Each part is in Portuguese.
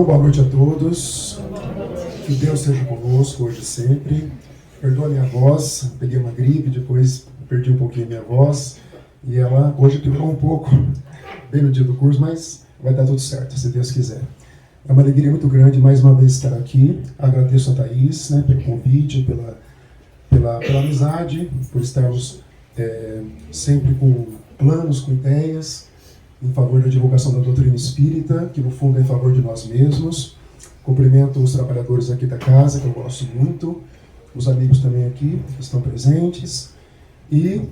boa noite a todos. Que Deus seja conosco hoje e sempre. Perdoa a minha voz, peguei uma gripe, depois perdi um pouquinho a minha voz. E ela hoje piorou um pouco, bem no dia do curso, mas vai dar tudo certo, se Deus quiser. É uma alegria muito grande mais uma vez estar aqui. Agradeço a Thaís, pelo convite, pela amizade, por estarmos sempre com planos, com ideias, em favor da divulgação da doutrina espírita, que no fundo é em favor de nós mesmos. Cumprimento os trabalhadores aqui da casa, que eu gosto muito, os amigos também aqui, que estão presentes. E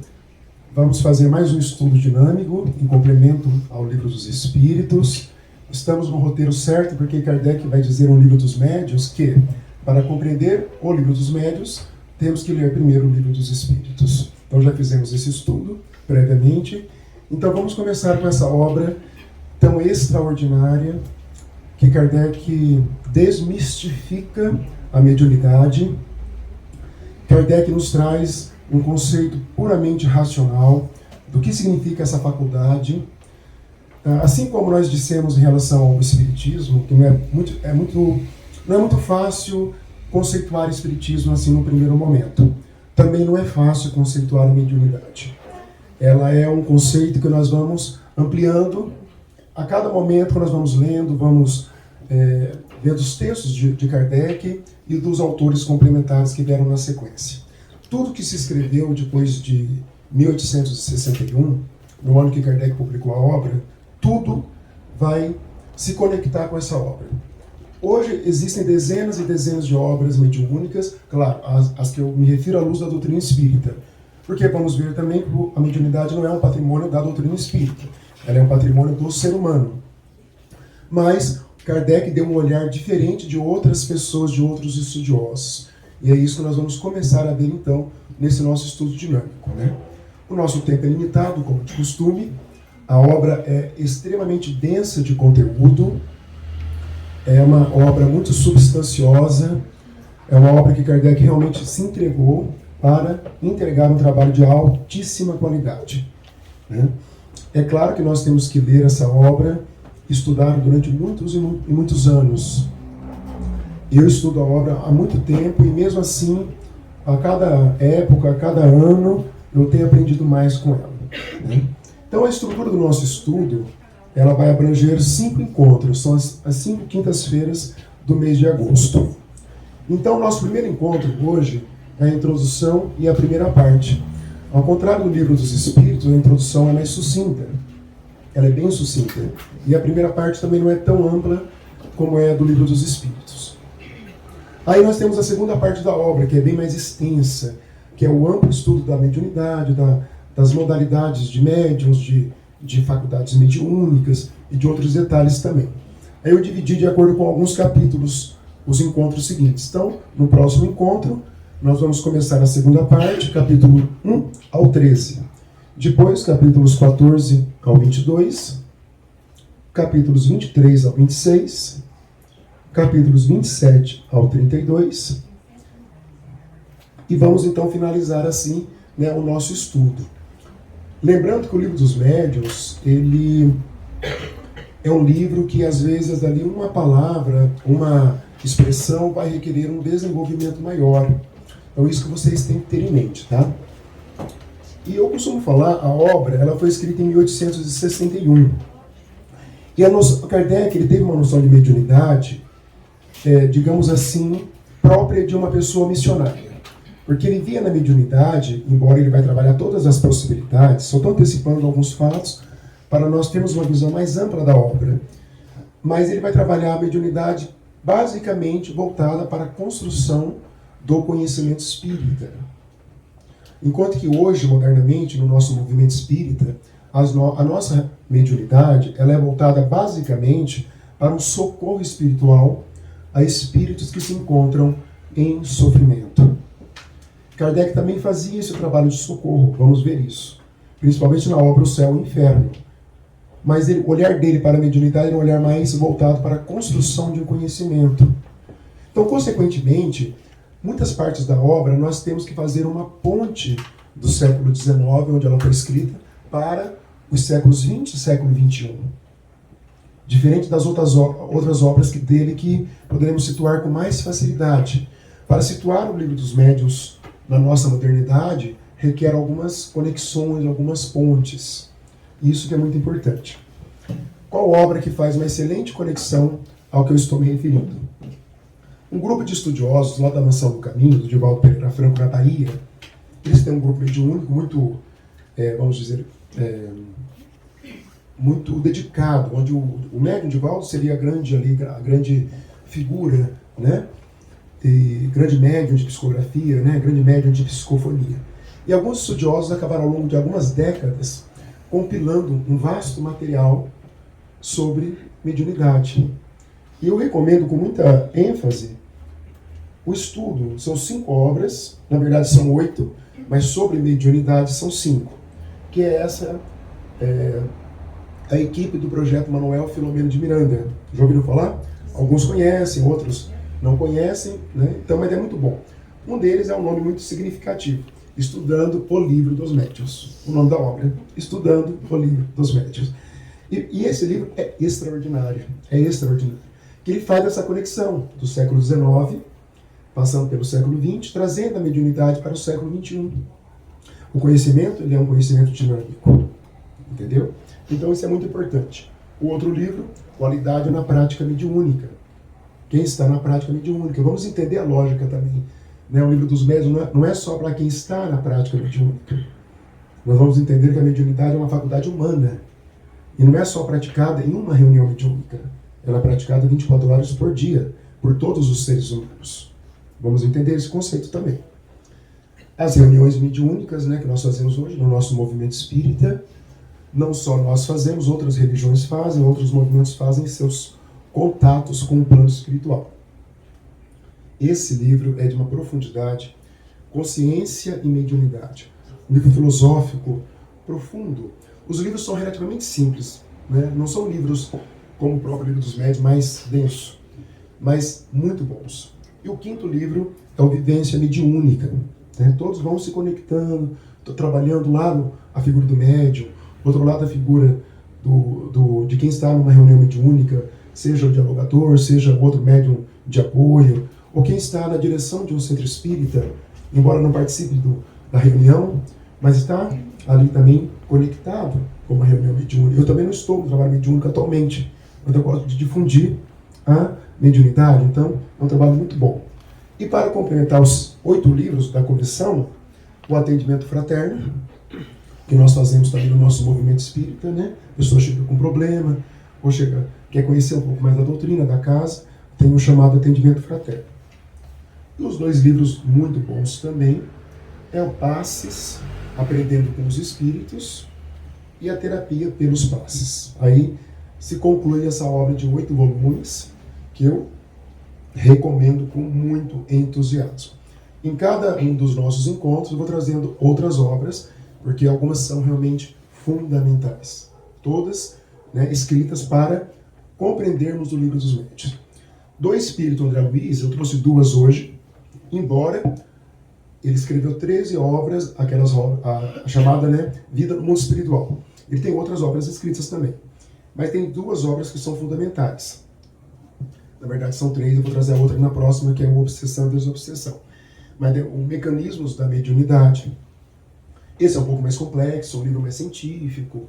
vamos fazer mais um estudo dinâmico, em complemento ao Livro dos Espíritos. Estamos no roteiro certo, porque Kardec vai dizer no Livro dos Médiuns que, para compreender o Livro dos Médiuns, temos que ler primeiro o Livro dos Espíritos. Então já fizemos esse estudo previamente. Então vamos começar com essa obra tão extraordinária que Kardec desmistifica a mediunidade. Kardec nos traz um conceito puramente racional do que significa essa faculdade. Assim como nós dissemos em relação ao Espiritismo, que não é muito fácil conceituar o Espiritismo assim no primeiro momento. Também não é fácil conceituar a mediunidade. Ela é um conceito que nós vamos ampliando a cada momento que nós vamos lendo, vamos vendo os textos de Kardec e dos autores complementares que vieram na sequência. Tudo que se escreveu depois de 1861, no ano que Kardec publicou a obra, tudo vai se conectar com essa obra. Hoje existem dezenas e dezenas de obras mediúnicas, claro, as que eu me refiro à luz da doutrina espírita, porque vamos ver também que a mediunidade não é um patrimônio da doutrina espírita, ela é um patrimônio do ser humano. Mas Kardec deu um olhar diferente de outras pessoas, de outros estudiosos. E é isso que nós vamos começar a ver então nesse nosso estudo dinâmico, O nosso tempo é limitado, como de costume. A obra é extremamente densa de conteúdo. É uma obra muito substanciosa. É uma obra que Kardec realmente se entregou para entregar um trabalho de altíssima qualidade. É claro que nós temos que ler essa obra, estudar durante muitos e muitos anos. Eu estudo a obra há muito tempo e mesmo assim, a cada época, a cada ano, eu tenho aprendido mais com ela. Então a estrutura do nosso estudo, ela vai abranger 5 encontros, são as 5 quintas-feiras do mês de agosto. Então o nosso primeiro encontro hoje é a introdução e a primeira parte. Ao contrário do Livro dos Espíritos, a introdução é mais sucinta. Ela é bem sucinta. E a primeira parte também não é tão ampla como é a do Livro dos Espíritos. Aí nós temos a segunda parte da obra, que é bem mais extensa, que é o amplo estudo da mediunidade, das modalidades de médiuns, de faculdades mediúnicas e de outros detalhes também. Aí eu dividi de acordo com alguns capítulos os encontros seguintes. Então, no próximo encontro, nós vamos começar a segunda parte, capítulo 1 ao 13. Depois, capítulos 14 ao 22, capítulos 23 ao 26, capítulos 27 ao 32, e vamos então finalizar assim o nosso estudo. Lembrando que o Livro dos Médiuns, ele é um livro que às vezes ali uma palavra, uma expressão vai requerer um desenvolvimento maior. Então isso que vocês têm que ter em mente, tá? E eu costumo falar, a obra ela foi escrita em 1861. E Kardec ele teve uma noção de mediunidade, digamos assim, própria de uma pessoa missionária. Porque ele via na mediunidade, embora ele vai trabalhar todas as possibilidades, só estou antecipando alguns fatos, para nós termos uma visão mais ampla da obra. Mas ele vai trabalhar a mediunidade basicamente voltada para a construção do conhecimento espírita. Enquanto que hoje, modernamente, no nosso movimento espírita, a nossa mediunidade ela é voltada basicamente para um socorro espiritual a espíritos que se encontram em sofrimento. Kardec também fazia esse trabalho de socorro, vamos ver isso, principalmente na obra O Céu e o Inferno. Mas o olhar dele para a mediunidade era um olhar mais voltado para a construção de um conhecimento. Então, consequentemente, muitas partes da obra nós temos que fazer uma ponte do século XIX, onde ela foi escrita, para os séculos XX e século XXI. diferente das outras obras dele que poderemos situar com mais facilidade. Para situar o Livro dos Médiuns na nossa modernidade, requer algumas conexões, algumas pontes. Isso que é muito importante. Qual obra que faz uma excelente conexão ao que eu estou me referindo? Um grupo de estudiosos lá da Mansão do Caminho, do Divaldo Pereira Franco, na Bahia, eles têm um grupo mediúnico muito, vamos dizer, muito dedicado, onde o médium Divaldo seria a grande figura, né? E grande médium de psicografia, né? Grande médium de psicofonia. E alguns estudiosos acabaram ao longo de algumas décadas compilando um vasto material sobre mediunidade. E eu recomendo com muita ênfase o estudo. São 5 obras, na verdade são 8, mas sobre mediunidade são 5, que é essa a equipe do projeto Manuel Filomeno de Miranda. Já ouviram falar? Alguns conhecem, outros não conhecem, né? Então, mas é muito bom. Um deles é um nome muito significativo, Estudando o Livro dos Médiuns. O nome da obra, Estudando o Livro dos Médiuns. E esse livro é extraordinário, que ele faz essa conexão do século XIX, passando pelo século XX, trazendo a mediunidade para o século XXI. O conhecimento, ele é um conhecimento dinâmico, entendeu? Então isso é muito importante. O outro livro, Qualidade na Prática Mediúnica. Quem está na prática mediúnica? Vamos entender a lógica também. Né? O Livro dos Médiuns não é só para quem está na prática mediúnica. Nós vamos entender que a mediunidade é uma faculdade humana. E não é só praticada em uma reunião mediúnica. Ela é praticada 24 horas por dia, por todos os seres humanos. Vamos entender esse conceito também. As reuniões mediúnicas, né, que nós fazemos hoje no nosso movimento espírita, não só nós fazemos, outras religiões fazem, outros movimentos fazem seus contatos com o plano espiritual. Esse livro é de uma profundidade, Consciência e Mediunidade. Um livro filosófico profundo. Os livros são relativamente simples, né? Não são livros como o próprio Livro dos Médiuns, mais denso, mas muito bons. E o 5º livro é o Vivência Mediúnica. Né? Todos vão se conectando, trabalhando lá a figura do médium, outro lado a figura de quem está numa reunião mediúnica, seja o dialogador, seja outro médium de apoio, ou quem está na direção de um centro espírita, embora não participe da reunião, mas está ali também conectado com uma reunião mediúnica. Eu também não estou no trabalho mediúnico atualmente, mas eu gosto de difundir a mediunidade, então é um trabalho muito bom. E para complementar os 8 livros da coleção, o Atendimento Fraterno, que nós fazemos também no nosso movimento espírita, né? A pessoa chega com problema, ou quer conhecer um pouco mais da doutrina da casa, tem o chamado Atendimento Fraterno. E os 2 livros muito bons também é o Passes, Aprendendo com os Espíritos, e a Terapia pelos Passes. Aí se conclui essa obra de 8 volumes, que eu recomendo com muito entusiasmo. Em cada um dos nossos encontros eu vou trazendo outras obras, porque algumas são realmente fundamentais. Todas, né, escritas para compreendermos o Livro dos Médiuns. Do Espírito André Luiz, eu trouxe 2 hoje, embora ele escreveu 13 obras, a chamada, né, Vida no Mundo Espiritual. Ele tem outras obras escritas também, mas tem 2 obras que são fundamentais. Na verdade são 3, eu vou trazer a outra na próxima, que é o Obsessão e Desobsessão. Mas o Mecanismos da Mediunidade. Esse é um pouco mais complexo, um livro mais científico,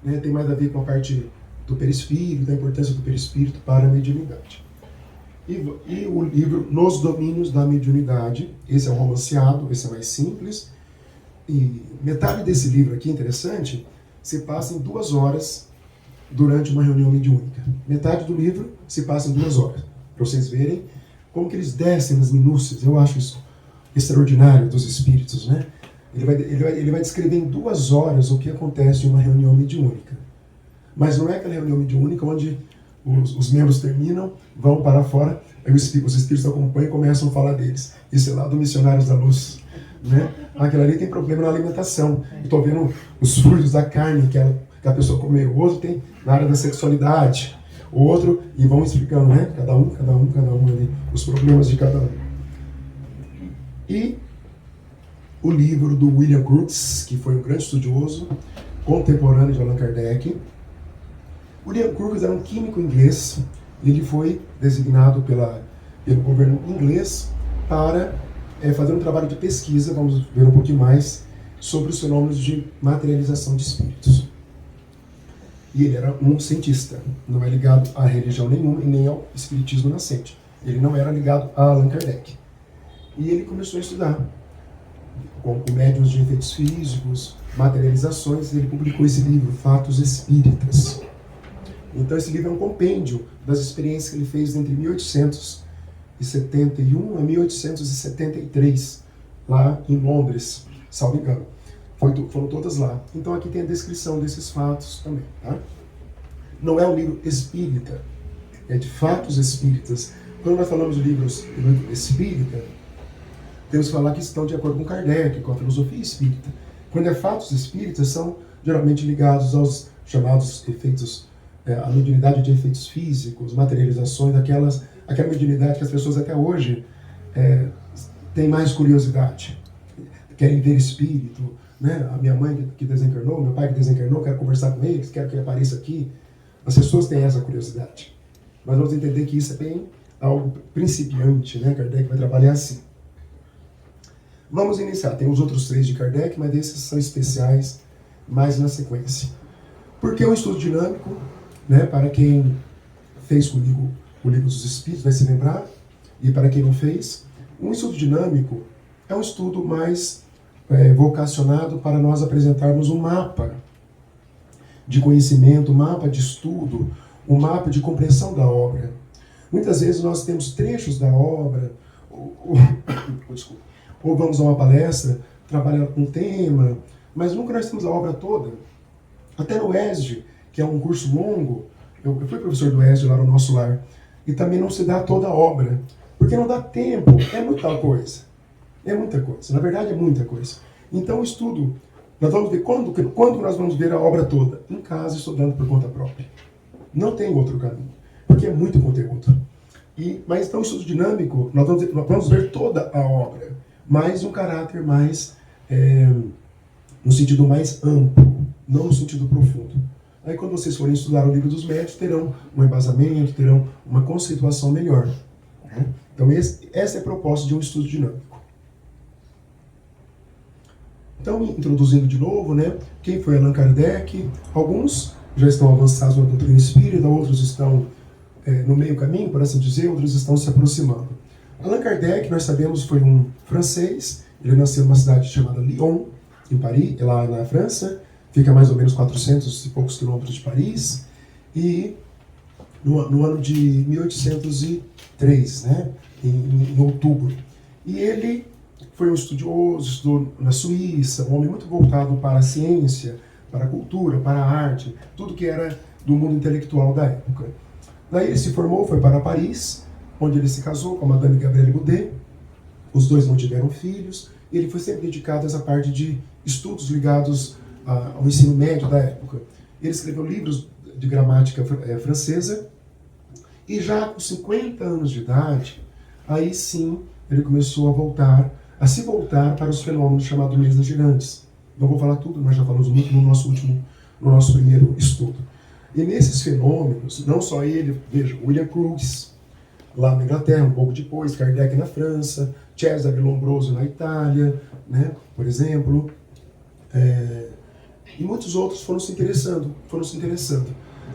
né, tem mais a ver com a parte do perispírito, da importância do perispírito para a mediunidade. E o livro Nos Domínios da Mediunidade, esse é um romanceado, esse é mais simples, e metade desse livro aqui, interessante, se passa em 2 horas durante uma reunião mediúnica. Metade do livro se passa em 2 horas, para vocês verem como que eles descem nas minúcias. Eu acho isso extraordinário dos espíritos, né? Ele vai descrever em 2 horas o que acontece em uma reunião mediúnica. Mas não é aquela reunião mediúnica onde os membros terminam, vão para fora, aí os espíritos acompanham e começam a falar deles. Isso é lá do Missionários da Luz. Né? Aquela ali tem problema na alimentação. Estou vendo os fluidos da carne que a pessoa comeu. O outro tem na área da sexualidade. O outro, e vão explicando, né? Cada um ali, os problemas de cada um. E o livro do William Crookes, que foi um grande estudioso, contemporâneo de Allan Kardec, William Crookes era um químico inglês e ele foi designado pelo governo inglês para fazer um trabalho de pesquisa, vamos ver um pouquinho mais, sobre os fenômenos de materialização de espíritos. E ele era um cientista, não é ligado a religião nenhuma e nem ao espiritismo nascente. Ele não era ligado a Allan Kardec. E ele começou a estudar com médiuns de efeitos físicos, materializações, e ele publicou esse livro, Fatos Espíritas. Então esse livro é um compêndio das experiências que ele fez entre 1871 a 1873, lá em Londres, salvo engano. Foram todas lá. Então aqui tem a descrição desses fatos também. Tá? Não é um livro espírita, é de fatos espíritas. Quando nós falamos de livro espírita, temos que falar que estão de acordo com Kardec, com a filosofia espírita. Quando é fatos espíritas, são geralmente ligados aos chamados efeitos, a mediunidade de efeitos físicos, materializações, aquela mediunidade que as pessoas até hoje têm mais curiosidade. Querem ver espírito, né? A minha mãe que desencarnou, meu pai que desencarnou, quero conversar com eles, quero que ele apareça aqui. As pessoas têm essa curiosidade. Mas vamos entender que isso é bem algo principiante, né? Kardec vai trabalhar assim. Vamos iniciar. Tem os outros 3 de Kardec, mas esses são especiais, mais na sequência. Porque é um estudo dinâmico, né? Para quem fez comigo o Livro dos Espíritos vai se lembrar, e para quem não fez, um estudo dinâmico é um estudo mais vocacionado para nós apresentarmos um mapa de conhecimento, um mapa de estudo, um mapa de compreensão da obra. Muitas vezes nós temos trechos da obra, ou vamos a uma palestra, trabalhar um tema, mas nunca nós temos a obra toda. Até no ESG, que é um curso longo, eu fui professor do ESG lá no nosso lar, e também não se dá toda a obra, porque não dá tempo, é muita coisa. É muita coisa, na verdade é muita coisa. Então o estudo, nós vamos ver quando nós vamos ver a obra toda? Em casa, estudando por conta própria. Não tem outro caminho, porque é muito conteúdo. Mas então o estudo dinâmico, nós vamos ver toda a obra, mas um caráter mais, no sentido mais amplo, não no sentido profundo. Aí quando vocês forem estudar o Livro dos Médiuns, terão um embasamento, terão uma conceituação melhor. Né? Então essa é a proposta de um estudo dinâmico. Então, introduzindo de novo, né, quem foi Allan Kardec? Alguns já estão avançados na doutrina espírita, outros estão no meio caminho, por assim dizer, outros estão se aproximando. Allan Kardec, nós sabemos, foi um francês. Ele nasceu numa cidade chamada Lyon, em Paris, lá na França, fica a mais ou menos 400 e poucos quilômetros de Paris, e no ano de 1803, né, em outubro. E ele foi um estudioso, estudou na Suíça, um homem muito voltado para a ciência, para a cultura, para a arte, tudo que era do mundo intelectual da época. Daí ele se formou, foi para Paris, onde ele se casou com a Madame Gabrielle Boudet. Os dois não tiveram filhos, e ele foi sempre dedicado a essa parte de estudos ligados ao ensino médio da época. Ele escreveu livros de gramática francesa, e já com 50 anos de idade, aí sim ele começou a se voltar para os fenômenos chamados mesas girantes. Não vou falar tudo, nós já falamos muito no nosso primeiro estudo. E nesses fenômenos, não só ele, veja, William Crookes, lá na Inglaterra, um pouco depois, Kardec na França, Cesare Lombroso na Itália, né, por exemplo, e muitos outros foram se interessando.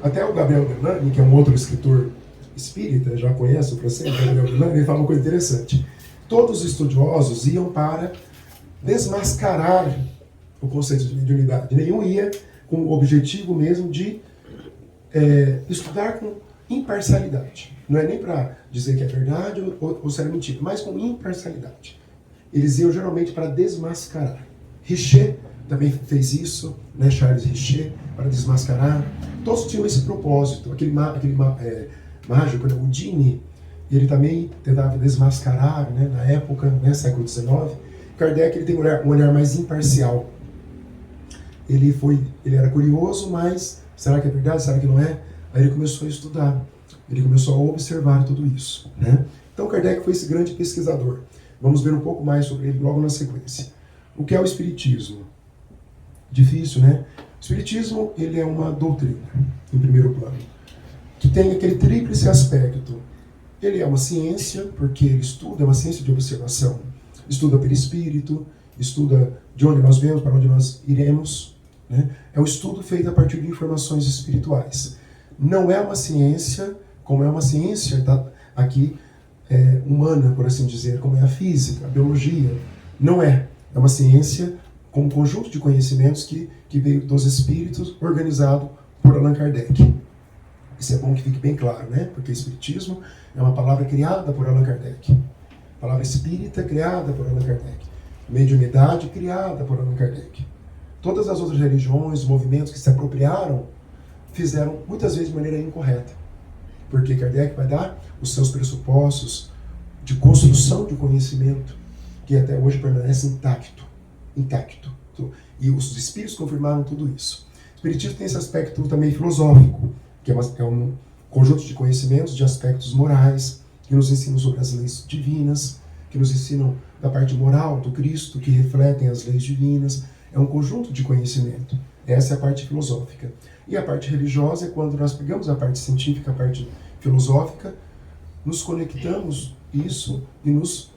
Até o Gabriel Bernani, que é um outro escritor espírita, já conhece o francês, Gabriel Bernani, ele fala uma coisa interessante. Todos os estudiosos iam para desmascarar o conceito de mediunidade. Nenhum ia com o objetivo mesmo de estudar com imparcialidade. Não é nem para dizer que é verdade ou se é mentira, mas com imparcialidade. Eles iam geralmente para desmascarar. Richer também fez isso, né? Charles Richer, para desmascarar. Todos tinham esse propósito. Aquele mágico, né? O Dini, ele também tentava desmascarar, né? Na época, né? Século XIX. Kardec ele tem um olhar mais imparcial. Ele era curioso, mas será que é verdade? Será que não é? Aí ele começou a estudar. Ele começou a observar tudo isso, né? Então Kardec foi esse grande pesquisador. Vamos ver um pouco mais sobre ele logo na sequência. O que é o espiritismo? Difícil, né? O Espiritismo, ele é uma doutrina, em primeiro plano, que tem aquele tríplice aspecto. Ele é uma ciência, porque ele estuda, é uma ciência de observação. Estuda pelo espírito, estuda de onde nós vemos, para onde nós iremos. Né? É um estudo feito a partir de informações espirituais. Não é uma ciência, como é uma ciência aqui humana, por assim dizer, como é a física, a biologia. Não é. É uma ciência com um conjunto de conhecimentos que veio dos espíritos, organizado por Allan Kardec. Isso é bom que fique bem claro, né? Porque espiritismo é uma palavra criada por Allan Kardec. Palavra espírita criada por Allan Kardec. Mediunidade criada por Allan Kardec. Todas as outras religiões, movimentos que se apropriaram, fizeram muitas vezes de maneira incorreta. Porque Kardec vai dar os seus pressupostos de construção de conhecimento que até hoje permanece intacto. E os espíritos confirmaram tudo isso. O espiritismo tem esse aspecto também filosófico, que é um conjunto de conhecimentos, de aspectos morais, que nos ensinam sobre as leis divinas, que nos ensinam da parte moral do Cristo, que refletem as leis divinas. É um conjunto de conhecimento. Essa é a parte filosófica. E a parte religiosa é quando nós pegamos a parte científica, a parte filosófica, nos conectamos isso e nos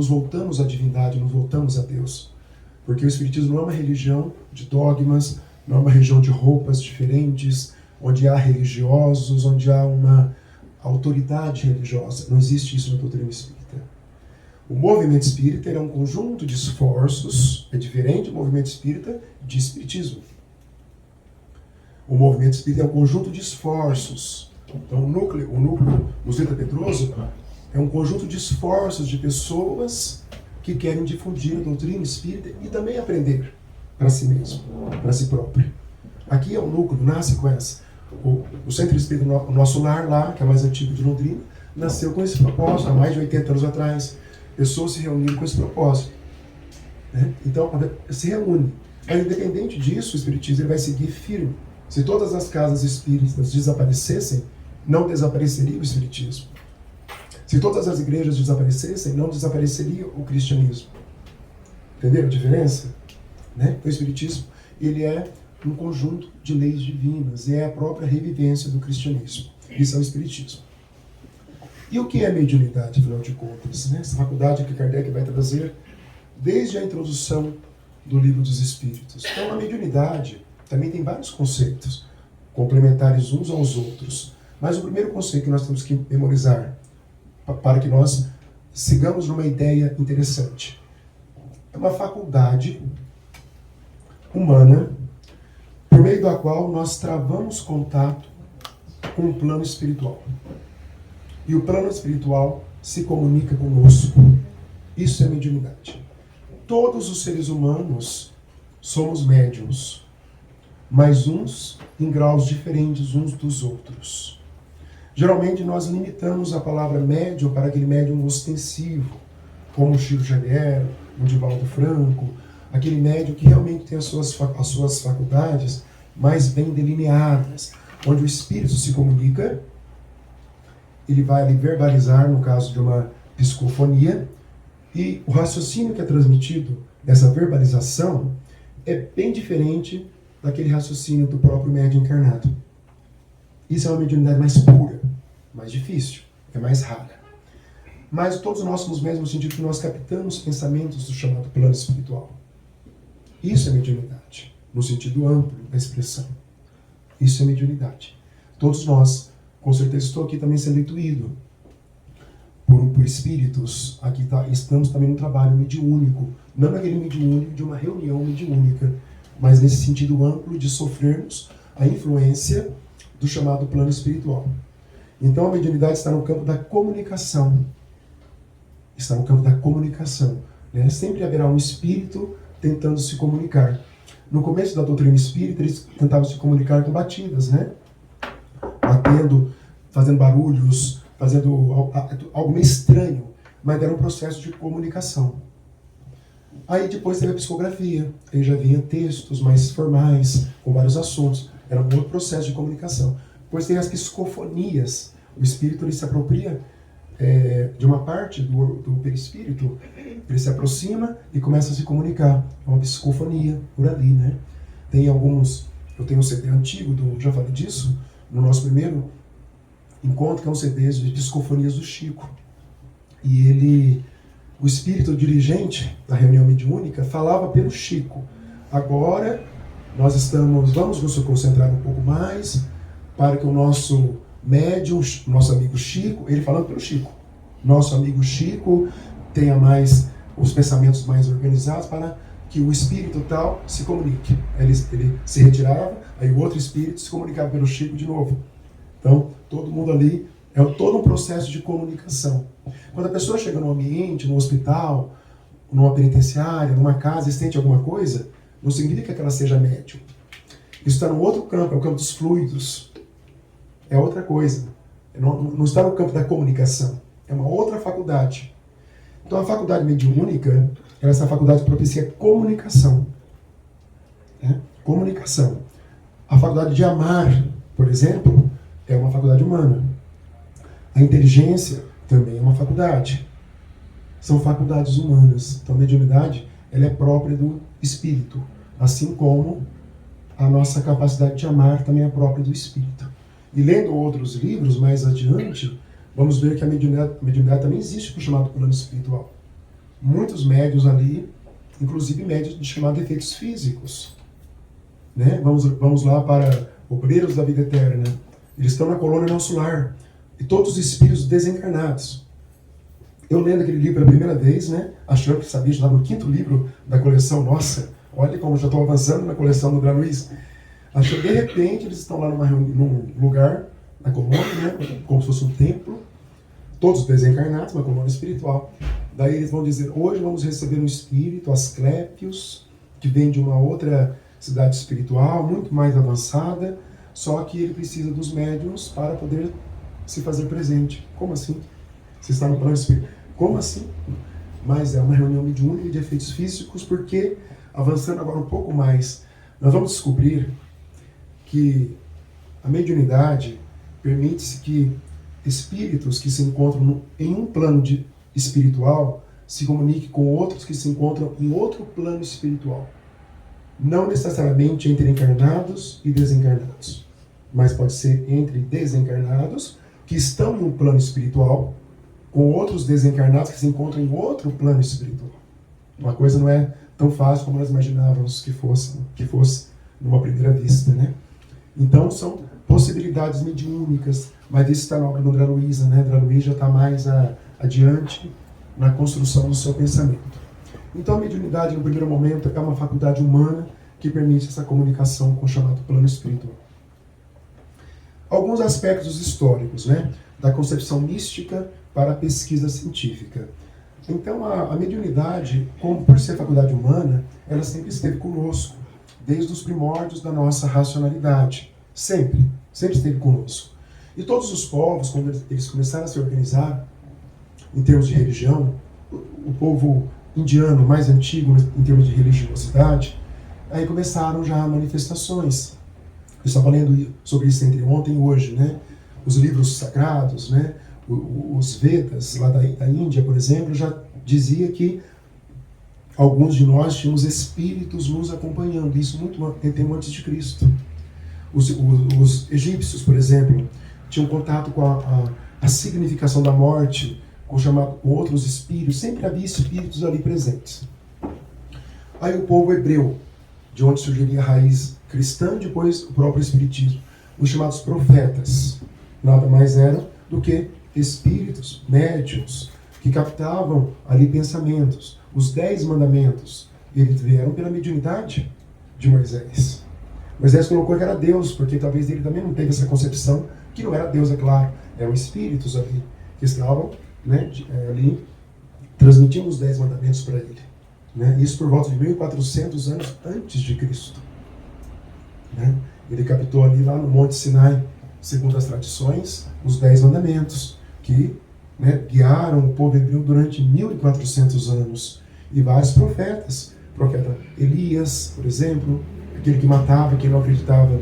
voltamos à divindade, nos voltamos a Deus. Porque o Espiritismo não é uma religião de dogmas, não é uma religião de roupas diferentes, onde há religiosos, onde há uma autoridade religiosa. Não existe isso na doutrina espírita. O movimento espírita é um conjunto de esforços, é diferente do movimento espírita de espiritismo. O movimento espírita é um conjunto de esforços. Então o núcleo Musita Pedroso é um conjunto de esforços de pessoas que querem difundir a doutrina espírita e também aprender para si mesmo, para si próprio. Aqui é o núcleo, nasce com essa. O Centro Espírita, o nosso lar lá, que é mais antigo de Londrina, nasceu com esse propósito, há mais de 80 anos atrás. Pessoas se reuniram com esse propósito. Né? Então, se reúne. Mas, independente disso, o Espiritismo ele vai seguir firme. Se todas as casas espíritas desaparecessem, não desapareceria o Espiritismo. Se todas as igrejas desaparecessem, não desapareceria o cristianismo. Entenderam a diferença? Né? O Espiritismo ele é um conjunto de leis divinas e é a própria revivência do cristianismo. Isso é o Espiritismo. E o que é mediunidade, afinal de contas? Né? Essa faculdade que Kardec vai trazer desde a introdução do Livro dos Espíritos. Então, a mediunidade também tem vários conceitos, complementares uns aos outros. Mas o primeiro conceito que nós temos que memorizar, para que nós sigamos numa ideia interessante, é uma faculdade humana por meio da qual nós travamos contato com o plano espiritual. E o plano espiritual se comunica conosco. Isso é mediunidade. Todos os seres humanos somos médiuns, mas uns em graus diferentes uns dos outros. Geralmente nós limitamos a palavra médium para aquele médium ostensivo, como o Chico Xavier, o Divaldo Franco, aquele médium que realmente tem as suas faculdades mais bem delineadas, onde o espírito se comunica, ele vai ali verbalizar, no caso de uma psicofonia, e o raciocínio que é transmitido nessa verbalização é bem diferente daquele raciocínio do próprio médium encarnado. Isso é uma mediunidade mais pura, mais difícil, é mais rara. Mas todos nós somos mesmo no sentido que nós captamos pensamentos do chamado plano espiritual. Isso é mediunidade, no sentido amplo da expressão. Isso é mediunidade. Todos nós, com certeza estou aqui também sendo intuído por espíritos. Aqui estamos também no trabalho mediúnico, não naquele mediúnico de uma reunião mediúnica, mas nesse sentido amplo de sofrermos a influência do chamado plano espiritual. Então a mediunidade está no campo da comunicação. Está no campo da comunicação. Né? Sempre haverá um espírito tentando se comunicar. No começo da doutrina espírita, eles tentavam se comunicar com batidas, né? Batendo, fazendo barulhos, fazendo algo meio estranho, mas era um processo de comunicação. Aí depois teve a psicografia, aí já vinha textos mais formais, com vários assuntos. Era um outro processo de comunicação. Depois tem as psicofonias. O espírito ele se apropria de uma parte do perispírito, ele se aproxima e começa a se comunicar. É uma psicofonia por ali, né? Tem alguns Eu tenho um CD antigo, já falei disso, no nosso primeiro encontro, que é um CD de psicofonias do Chico. E o espírito dirigente da reunião mediúnica falava pelo Chico. Agora, vamos nos concentrar um pouco mais para que o nosso médium, nosso amigo Chico, ele falando pelo Chico, nosso amigo Chico tenha mais os pensamentos mais organizados para que o espírito tal se comunique. Ele se retirava, aí o outro espírito se comunicava pelo Chico de novo. Então, todo mundo ali, é todo um processo de comunicação. Quando a pessoa chega num ambiente, num hospital, numa penitenciária, numa casa e sente alguma coisa, não significa que ela seja médium. Isso está no outro campo, é o campo dos fluidos. É outra coisa. Não está no campo da comunicação. É uma outra faculdade. Então a faculdade mediúnica, essa faculdade propicia comunicação. Né? Comunicação. A faculdade de amar, por exemplo, é uma faculdade humana. A inteligência também é uma faculdade. São faculdades humanas. Então a mediunidade, ela é própria do espírito. Assim como a nossa capacidade de amar também é própria do espírito. E lendo outros livros, mais adiante, vamos ver que a mediunidade também existe no chamado plano espiritual. Muitos médiuns ali, inclusive médiuns de chamado efeitos físicos. Né? Vamos lá para obreiros da vida eterna. Eles estão na colônia não solar. E todos os espíritos desencarnados. Eu lendo aquele livro pela primeira vez, né, achando que sabia, já estava no 5º livro da coleção. Nossa, olha como já estou avançando na coleção do André Luiz. Achei, de repente, eles estão lá num lugar, na colônia, né, como se fosse um templo, todos desencarnados, uma colônia espiritual. Daí eles vão dizer, hoje vamos receber um espírito, Asclépios, que vem de uma outra cidade espiritual, muito mais avançada, só que ele precisa dos médiuns para poder se fazer presente. Como assim? Você está no plano espiritual. Como assim? Mas é uma reunião mediúnica de efeitos físicos, porque, avançando agora um pouco mais, nós vamos descobrir que a mediunidade permite-se que espíritos que se encontram em um plano espiritual se comuniquem com outros que se encontram em outro plano espiritual. Não necessariamente entre encarnados e desencarnados, mas pode ser entre desencarnados que estão em um plano espiritual com outros desencarnados que se encontram em outro plano espiritual. Uma coisa não é tão fácil como nós imaginávamos que fosse numa primeira vista, né? Então são possibilidades mediúnicas, mas isso está na obra do André Luiz, né? André Luiz já está mais adiante na construção do seu pensamento. Então a mediunidade, no primeiro momento, é uma faculdade humana que permite essa comunicação com o chamado plano espiritual. Alguns aspectos históricos, né? Da concepção mística para a pesquisa científica. Então a mediunidade, por ser faculdade humana, ela sempre esteve conosco, desde os primórdios da nossa racionalidade. Sempre esteve conosco. E todos os povos, quando eles começaram a se organizar em termos de religião, o povo indiano mais antigo em termos de religiosidade, aí começaram já manifestações. Eu estava lendo sobre isso entre ontem e hoje, né? Os livros sagrados, né? Os Vedas, lá da Índia, por exemplo, já dizia que alguns de nós tínhamos espíritos nos acompanhando, isso muito tempo antes de Cristo. Os egípcios, por exemplo, tinham contato com a significação da morte, com outros espíritos, sempre havia espíritos ali presentes. Aí o povo hebreu, de onde surgiria a raiz cristã, depois o próprio espiritismo, os chamados profetas, nada mais eram do que espíritos, médiuns, que captavam ali pensamentos. Os 10 mandamentos, eles vieram pela mediunidade de Moisés. Moisés colocou que era Deus, porque talvez ele também não teve essa concepção, que não era Deus, é claro, eram espíritos ali, que estavam, né, ali transmitindo os 10 mandamentos para ele. Né? Isso por volta de 1400 anos antes de Cristo. Né? Ele captou ali lá no Monte Sinai, segundo as tradições, os 10 mandamentos, que, né, guiaram o povo hebreu durante 1400 anos. E vários profetas, profeta Elias, por exemplo, aquele que matava, que não acreditava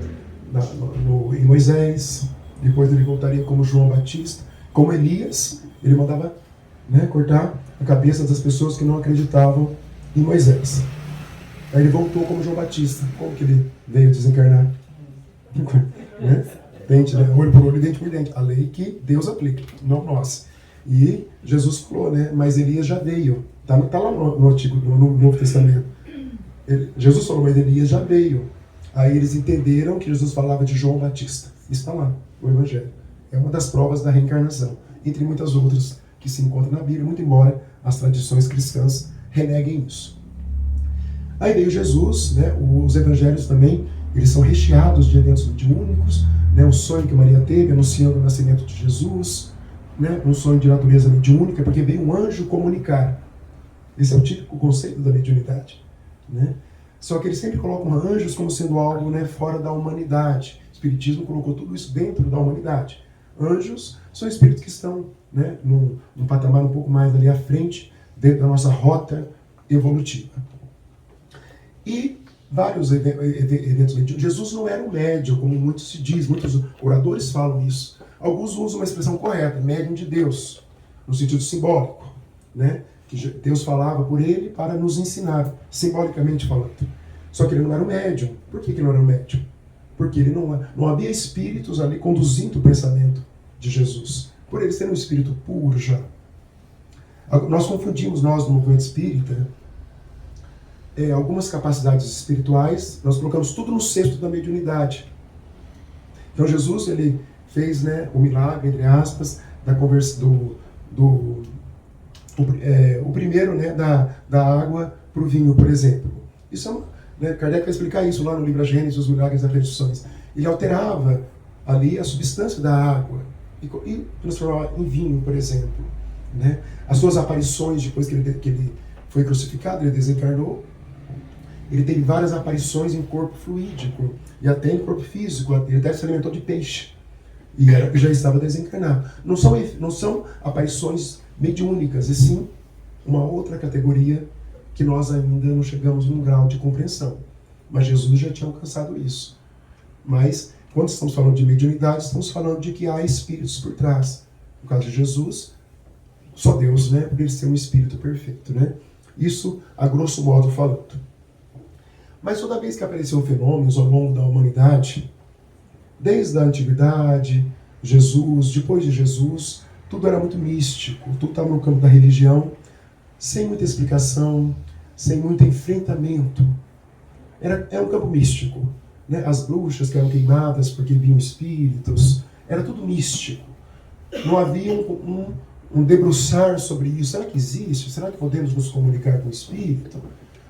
em Moisés. Depois ele voltaria como João Batista. Como Elias, ele mandava, né, cortar a cabeça das pessoas que não acreditavam em Moisés. Aí ele voltou como João Batista. Como que ele veio desencarnar? Né? Dente, né? Olho por olho, dente por dente. A lei que Deus aplica, não nós. E Jesus falou, né? Mas Elias já veio. Tá lá no Antigo, no Novo Testamento. Jesus falou, mas Elias já veio. Aí eles entenderam que Jesus falava de João Batista. Isso está lá, no Evangelho. É uma das provas da reencarnação, entre muitas outras que se encontram na Bíblia, muito embora as tradições cristãs reneguem isso. Aí veio Jesus, né? Os evangelhos também, eles são recheados de eventos mediúnicos, né? O sonho que Maria teve anunciando o nascimento de Jesus, né? Um sonho de natureza mediúnica, porque veio um anjo comunicar. Esse é o típico conceito da mediunidade, né? Só que eles sempre colocam anjos como sendo algo, né, fora da humanidade. O Espiritismo colocou tudo isso dentro da humanidade. Anjos são espíritos que estão, né, num patamar um pouco mais ali à frente, dentro da nossa rota evolutiva. E vários eventos mediúnicos. Jesus não era um médium, como muito se diz, muitos oradores falam isso. Alguns usam uma expressão correta, médium de Deus, no sentido simbólico, né? Que Deus falava por ele para nos ensinar, simbolicamente falando. Só que ele não era um médium. Por que ele não era um médium? Porque ele não havia espíritos ali conduzindo o pensamento de Jesus. Por ele ser um espírito puro já. Nós confundimos, nós no movimento espírita, algumas capacidades espirituais, nós colocamos tudo no cesto da mediunidade. Então Jesus, ele fez, né, o milagre, entre aspas, da conversão o primeiro, né, da água para o vinho, por exemplo. Isso né, Kardec vai explicar isso lá no livro A Gênese, os Milagres das Tradições. Ele alterava ali a substância da água e transformava em vinho, por exemplo. Né? As suas aparições, depois que ele foi crucificado, ele desencarnou, ele teve várias aparições em corpo fluídico e até em corpo físico. Ele até se alimentou de peixe e já estava desencarnado. Não são aparições mediúnicas, e sim uma outra categoria que nós ainda não chegamos num grau de compreensão. Mas Jesus já tinha alcançado isso. Mas, quando estamos falando de mediunidade, estamos falando de que há espíritos por trás. No caso de Jesus, só Deus, né, por ele ser um espírito perfeito, né? Isso, a grosso modo falando. Mas toda vez que apareceram fenômenos ao longo da humanidade, desde a antiguidade, Jesus, depois de Jesus, tudo era muito místico, tudo estava no campo da religião, sem muita explicação, sem muito enfrentamento. Era um campo místico. Né? As bruxas que eram queimadas porque viam espíritos, era tudo místico. Não havia um debruçar sobre isso. Será que existe? Será que podemos nos comunicar com o espírito?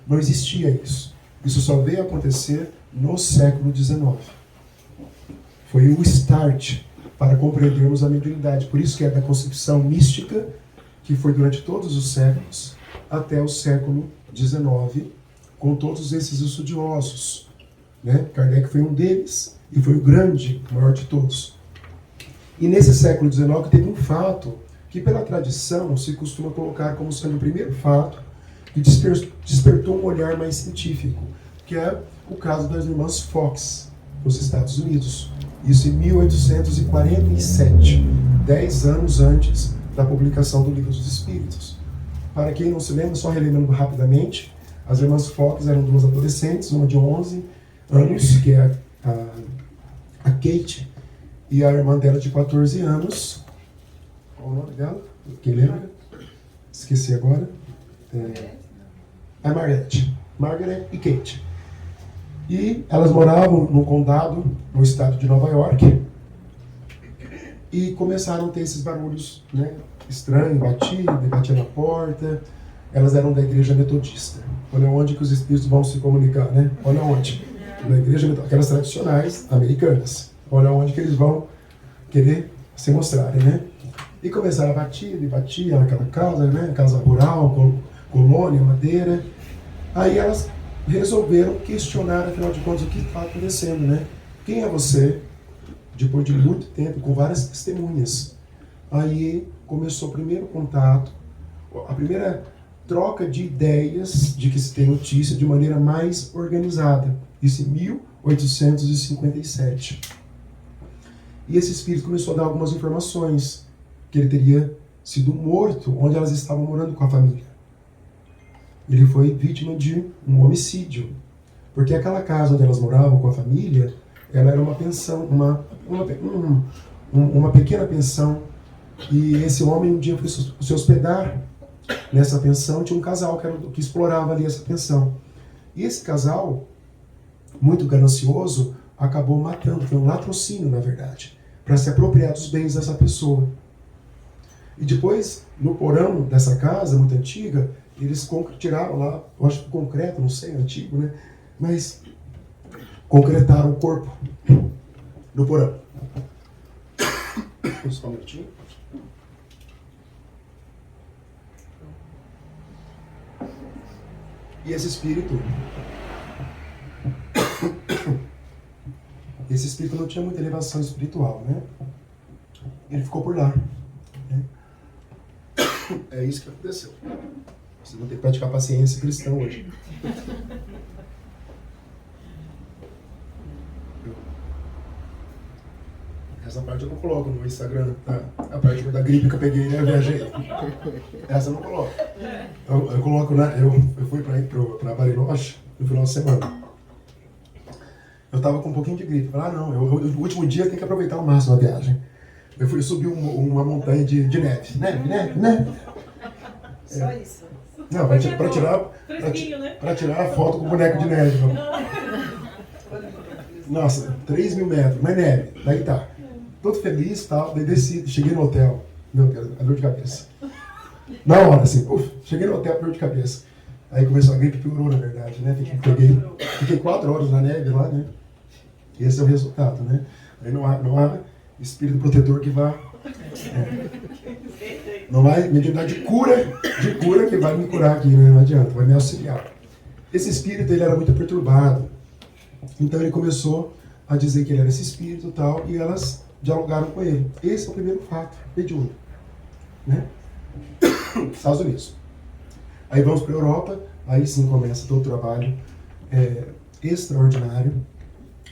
Não existia isso. Isso só veio acontecer no século XIX. Foi o start para compreendermos a mediunidade. Por isso que é da concepção mística, que foi durante todos os séculos, até o século XIX, com todos esses estudiosos. Né? Kardec foi um deles, e foi o maior de todos. E nesse século XIX teve um fato, que pela tradição se costuma colocar como sendo o primeiro fato, que despertou um olhar mais científico, que é o caso das irmãs Fox, nos Estados Unidos. Isso em 1847, 10 anos antes da publicação do Livro dos Espíritos. Para quem não se lembra, só relembrando rapidamente, as irmãs Fox eram duas adolescentes, uma de 11 anos, que é a Kate, e a irmã dela de 14 anos. Qual o nome dela? Quem lembra? Esqueci agora. A Margaret e Kate. E elas moravam no condado, no estado de Nova York, e começaram a ter esses barulhos, né, estranhos, batia na porta. Elas eram da igreja metodista. Olha onde que os espíritos vão se comunicar, né? Olha onde. Na igreja metodista, aquelas tradicionais americanas. Olha onde que eles vão querer se mostrarem, né? E começaram a batia naquela casa, né? Casa rural, colônia, madeira. Aí elas resolveram questionar, afinal de contas, o que está acontecendo, né? Quem é você? Depois de muito tempo, com várias testemunhas. Aí começou o primeiro contato, a primeira troca de ideias de que se tem notícia de maneira mais organizada. Isso em 1857. E esse espírito começou a dar algumas informações, que ele teria sido morto onde elas estavam morando com a família. Ele foi vítima de um homicídio. Porque aquela casa onde elas moravam com a família ela era uma pensão, uma pequena pensão, e esse homem um dia foi se hospedar nessa pensão. Tinha um casal que explorava ali essa pensão. E esse casal, muito ganancioso, acabou matando, foi um latrocínio, na verdade, para se apropriar dos bens dessa pessoa. E depois, no porão dessa casa, muito antiga, eles tiraram lá, eu acho que concreto, não sei, antigo, né? Mas concretaram o corpo no porão. Só um minutinho. E esse espírito não tinha muita elevação espiritual, né? Ele ficou por lá. Né? É isso que aconteceu. Vocês vão ter que praticar paciência cristã hoje. Essa parte eu não coloco no Instagram, tá? A parte da gripe que eu peguei, né? Eu viajei. Essa eu não coloco. Eu coloco, né? Eu fui para Bariloche no final de semana. Eu tava com um pouquinho de gripe. Falei, o último dia tem que aproveitar ao máximo a viagem. Eu fui subir uma montanha de neve. Neve. Só isso. Não, para tirar a foto com o boneco de neve. Nossa, 3.000 metros, mas neve. Daí tá. Todo feliz e tal. Daí desci, cheguei no hotel. Meu Deus, a dor de cabeça. Na hora, assim, cheguei no hotel, dor de cabeça. Aí começou a gripe, piorou, na verdade, né? Fiquei 4 horas na neve lá, né? E esse é o resultado, né? Aí não há espírito protetor que vá... Não há mediunidade de cura que vai me curar aqui, né? Não adianta, vai me auxiliar. Esse espírito, ele era muito perturbado. Então ele começou a dizer que ele era esse espírito e tal, e elas dialogaram com ele. Esse é o primeiro fato mediúnico, né? Estados Unidos. Aí vamos para a Europa, aí sim começa todo o trabalho extraordinário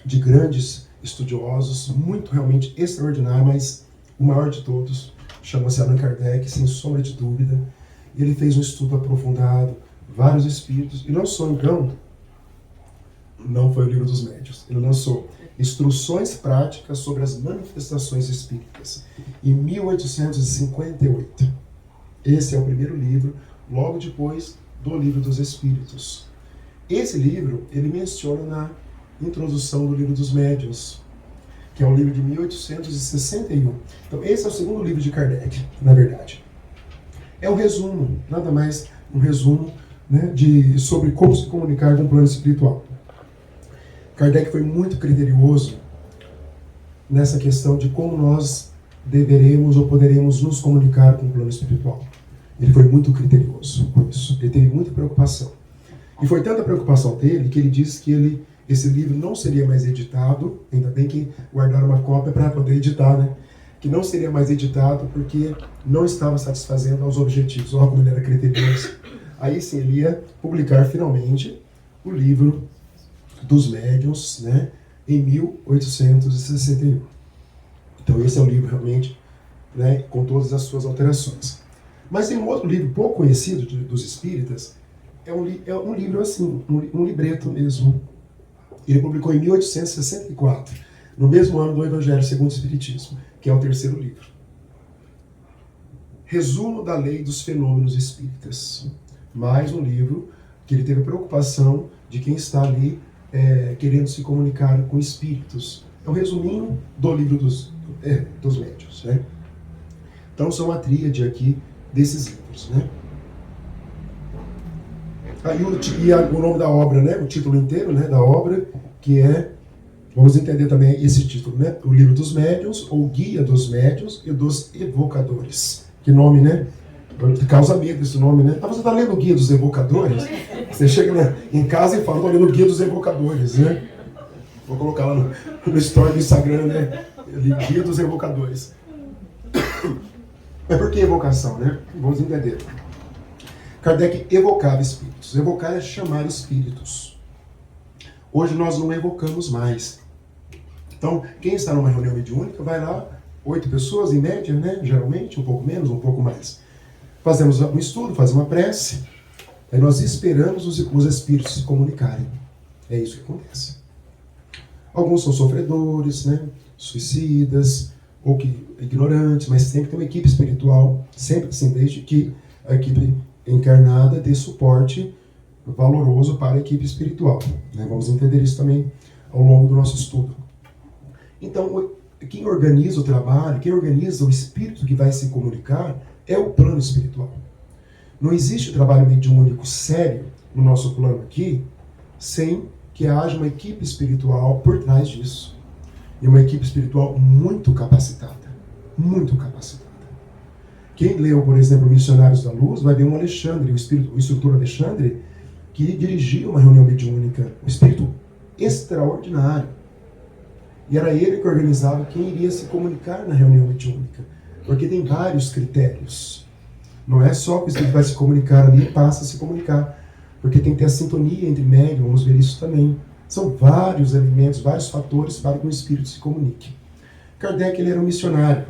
de grandes estudiosos, muito realmente extraordinário, mas o maior de todos chama-se Allan Kardec, sem sombra de dúvida. Ele fez um estudo aprofundado, vários espíritos, e lançou então, não foi o Livro dos Médiuns, ele lançou Instruções Práticas sobre as Manifestações Espíritas, em 1858. Esse é o primeiro livro, logo depois do Livro dos Espíritos. Esse livro, ele menciona na introdução do Livro dos Médiuns, que é um livro de 1861. Então, esse é o segundo livro de Kardec, na verdade. É um resumo, nada mais um resumo, né, sobre como se comunicar com o plano espiritual. Kardec foi muito criterioso nessa questão de como nós deveremos ou poderemos nos comunicar com o plano espiritual. Ele foi muito criterioso com isso. Ele teve muita preocupação. E foi tanta preocupação dele que ele disse que esse livro não seria mais editado, ainda bem que guardaram uma cópia para poder editar, né? Que não seria mais editado porque não estava satisfazendo aos objetivos. Olha como ele era criterioso. Aí sim, ele ia publicar finalmente o Livro dos Médiuns, né? Em 1861. Então esse é um livro realmente, né, com todas as suas alterações. Mas tem um outro livro pouco conhecido dos espíritas, é um livro assim, um libreto mesmo. Ele publicou em 1864, no mesmo ano do Evangelho segundo o Espiritismo, que é o terceiro livro. Resumo da Lei dos Fenômenos Espíritas. Mais um livro que ele teve preocupação de quem está ali querendo se comunicar com espíritos. É um resuminho do livro dos médiuns, né? Então são uma tríade aqui desses livros, né? Aí o nome da obra, né? O título inteiro, né, da obra, que vamos entender também esse título, né? O Livro dos Médiuns, ou Guia dos Médiuns e dos Evocadores. Que nome, né? Causa medo esse nome, né? Você está lendo o Guia dos Evocadores? Você chega em casa e fala, estou lendo o Guia dos Evocadores, né? Vou colocar lá no story do Instagram, né? Guia dos Evocadores. Mas por que evocação, né? Vamos entender. Kardec evocava espíritos. Evocar é chamar espíritos. Hoje nós não evocamos mais. Então, quem está numa reunião mediúnica, vai lá, 8 pessoas em média, né? Geralmente, um pouco menos, um pouco mais. Fazemos um estudo, fazemos uma prece, aí nós esperamos os espíritos se comunicarem. É isso que acontece. Alguns são sofredores, né? Suicidas, ou que ignorantes, mas sempre tem uma equipe espiritual, sempre assim, desde que a equipe encarnada dê suporte valoroso para a equipe espiritual. Né? Vamos entender isso também ao longo do nosso estudo. Então, quem organiza o trabalho, quem organiza o espírito que vai se comunicar é o plano espiritual. Não existe trabalho mediúnico sério no nosso plano aqui sem que haja uma equipe espiritual por trás disso. E uma equipe espiritual muito capacitada. Muito capacitada. Quem leu, por exemplo, Missionários da Luz, vai ver um Alexandre, o instrutor Alexandre, que dirigia uma reunião mediúnica. Um espírito extraordinário. E era ele que organizava quem iria se comunicar na reunião mediúnica. Porque tem vários critérios. Não é só que o espírito vai se comunicar ali e passa a se comunicar. Porque tem que ter a sintonia entre médium, vamos ver isso também. São vários elementos, vários fatores para que o espírito se comunique. Kardec, ele era um missionário.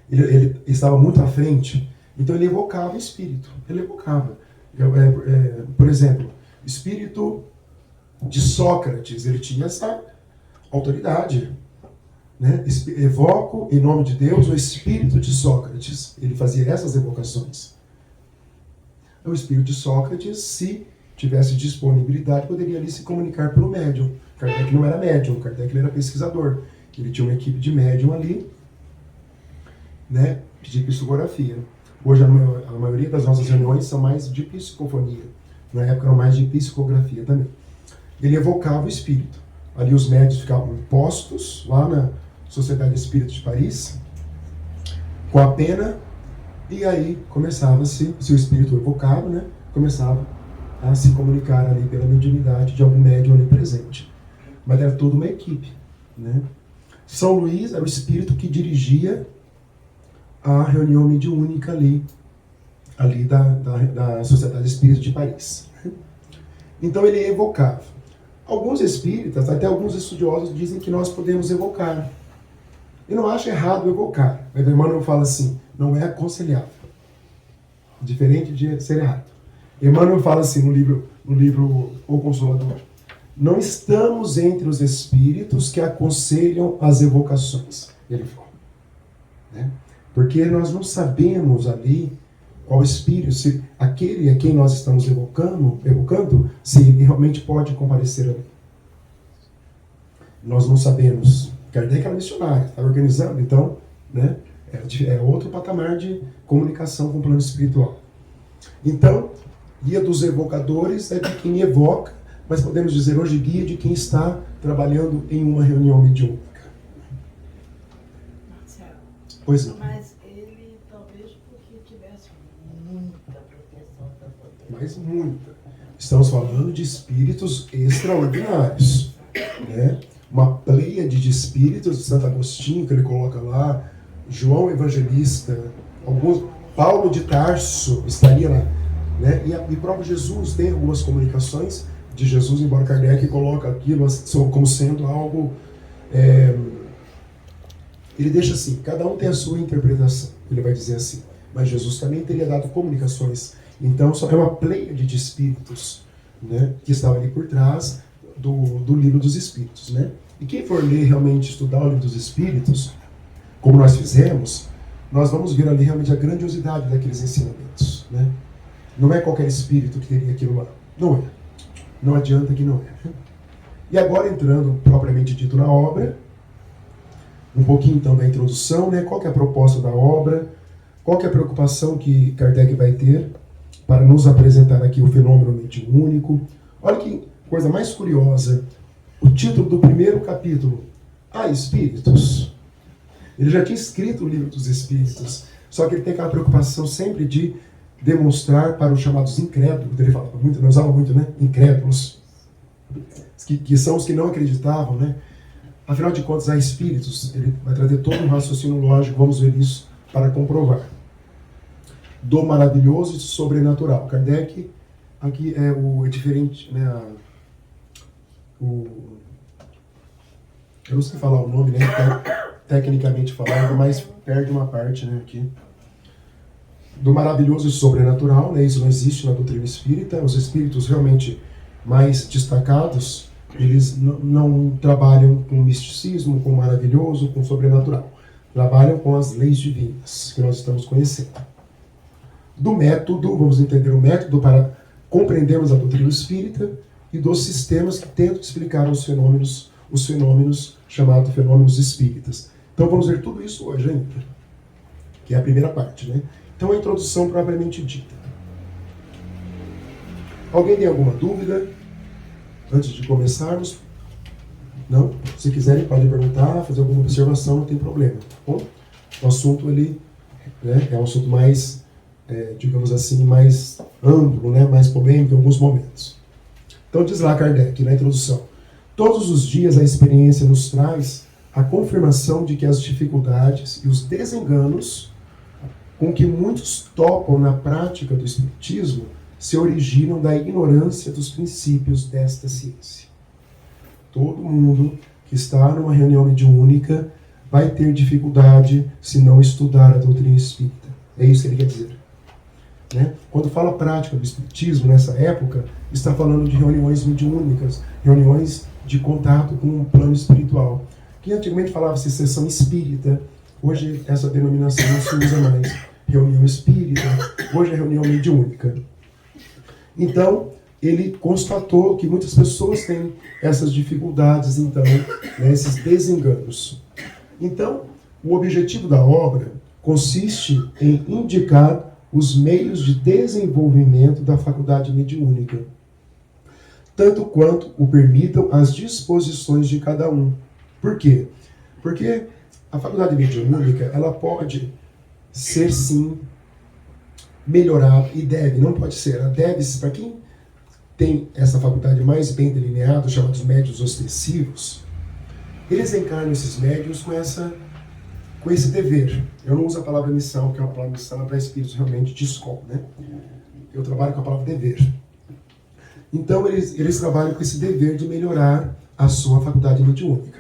Ele estava muito à frente, então ele evocava o espírito. Ele evocava. Por exemplo, o espírito de Sócrates, ele tinha essa autoridade. Né? Evoco em nome de Deus o espírito de Sócrates. Ele fazia essas evocações. O espírito de Sócrates, se tivesse disponibilidade, poderia ali se comunicar pelo médium. Kardec não era médium, Kardec ele era pesquisador. Ele tinha uma equipe de médium ali, né, de psicografia. Hoje a maioria das nossas reuniões são mais de psicofonia. Na época eram mais de psicografia também. Ele evocava o espírito. Ali os médios ficavam postos, lá na Sociedade Espírita de Paris, com a pena, e aí começava-se, se o espírito evocado, né, começava a se comunicar ali pela mediunidade de algum médium ali presente. Mas era toda uma equipe. Né? São Luís era o espírito que dirigia a reunião mediúnica ali da Sociedade Espírita de Paris. Então ele evocava. Alguns espíritas, até alguns estudiosos, dizem que nós podemos evocar. Eu não acho errado evocar. Mas o Emmanuel fala assim, não é aconselhável. Diferente de ser errado. Emmanuel fala assim no livro O Consolador. Não estamos entre os espíritos que aconselham as evocações. Ele fala. Né? Porque nós não sabemos ali qual espírito, se aquele a quem nós estamos evocando, se ele realmente pode comparecer ali. Nós não sabemos. Kardec era missionário, estava organizando, então, né, é outro patamar de comunicação com o plano espiritual. Então, guia dos evocadores é de quem evoca, mas podemos dizer hoje guia de quem está trabalhando em uma reunião mediúnica. Marcelo, pois não. mas ele talvez porque tivesse muita proteção para poder. Mas muita. Estamos falando de espíritos extraordinários. Né? Uma pleiade de espíritos de Santo Agostinho, que ele coloca lá, João Evangelista, Paulo de Tarso estaria lá. Né? E próprio Jesus tem algumas comunicações de Jesus, embora Kardec coloca aquilo como sendo algo... ele deixa assim, cada um tem a sua interpretação, ele vai dizer assim, mas Jesus também teria dado comunicações. Então só é uma pleiade de espíritos, né, que estava ali por trás do livro dos Espíritos. Né? E quem for ler realmente, estudar o livro dos Espíritos, como nós fizemos, nós vamos ver ali realmente a grandiosidade daqueles ensinamentos. Né? Não é qualquer espírito que teria aquilo lá. Não é. Não adianta que não é. E agora entrando propriamente dito na obra, um pouquinho então da introdução, né? Qual que é a proposta da obra, qual que é a preocupação que Kardec vai ter para nos apresentar aqui o fenômeno mediúnico. Olha que coisa mais curiosa, o título do primeiro capítulo, Há Espíritos. Ele já tinha escrito o livro dos Espíritos, só que ele tem aquela preocupação sempre de demonstrar para os chamados incrédulos, ele falava muito, não usava muito, né? Incrédulos, que são os que não acreditavam, né? Afinal de contas, há espíritos, ele vai trazer todo um raciocínio lógico, vamos ver isso para comprovar. Do maravilhoso e sobrenatural. Kardec, aqui é diferente, né? Eu não sei falar o nome, né? Tecnicamente falando, mas perde uma parte, né? Aqui. Do maravilhoso e sobrenatural, né? Isso não existe na doutrina espírita. Os espíritos realmente mais destacados Eles não trabalham com misticismo, com maravilhoso, com sobrenatural. Trabalham com as leis divinas que nós estamos conhecendo. Do método, vamos entender o método para compreendermos a doutrina espírita e dos sistemas que tentam explicar os fenômenos chamados fenômenos espíritas. Então vamos ver tudo isso hoje ainda, que é a primeira parte, né? Então a introdução propriamente dita. Alguém tem alguma dúvida antes de começarmos? Não? Se quiserem podem perguntar, fazer alguma observação, não tem problema. Tá bom? O assunto ele, né, é um assunto mais, digamos assim, mais amplo, né, mais polêmico em alguns momentos. Então diz lá Kardec, na introdução: todos os dias a experiência nos traz a confirmação de que as dificuldades e os desenganos com que muitos topam na prática do espiritismo se originam da ignorância dos princípios desta ciência. Todo mundo que está numa reunião mediúnica vai ter dificuldade se não estudar a doutrina espírita. É isso que ele quer dizer. Né? Quando fala prática do espiritismo, nessa época, está falando de reuniões mediúnicas, reuniões de contato com um plano espiritual. Que antigamente falava-se sessão espírita, hoje essa denominação não se usa mais. Reunião espírita, hoje é reunião mediúnica. Então, ele constatou que muitas pessoas têm essas dificuldades, então, né, esses desenganos. Então, o objetivo da obra consiste em indicar os meios de desenvolvimento da faculdade mediúnica, tanto quanto o permitam as disposições de cada um. Por quê? Porque a faculdade mediúnica, ela pode ser, sim, melhorada, e deve, não pode ser, ela deve, para quem tem essa faculdade mais bem delineada, chamados médiuns ostensivos, eles encarnam esses médiuns com esse dever. Eu não uso a palavra missão, porque a palavra missão é para espíritos realmente de escola, né? Eu trabalho com a palavra dever. Então, eles trabalham com esse dever de melhorar a sua faculdade mediúnica.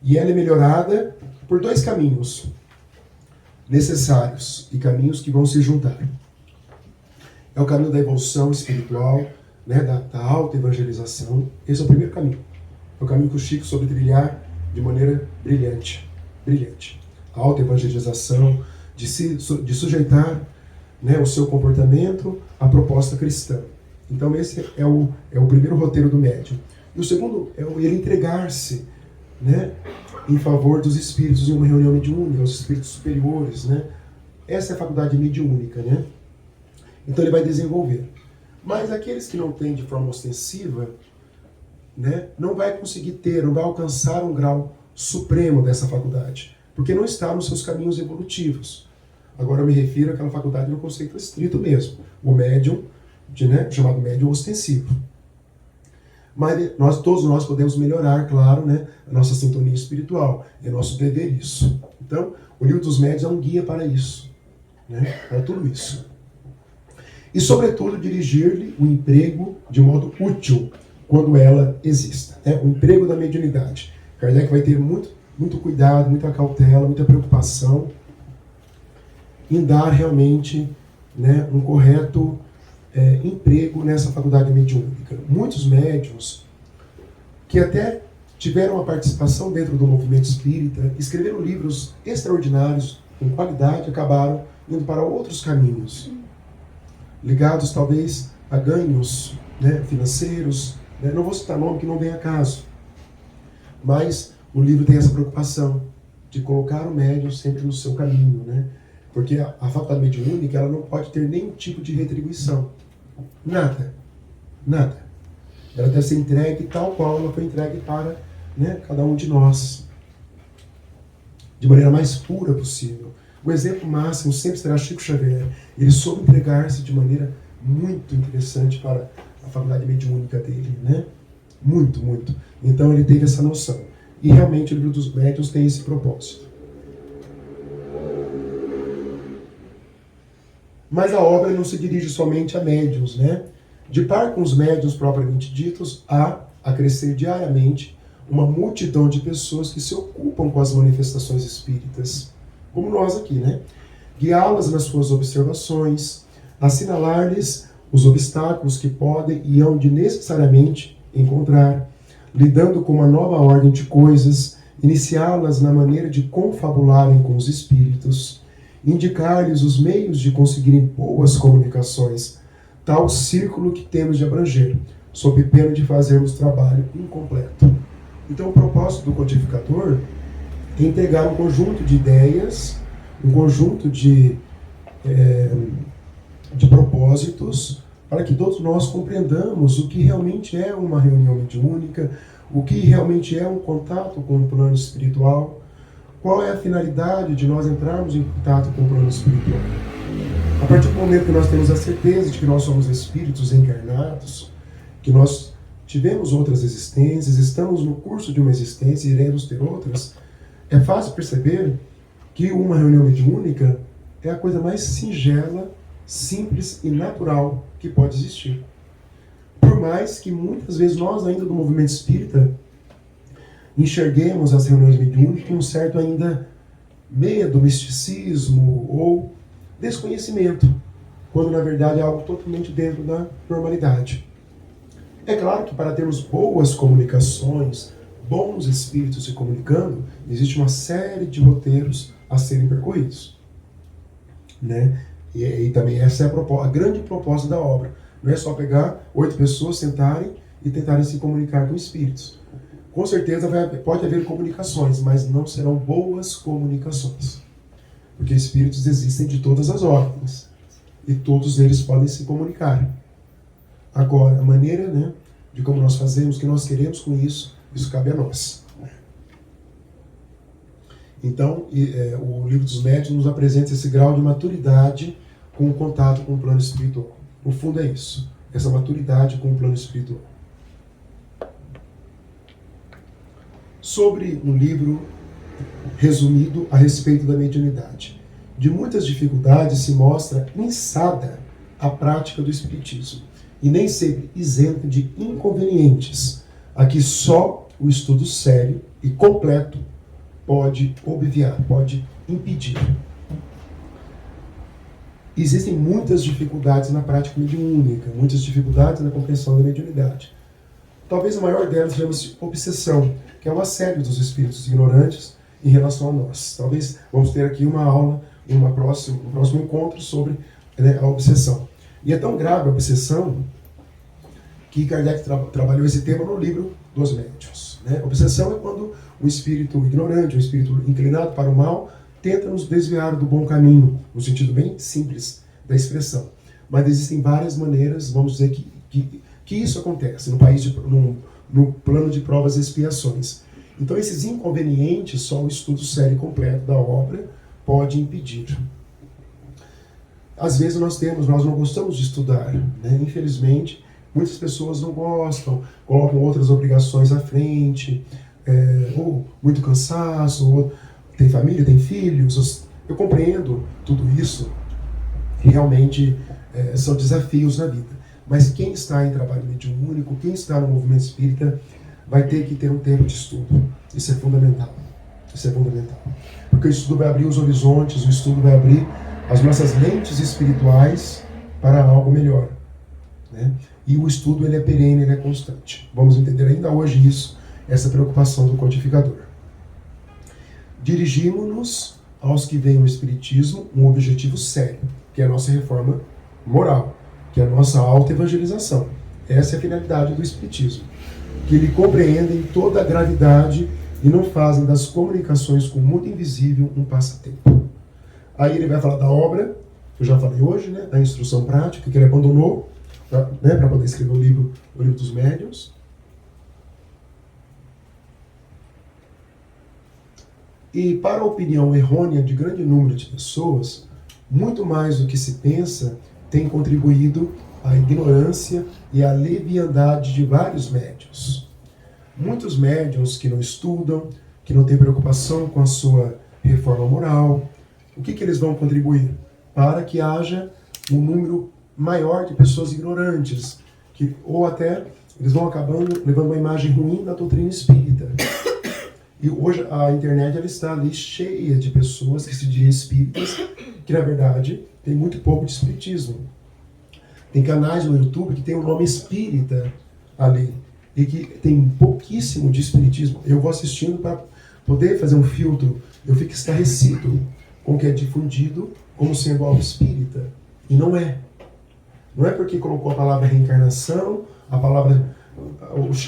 E ela é melhorada por dois caminhos necessários e caminhos que vão se juntar. É o caminho da evolução espiritual, né, da auto-evangelização. Esse é o primeiro caminho. É o caminho que o Chico soube trilhar de maneira brilhante. Brilhante. A auto-evangelização, de sujeitar, né, o seu comportamento à proposta cristã. Então esse é o primeiro roteiro do médium. E o segundo é ele entregar-se, né, em favor dos espíritos em uma reunião mediúnica, os espíritos superiores, né? Essa é a faculdade mediúnica, né? Então ele vai desenvolver. Mas aqueles que não têm de forma ostensiva, né, não vai conseguir ter, não vai alcançar um grau supremo dessa faculdade, porque não está nos seus caminhos evolutivos. Agora eu me refiro àquela faculdade no conceito estrito mesmo, o médium, chamado médium ostensivo. Mas todos nós podemos melhorar, claro, né, a nossa sintonia espiritual. É nosso dever isso. Então, o livro dos médiuns é um guia para isso, né, para tudo isso. E, sobretudo, dirigir-lhe o emprego de modo útil, quando ela exista. Né? O emprego da mediunidade. Kardec vai ter muito cuidado, muita cautela, muita preocupação em dar realmente, né, um correto emprego nessa faculdade mediúnica. Muitos médiuns que até tiveram uma participação dentro do movimento espírita, escreveram livros extraordinários, com qualidade, acabaram indo para outros caminhos, ligados talvez a ganhos, né, financeiros, né? Não vou citar nome que não vem a caso, mas o livro tem essa preocupação de colocar o médium sempre no seu caminho, né? Porque a faculdade mediúnica, ela não pode ter nenhum tipo de retribuição. Nada. Nada. Ela deve ser entregue tal qual ela foi entregue para, né, cada um de nós. De maneira mais pura possível. O exemplo máximo sempre será Chico Xavier. Ele soube entregar-se de maneira muito interessante para a faculdade mediúnica dele, né? Muito, muito. Então ele teve essa noção. E realmente o livro dos médiuns tem esse propósito. Mas a obra não se dirige somente a médiuns, né? De par com os médiuns propriamente ditos, há a crescer diariamente uma multidão de pessoas que se ocupam com as manifestações espíritas, como nós aqui, né? Guiá-las nas suas observações, assinalar-lhes os obstáculos que podem e hão de necessariamente encontrar, lidando com uma nova ordem de coisas, iniciá-las na maneira de confabularem com os espíritos, indicar-lhes os meios de conseguirem boas comunicações, tal círculo que temos de abranger, sob pena de fazermos trabalho incompleto. Então, o propósito do codificador é entregar um conjunto de ideias, um conjunto de propósitos, para que todos nós compreendamos o que realmente é uma reunião mediúnica, o que realmente é um contato com o plano espiritual, qual é a finalidade de nós entrarmos em contato com o plano espiritual. A partir do momento que nós temos a certeza de que nós somos espíritos encarnados, que nós tivemos outras existências, estamos no curso de uma existência e iremos ter outras, é fácil perceber que uma reunião mediúnica é a coisa mais singela, simples e natural que pode existir. Por mais que muitas vezes nós ainda do movimento espírita enxerguemos as reuniões mediúnicas com um certo ainda medo, misticismo ou desconhecimento, quando na verdade é algo totalmente dentro da normalidade. É claro que para termos boas comunicações, bons espíritos se comunicando, existe uma série de roteiros a serem percorridos, né? E também essa é a grande proposta da obra. Não é só pegar 8 pessoas, sentarem e tentarem se comunicar com espíritos. Com certeza pode haver comunicações, mas não serão boas comunicações. Porque espíritos existem de todas as ordens. E todos eles podem se comunicar. Agora, a maneira, né, de como nós fazemos, o que nós queremos com isso, isso cabe a nós. Então, o Livro dos Médiuns nos apresenta esse grau de maturidade com o contato com o plano espiritual. O fundo é isso, essa maturidade com o plano espiritual. Sobre um livro resumido a respeito da mediunidade. De muitas dificuldades se mostra insada a prática do espiritismo, e nem sempre isenta de inconvenientes, a que só o estudo sério e completo pode obviar, pode impedir. Existem muitas dificuldades na prática mediúnica, muitas dificuldades na compreensão da mediunidade. Talvez a maior delas chama-se obsessão, que é o assédio dos espíritos ignorantes em relação a nós. Talvez vamos ter aqui uma aula, um próximo encontro sobre, né, a obsessão. E é tão grave a obsessão que Kardec trabalhou esse tema no Livro dos Médiuns. Né? Obsessão é quando um espírito ignorante, um espírito inclinado para o mal, tenta nos desviar do bom caminho, no sentido bem simples da expressão. Mas existem várias maneiras, vamos dizer, que isso acontece no plano de provas e expiações. Então, esses inconvenientes, só o estudo sério e completo da obra pode impedir. Às vezes nós não gostamos de estudar, né? Infelizmente, muitas pessoas não gostam, colocam outras obrigações à frente, ou muito cansaço, ou tem família, tem filhos. Eu compreendo tudo isso, e realmente são desafios na vida. Mas quem está em trabalho mediúnico, quem está no movimento espírita, vai ter que ter um tempo de estudo. Isso é fundamental. Isso é fundamental. Porque o estudo vai abrir os horizontes, o estudo vai abrir as nossas lentes espirituais para algo melhor. Né? E o estudo, ele é perene, ele é constante. Vamos entender ainda hoje isso, essa preocupação do codificador. Dirigimos-nos aos que veem o Espiritismo um objetivo sério, que é a nossa reforma moral, que é a nossa auto-evangelização. Essa é a finalidade do Espiritismo. Que lhe compreendem toda a gravidade e não fazem das comunicações com o mundo invisível um passatempo. Aí ele vai falar da obra, que eu já falei hoje, né, da instrução prática, que ele abandonou para poder escrever o livro dos Médiuns. E para a opinião errônea de grande número de pessoas, muito mais do que se pensa, tem contribuído a ignorância e a leviandade de vários médiuns. Muitos médiuns que não estudam, que não têm preocupação com a sua reforma moral, o que eles vão contribuir? Para que haja um número maior de pessoas ignorantes, ou até eles vão acabando levando uma imagem ruim da doutrina espírita. E hoje a internet ela está ali cheia de pessoas que se dizem espíritas, que na verdade tem muito pouco de espiritismo. Tem canais no YouTube que tem o nome espírita ali. e que tem pouquíssimo de espiritismo. Eu vou assistindo para poder fazer um filtro. Eu fico estarrecido com o que é difundido como sendo algo espírita. E não é. Não é porque colocou a palavra reencarnação, a palavra,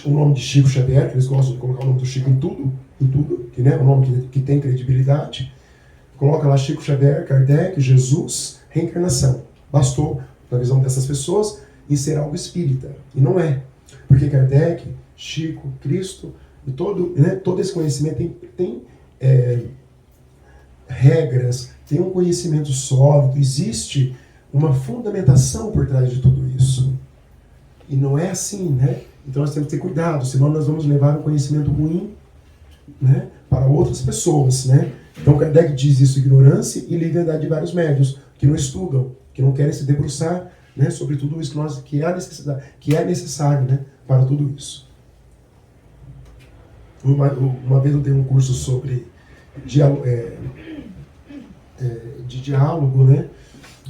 o nome de Chico Xavier, que eles gostam de colocar o nome do Chico em tudo, que é um nome que tem credibilidade. Coloca lá Chico Xavier, Kardec, Jesus, reencarnação. Bastou, na visão dessas pessoas, em ser algo espírita. E não é. Porque Kardec, Chico, Cristo, e todo esse conhecimento tem regras, tem um conhecimento sólido, existe uma fundamentação por trás de tudo isso. E não é assim, né? Então nós temos que ter cuidado, senão nós vamos levar um conhecimento ruim, né, para outras pessoas, né? Então Kardec diz isso: ignorância e leviandade de vários médios que não estudam, que não querem se debruçar, né, sobre tudo isso que é necessário, né, para tudo isso. Uma vez eu dei um curso sobre de diálogo, né,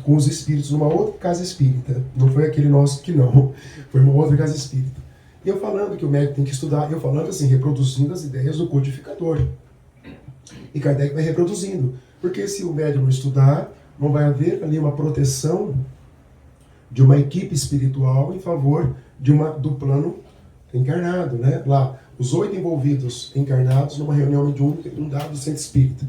com os espíritos numa outra casa espírita. Não foi aquele nosso que não, foi uma outra casa espírita. E eu falando que o médico tem que estudar, eu falando assim, reproduzindo as ideias do codificador. E Kardec vai reproduzindo. Porque se o médium não estudar, não vai haver ali uma proteção de uma equipe espiritual em favor do plano encarnado, né? Lá, os 8 envolvidos encarnados numa reunião de um dado centro espírita.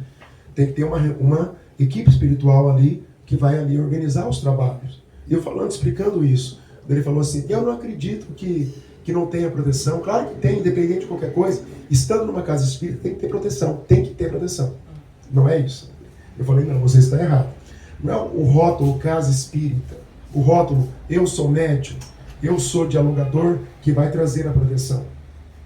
Tem que ter uma equipe espiritual ali que vai ali organizar os trabalhos. E eu falando, explicando isso, ele falou assim: eu não acredito que não tenha proteção. Claro que tem, independente de qualquer coisa. Estando numa casa espírita, tem que ter proteção. Tem que ter proteção. Não é isso. Eu falei: não, você está errado. Não é o rótulo casa espírita, o rótulo eu sou médium, eu sou dialogador, que vai trazer a proteção.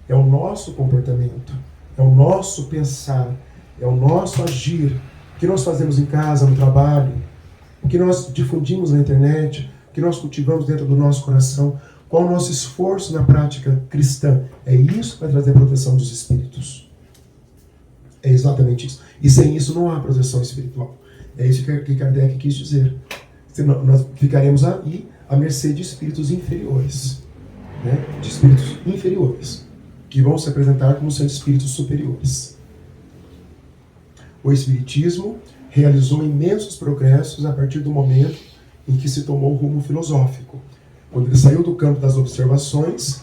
É o nosso comportamento, é o nosso pensar, é o nosso agir, o que nós fazemos em casa, no trabalho, o que nós difundimos na internet, o que nós cultivamos dentro do nosso coração, qual o nosso esforço na prática cristã. É isso que vai trazer a proteção dos espíritos. É exatamente isso. E sem isso não há proteção espiritual. É isso que Kardec quis dizer. Senão nós ficaremos aí à mercê de espíritos inferiores. Né? De espíritos inferiores, que vão se apresentar como sendo espíritos superiores. O Espiritismo realizou imensos progressos a partir do momento em que se tomou o rumo filosófico. Quando ele saiu do campo das observações,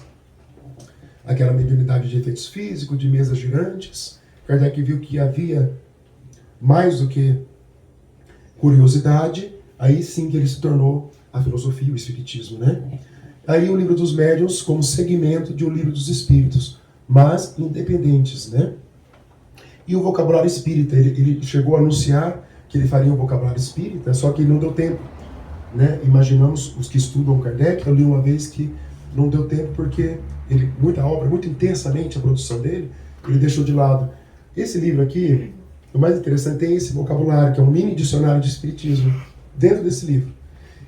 aquela mediunidade de efeitos físicos, de mesas girantes, Kardec viu que havia mais do que curiosidade, aí sim que ele se tornou a filosofia, o Espiritismo, né? Aí o Livro dos Médiuns como segmento de O Livro dos Espíritos, mas independentes, né? E o vocabulário espírita, ele chegou a anunciar que ele faria um vocabulário espírita, só que não deu tempo, né? Imaginamos os que estudam Kardec, eu li uma vez que não deu tempo porque muita obra, muito intensamente a produção dele, ele deixou de lado. Esse livro aqui, o mais interessante, tem esse vocabulário, que é um mini dicionário de espiritismo, dentro desse livro.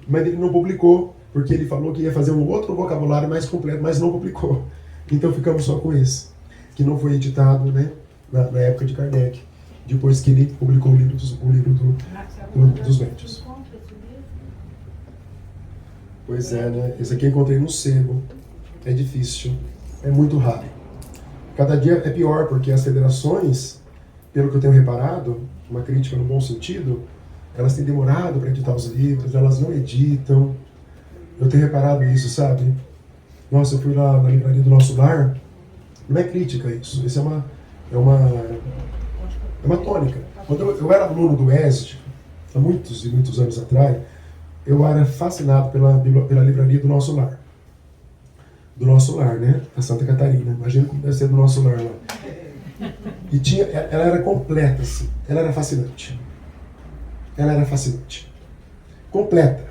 Mas ele não publicou, porque ele falou que ia fazer um outro vocabulário mais completo, mas não publicou. Então ficamos só com esse, que não foi editado, né, na época de Kardec, depois que ele publicou o livro dos médiuns. Pois é, né? Esse aqui eu encontrei no sebo. É difícil, é muito raro. Cada dia é pior, porque as federações, pelo que eu tenho reparado, uma crítica no bom sentido, elas têm demorado para editar os livros, elas não editam. Eu tenho reparado isso, sabe? Nossa, eu fui lá na livraria do Nosso Lar, não é crítica isso, isso é uma tônica. Quando eu era aluno do ESD, há muitos e muitos anos atrás, eu era fascinado pela livraria do Nosso Lar. Do Nosso Lar, né? Da Santa Catarina. Imagina como deve ser do Nosso Lar lá. E ela era completa, assim. Ela era fascinante. Ela era fascinante. Completa.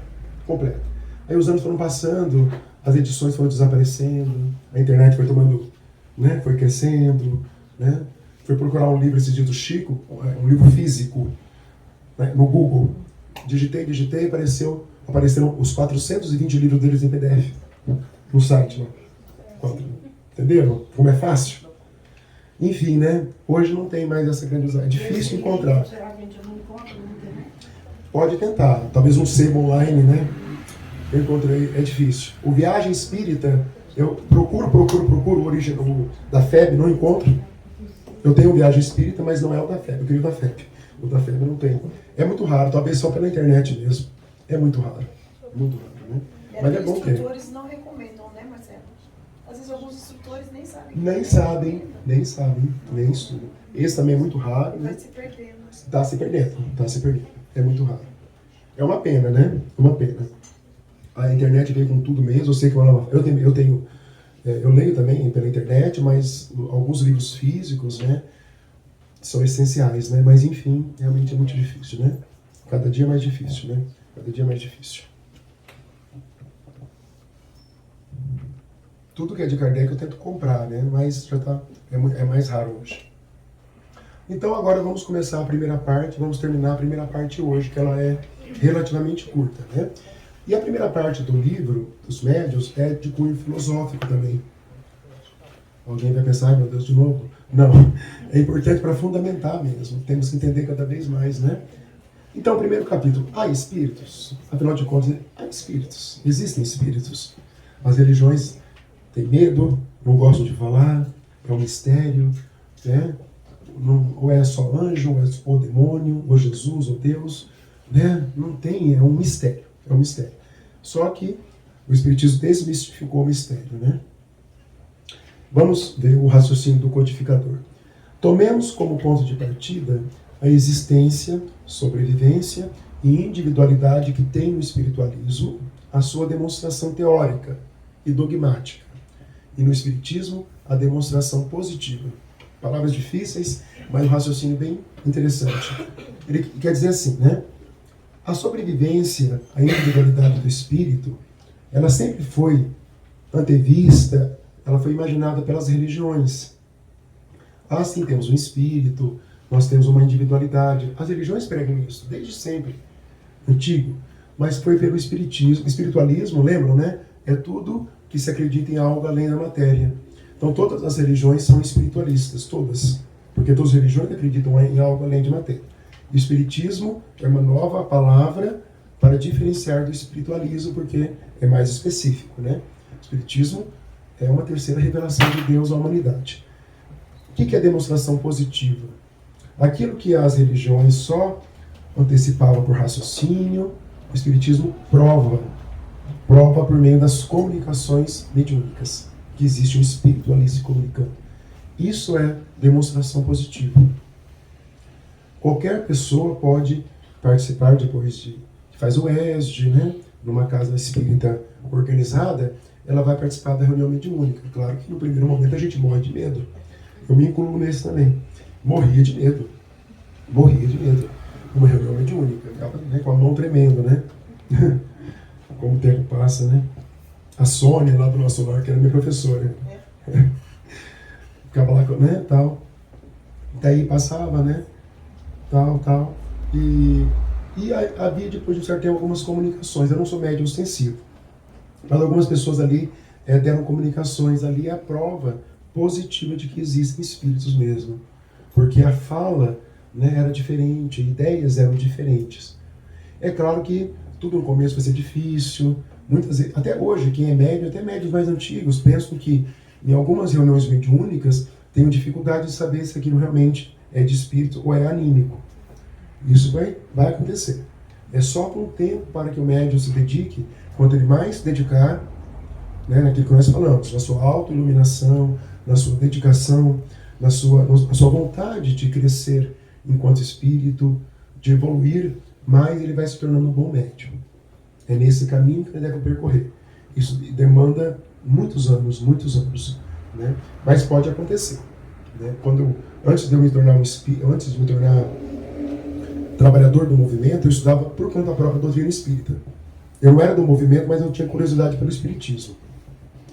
Aí os anos foram passando, as edições foram desaparecendo, a internet foi tomando, né? Foi crescendo, né? Fui procurar um livro esses dias do Chico, um livro físico, né? No Google. Digitei, apareceram os 420 livros deles em PDF no site, né? Entenderam? Como é fácil? Enfim, né? Hoje não tem mais essa grande usada. É difícil encontrar. Será que a gente não encontra na internet? Pode tentar. Talvez um sebo online, né? Eu encontrei. É difícil. O Viagem Espírita Eu procuro a origem da FEB, não encontro. Eu tenho viagem espírita, mas não é o da FEB. Eu queria o da FEB. O da FEB eu não tenho. É muito raro, talvez só pela internet mesmo. É muito raro. Muito raro, né? Mas é bom Os ter. instrutores não recomendam, né, Marcelo? Às vezes alguns instrutores nem sabem. Nem sabem, nem estudam. Esse também é muito raro, né? Vai se perdendo. Tá se perdendo. É muito raro. É uma pena, né? Uma pena. A internet veio com tudo mesmo. Eu sei que eu leio também pela internet, mas alguns livros físicos, né, são essenciais, né? Mas enfim, realmente é muito difícil, né? Cada dia é mais difícil, né? Cada dia é mais difícil. Tudo que é de Kardec eu tento comprar, né? Mas já tá, é mais raro hoje. Então agora vamos começar a primeira parte, vamos terminar a primeira parte hoje, que ela é relativamente curta, né? E a primeira parte do livro, dos médiuns, é de cunho filosófico também. Alguém vai pensar, ai meu Deus, de novo? Não, é importante para fundamentar mesmo, temos que entender cada vez mais, né? Então, o primeiro capítulo, há espíritos? Afinal de contas, há espíritos, existem espíritos. As religiões têm medo, não gostam de falar, é um mistério, né? Não, ou é só anjo, ou é só demônio, ou Jesus, ou Deus, né? Não tem, é um mistério, é um mistério. Só que o Espiritismo desmistificou o mistério, né? Vamos ver o raciocínio do codificador. Tomemos como ponto de partida a existência, sobrevivência e individualidade que tem no espiritualismo a sua demonstração teórica e dogmática. E no Espiritismo, a demonstração positiva. Palavras difíceis, mas um raciocínio bem interessante. Ele quer dizer assim, né? A sobrevivência, a individualidade do espírito, ela sempre foi antevista, ela foi imaginada pelas religiões. Assim, temos um espírito, nós temos uma individualidade. As religiões pregam isso, desde sempre, antigo. Mas foi pelo espiritismo. Espiritualismo, lembram, né? É tudo que se acredita em algo além da matéria. Então, todas as religiões são espiritualistas, todas. Porque todas as religiões acreditam em algo além de matéria. O espiritismo é uma nova palavra para diferenciar do espiritualismo, porque é mais específico, né? O espiritismo é uma terceira revelação de Deus à humanidade. O que é demonstração positiva? Aquilo que as religiões só antecipavam por raciocínio, o espiritismo prova por meio das comunicações mediúnicas, que existe um espírito ali se comunicando. Isso é demonstração positiva. Qualquer pessoa pode participar depois de faz o ESD, né? Numa casa espírita organizada, ela vai participar da reunião mediúnica. Claro que no primeiro momento a gente morre de medo. Eu me incluo nesse também. Morria de medo. Uma reunião mediúnica. Ficava, né, com a mão tremendo, né? Como o tempo passa, né? A Sônia, lá do nosso lar, que era minha professora. Ficava lá, né, tal. Daí passava, né? Tal. E havia, depois de um certo tempo, algumas comunicações. Eu não sou médium ostensivo. Mas algumas pessoas ali deram comunicações ali, a prova positiva de que existem espíritos mesmo. Porque a fala, né, era diferente, ideias eram diferentes. É claro que tudo no começo vai ser difícil. Muitas vezes, até hoje, quem é médium, até médios mais antigos, pensam que em algumas reuniões mediúnicas tenham dificuldade de saber se aquilo realmente é de espírito ou é anímico. Isso vai acontecer. É só com o tempo para que o médium se dedique. Quanto ele mais se dedicar, né, naquilo que nós falamos, na sua autoiluminação, na sua dedicação, na sua vontade de crescer enquanto espírito, de evoluir, mais ele vai se tornando um bom médium. É nesse caminho que ele deve percorrer. Isso demanda muitos anos, né? Mas pode acontecer. Né? Antes de eu me tornar trabalhador do movimento, eu estudava por conta própria doutrina espírita. Eu não era do movimento, mas eu tinha curiosidade pelo espiritismo.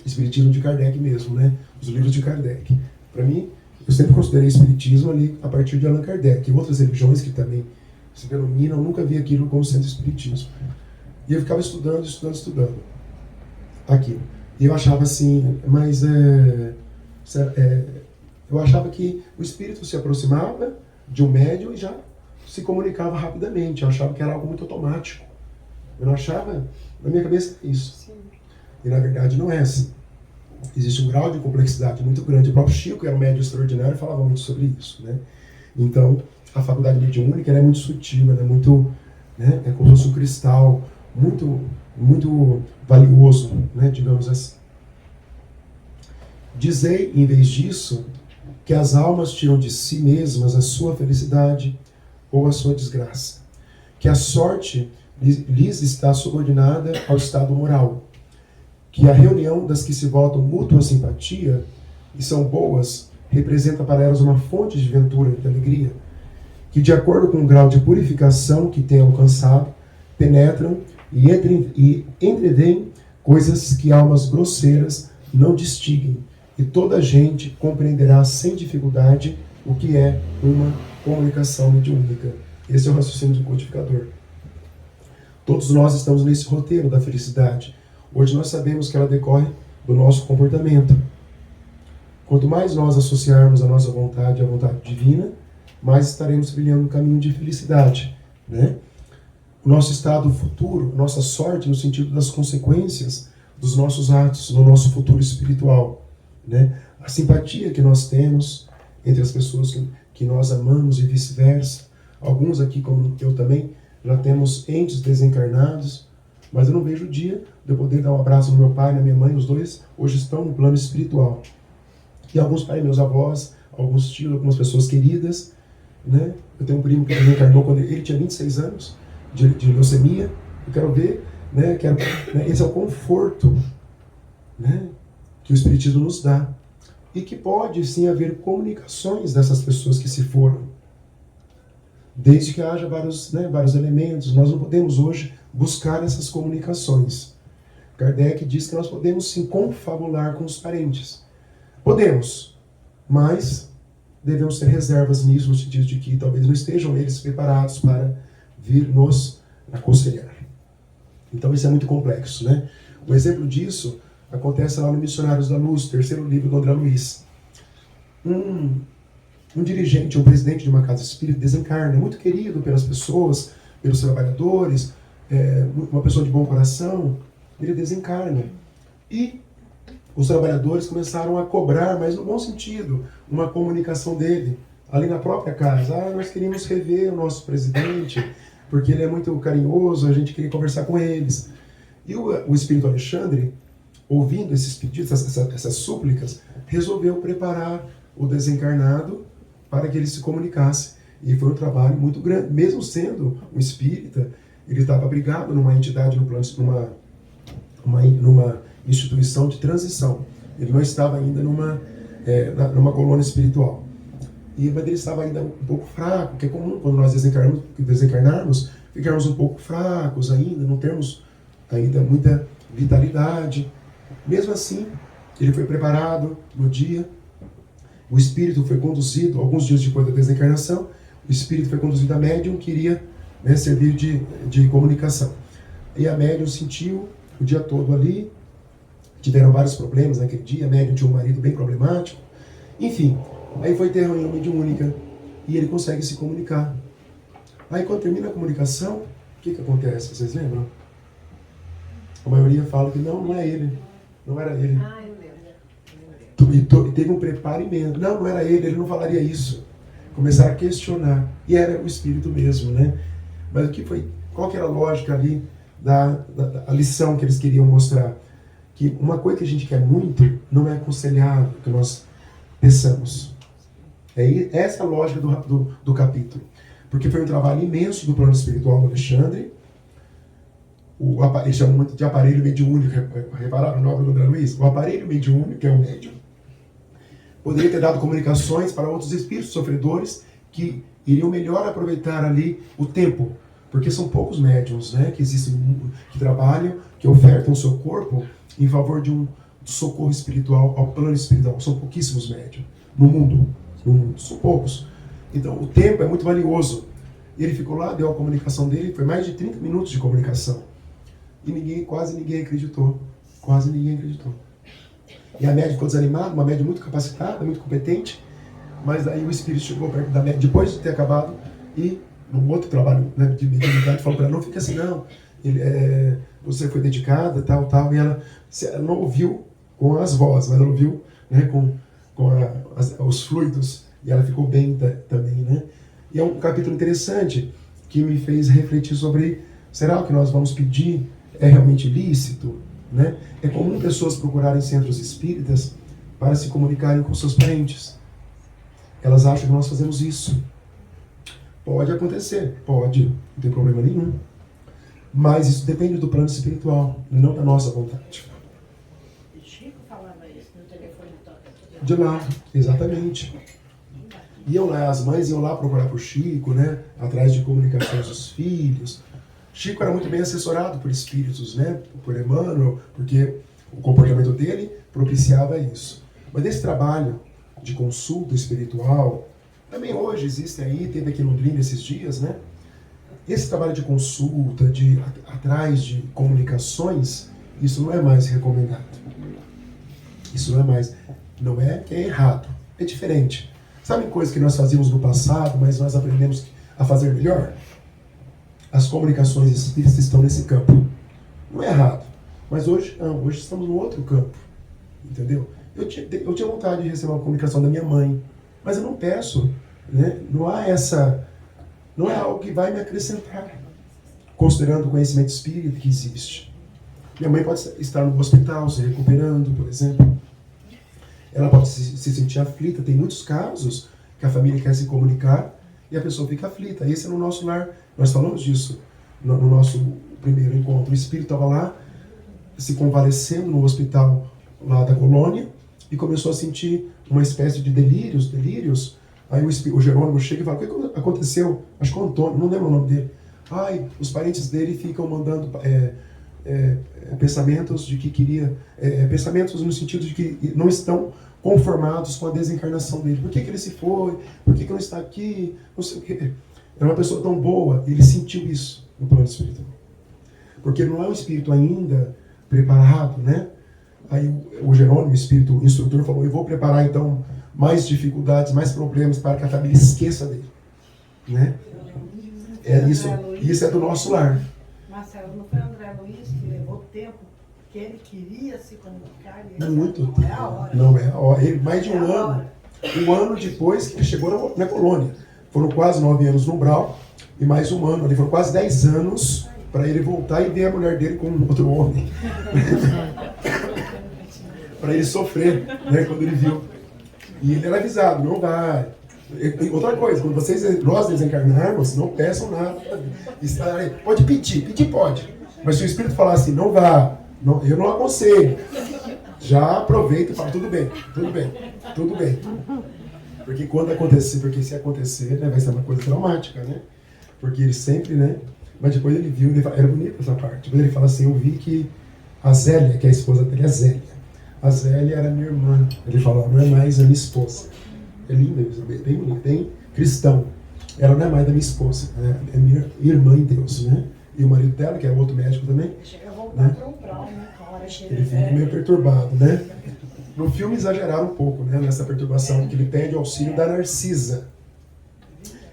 Espiritismo de Kardec mesmo, né? Os livros de Kardec. Para mim, eu sempre considerei espiritismo ali a partir de Allan Kardec. E outras religiões que também se denominam, eu nunca vi aquilo como sendo espiritismo. E eu ficava estudando aquilo. E eu achava assim, mas eu achava que o espírito se aproximava de um médium e já se comunicava rapidamente. Eu achava que era algo muito automático. Eu não achava, na minha cabeça, isso. Sim. E na verdade não é assim. existe um grau de complexidade muito grande. O próprio Chico, que era um médium extraordinário, falava muito sobre isso, né? Então, a faculdade mediúnica ela é muito sutil, ela é muito, né, é como se fosse um cristal, muito, muito valioso, né, digamos assim. Dizei, em vez disso, que as almas tiram de si mesmas a sua felicidade ou a sua desgraça, que a sorte lhes está subordinada ao estado moral, que a reunião das que se votam mútua simpatia e são boas representa para elas uma fonte de ventura e de alegria, que de acordo com o grau de purificação que têm alcançado, penetram e entreveem coisas que almas grosseiras não distinguem, e toda a gente compreenderá sem dificuldade o que é uma comunicação mediúnica. Esse é o raciocínio do codificador. Todos nós estamos nesse roteiro da felicidade. Hoje nós sabemos que ela decorre do nosso comportamento. Quanto mais nós associarmos a nossa vontade à vontade divina, mais estaremos trilhando um caminho de felicidade, né? O nosso estado futuro, nossa sorte no sentido das consequências dos nossos atos no nosso futuro espiritual, né? A simpatia que nós temos entre as pessoas que nós amamos e vice-versa. Alguns aqui, como eu também, já temos entes desencarnados, mas eu não vejo o dia de eu poder dar um abraço no meu pai e na minha mãe. Os dois hoje estão no plano espiritual. E alguns pais, meus avós, alguns tios, algumas pessoas queridas, né? Eu tenho um primo que desencarnou quando ele tinha 26 anos, de leucemia. Eu quero ver, né? Esse é o conforto, né, que o Espiritismo nos dá. E que pode sim haver comunicações dessas pessoas que se foram. Desde que haja vários elementos. Nós não podemos hoje buscar essas comunicações. Kardec diz que nós podemos sim confabular com os parentes. Podemos, mas devemos ter reservas nisso, no sentido de que talvez não estejam eles preparados para vir nos aconselhar. Então isso é muito complexo, né? O exemplo disso acontece lá no Missionários da Luz, terceiro livro do André Luiz. Um dirigente, um presidente de uma casa espírita desencarna, muito querido pelas pessoas, pelos trabalhadores, uma pessoa de bom coração, ele desencarna. E os trabalhadores começaram a cobrar, mas no bom sentido, uma comunicação dele, ali na própria casa. Nós queríamos rever o nosso presidente, porque ele é muito carinhoso, a gente queria conversar com eles. E o Espírito Alexandre, ouvindo esses pedidos, essas súplicas, resolveu preparar o desencarnado para que ele se comunicasse. E foi um trabalho muito grande. Mesmo sendo um espírita, ele estava abrigado numa entidade, numa instituição de transição. Ele não estava ainda numa colônia espiritual. Mas ele estava ainda um pouco fraco, que é comum quando nós desencarnarmos, ficarmos um pouco fracos ainda, não termos ainda muita vitalidade. Mesmo assim, ele foi preparado no dia. O espírito foi conduzido, alguns dias depois da desencarnação, o espírito foi conduzido a médium que iria, né, servir de comunicação. E a médium sentiu o dia todo ali, tiveram vários problemas naquele dia, a médium tinha um marido bem problemático, enfim, aí foi ter a reunião mediúnica e ele consegue se comunicar. Aí quando termina a comunicação, o que acontece? Vocês lembram? A maioria fala que não é ele, não era ele. E teve um preparo imenso. Não era ele não falaria isso. Começaram a questionar. E era o espírito mesmo, né? Mas qual que era a lógica ali da lição que eles queriam mostrar? Que uma coisa que a gente quer muito não é aconselhado que nós peçamos. Essa é a lógica do capítulo. Porque foi um trabalho imenso do plano espiritual do Alexandre. Eles chamam muito de aparelho mediúnico. Repararam no nome do André Luiz? O aparelho mediúnico, que é o médium, poderia ter dado comunicações para outros espíritos sofredores que iriam melhor aproveitar ali o tempo. Porque são poucos médiums, né, que existem, que trabalham, que ofertam o seu corpo em favor de um socorro espiritual ao plano espiritual. São pouquíssimos médiums no mundo. São poucos. Então o tempo é muito valioso. Ele ficou lá, deu a comunicação dele, foi mais de 30 minutos de comunicação. E quase ninguém acreditou. Quase ninguém acreditou. E a médium ficou desanimada, uma médium muito capacitada, muito competente, mas aí o espírito chegou perto da médium, depois de ter acabado, e num outro trabalho, né, de mediunidade, falou para ela, não fica assim não, você foi dedicada, tal, e ela não ouviu, com as vozes, mas ela ouviu, né, com os fluidos, e ela ficou bem também, né? E é um capítulo interessante que me fez refletir sobre, será que nós vamos pedir é realmente lícito, né? É comum pessoas procurarem centros espíritas para se comunicarem com seus parentes. Elas acham que nós fazemos isso. Pode acontecer, pode, não tem problema nenhum. Mas isso depende do plano espiritual, não da nossa vontade. Chico falava isso no telefone toca. De lá, exatamente. Iam lá, as mães iam lá procurar por Chico, né? Atrás de comunicações dos filhos. Chico era muito bem assessorado por espíritos, né? Por Emmanuel, porque o comportamento dele propiciava isso. Mas desse trabalho de consulta espiritual, também hoje existe aí, teve aqui em Londrina esses dias, né? Esse trabalho de consulta, de atrás de comunicações, isso não é mais recomendado. Isso não é mais, não é que é errado, é diferente. Sabe coisas que nós fazíamos no passado, mas nós aprendemos a fazer melhor? As comunicações espíritas estão nesse campo. Não é errado, mas hoje não, hoje estamos no outro campo, entendeu? Eu tinha vontade de receber uma comunicação da minha mãe, mas eu não peço, né? Não é algo que vai me acrescentar, considerando o conhecimento espírita que existe. Minha mãe pode estar no hospital, se recuperando, por exemplo. Ela pode se sentir aflita. Tem muitos casos que a família quer se comunicar e a pessoa fica aflita. Esse é no nosso lar. Nós falamos disso no nosso primeiro encontro. O espírito estava lá, se convalescendo no hospital lá da colônia e começou a sentir uma espécie de delírios. Aí o Jerônimo chega e fala, o que aconteceu? Acho que é o Antônio, não lembro o nome dele. Os parentes dele ficam mandando pensamentos de que queria... pensamentos no sentido de que não estão conformados com a desencarnação dele. Por que ele se foi? Por que não está aqui? Não sei o quê. Era uma pessoa tão boa, ele sentiu isso no plano espiritual. Porque não é um espírito ainda preparado, né? Aí o Jerônimo, o espírito instrutor, falou, eu vou preparar então mais dificuldades, mais problemas para que a família esqueça dele, né? Isso é do nosso lar. Marcelo, não foi André Luiz que levou tempo que ele queria se comunicar? E Muito tempo. Não é a hora. Não é a hora. Ele, mais de um ano. Um ano depois que ele chegou na colônia. Foram quase 9 anos no Umbral e mais um ano. Ali foram quase 10 anos para ele voltar e ver a mulher dele com outro homem. Para ele sofrer, né, quando ele viu. E ele era avisado, não vai. E outra coisa, quando nós desencarnarmos, não peçam nada. Pode pedir pode. Mas se o Espírito falar assim, não vá, não, eu não aconselho. Já aproveita e fala, tudo bem. Porque quando acontecer, porque se acontecer, né, vai ser uma coisa traumática, né? Porque ele sempre, né? Mas depois ele viu, era bonita essa parte. Depois ele fala assim, eu vi que a Zélia, que é a esposa dele, a Zélia era minha irmã. Ele falou, não é mais a minha esposa. É linda, bem bonita, bem cristão. Ela não é mais da minha esposa, né? É minha irmã em Deus, né? E o marido dela, que é outro médico também, chega a voltar para o Umbral, né? Ele fica meio perturbado, né? No filme exageraram um pouco, né? Nessa perturbação, que ele pede auxílio da Narcisa.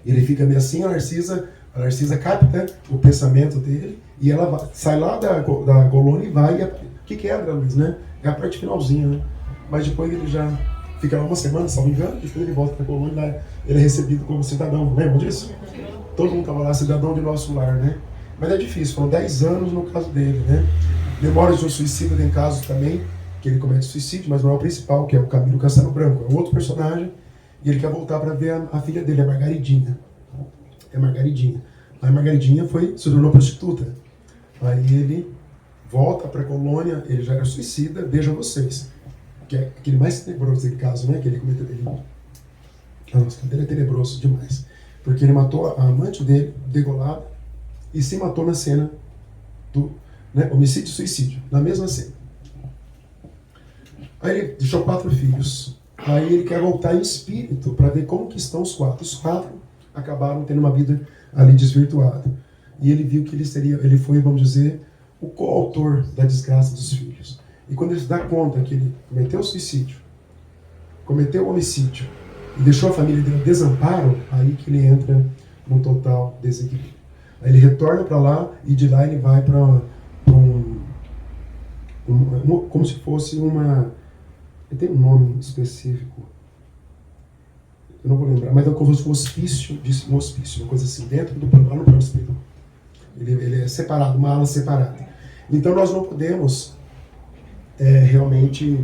Ele fica meio assim, a Narcisa capta o pensamento dele e ela sai lá da colônia e vai. O que é, André Luiz, né? É a parte finalzinha, né? Mas depois ele já fica lá uma semana, se não me engano, depois ele volta para a colônia e ele é recebido como cidadão. Lembra disso? Todo mundo estava lá, cidadão de nosso lar, né? Mas é difícil, foram 10 anos no caso dele, né? Memórias de um suicida tem casos também que ele comete suicídio, mas não é o principal, que é o Camilo Castelo Branco. É outro personagem e ele quer voltar para ver a filha dele, a Margaridinha. É Margaridinha. Aí a Margaridinha se tornou prostituta. Aí ele volta para a colônia, ele já era suicida, vejam vocês. Que é aquele mais tenebroso desse caso, né? Que ele cometeu dele. Nossa, dele é tenebroso demais. Porque ele matou a amante dele, degolada, e se matou na cena do homicídio e suicídio, na mesma cena. Aí ele deixou 4 filhos. Aí ele quer voltar em espírito para ver como que estão os 4. Os 4 acabaram tendo uma vida ali desvirtuada. E ele viu que ele foi, vamos dizer, o coautor da desgraça dos filhos. E quando ele se dá conta que ele cometeu o suicídio, cometeu o homicídio e deixou a família dele no desamparo, aí que ele entra num total desequilíbrio. Aí ele retorna para lá e de lá ele vai para como se fosse uma... Tem um nome específico, eu não vou lembrar, mas é como se fosse um hospício, uma coisa assim, dentro do plano, lá no plano espiritual. Ele é separado, uma ala separada. Então nós não podemos realmente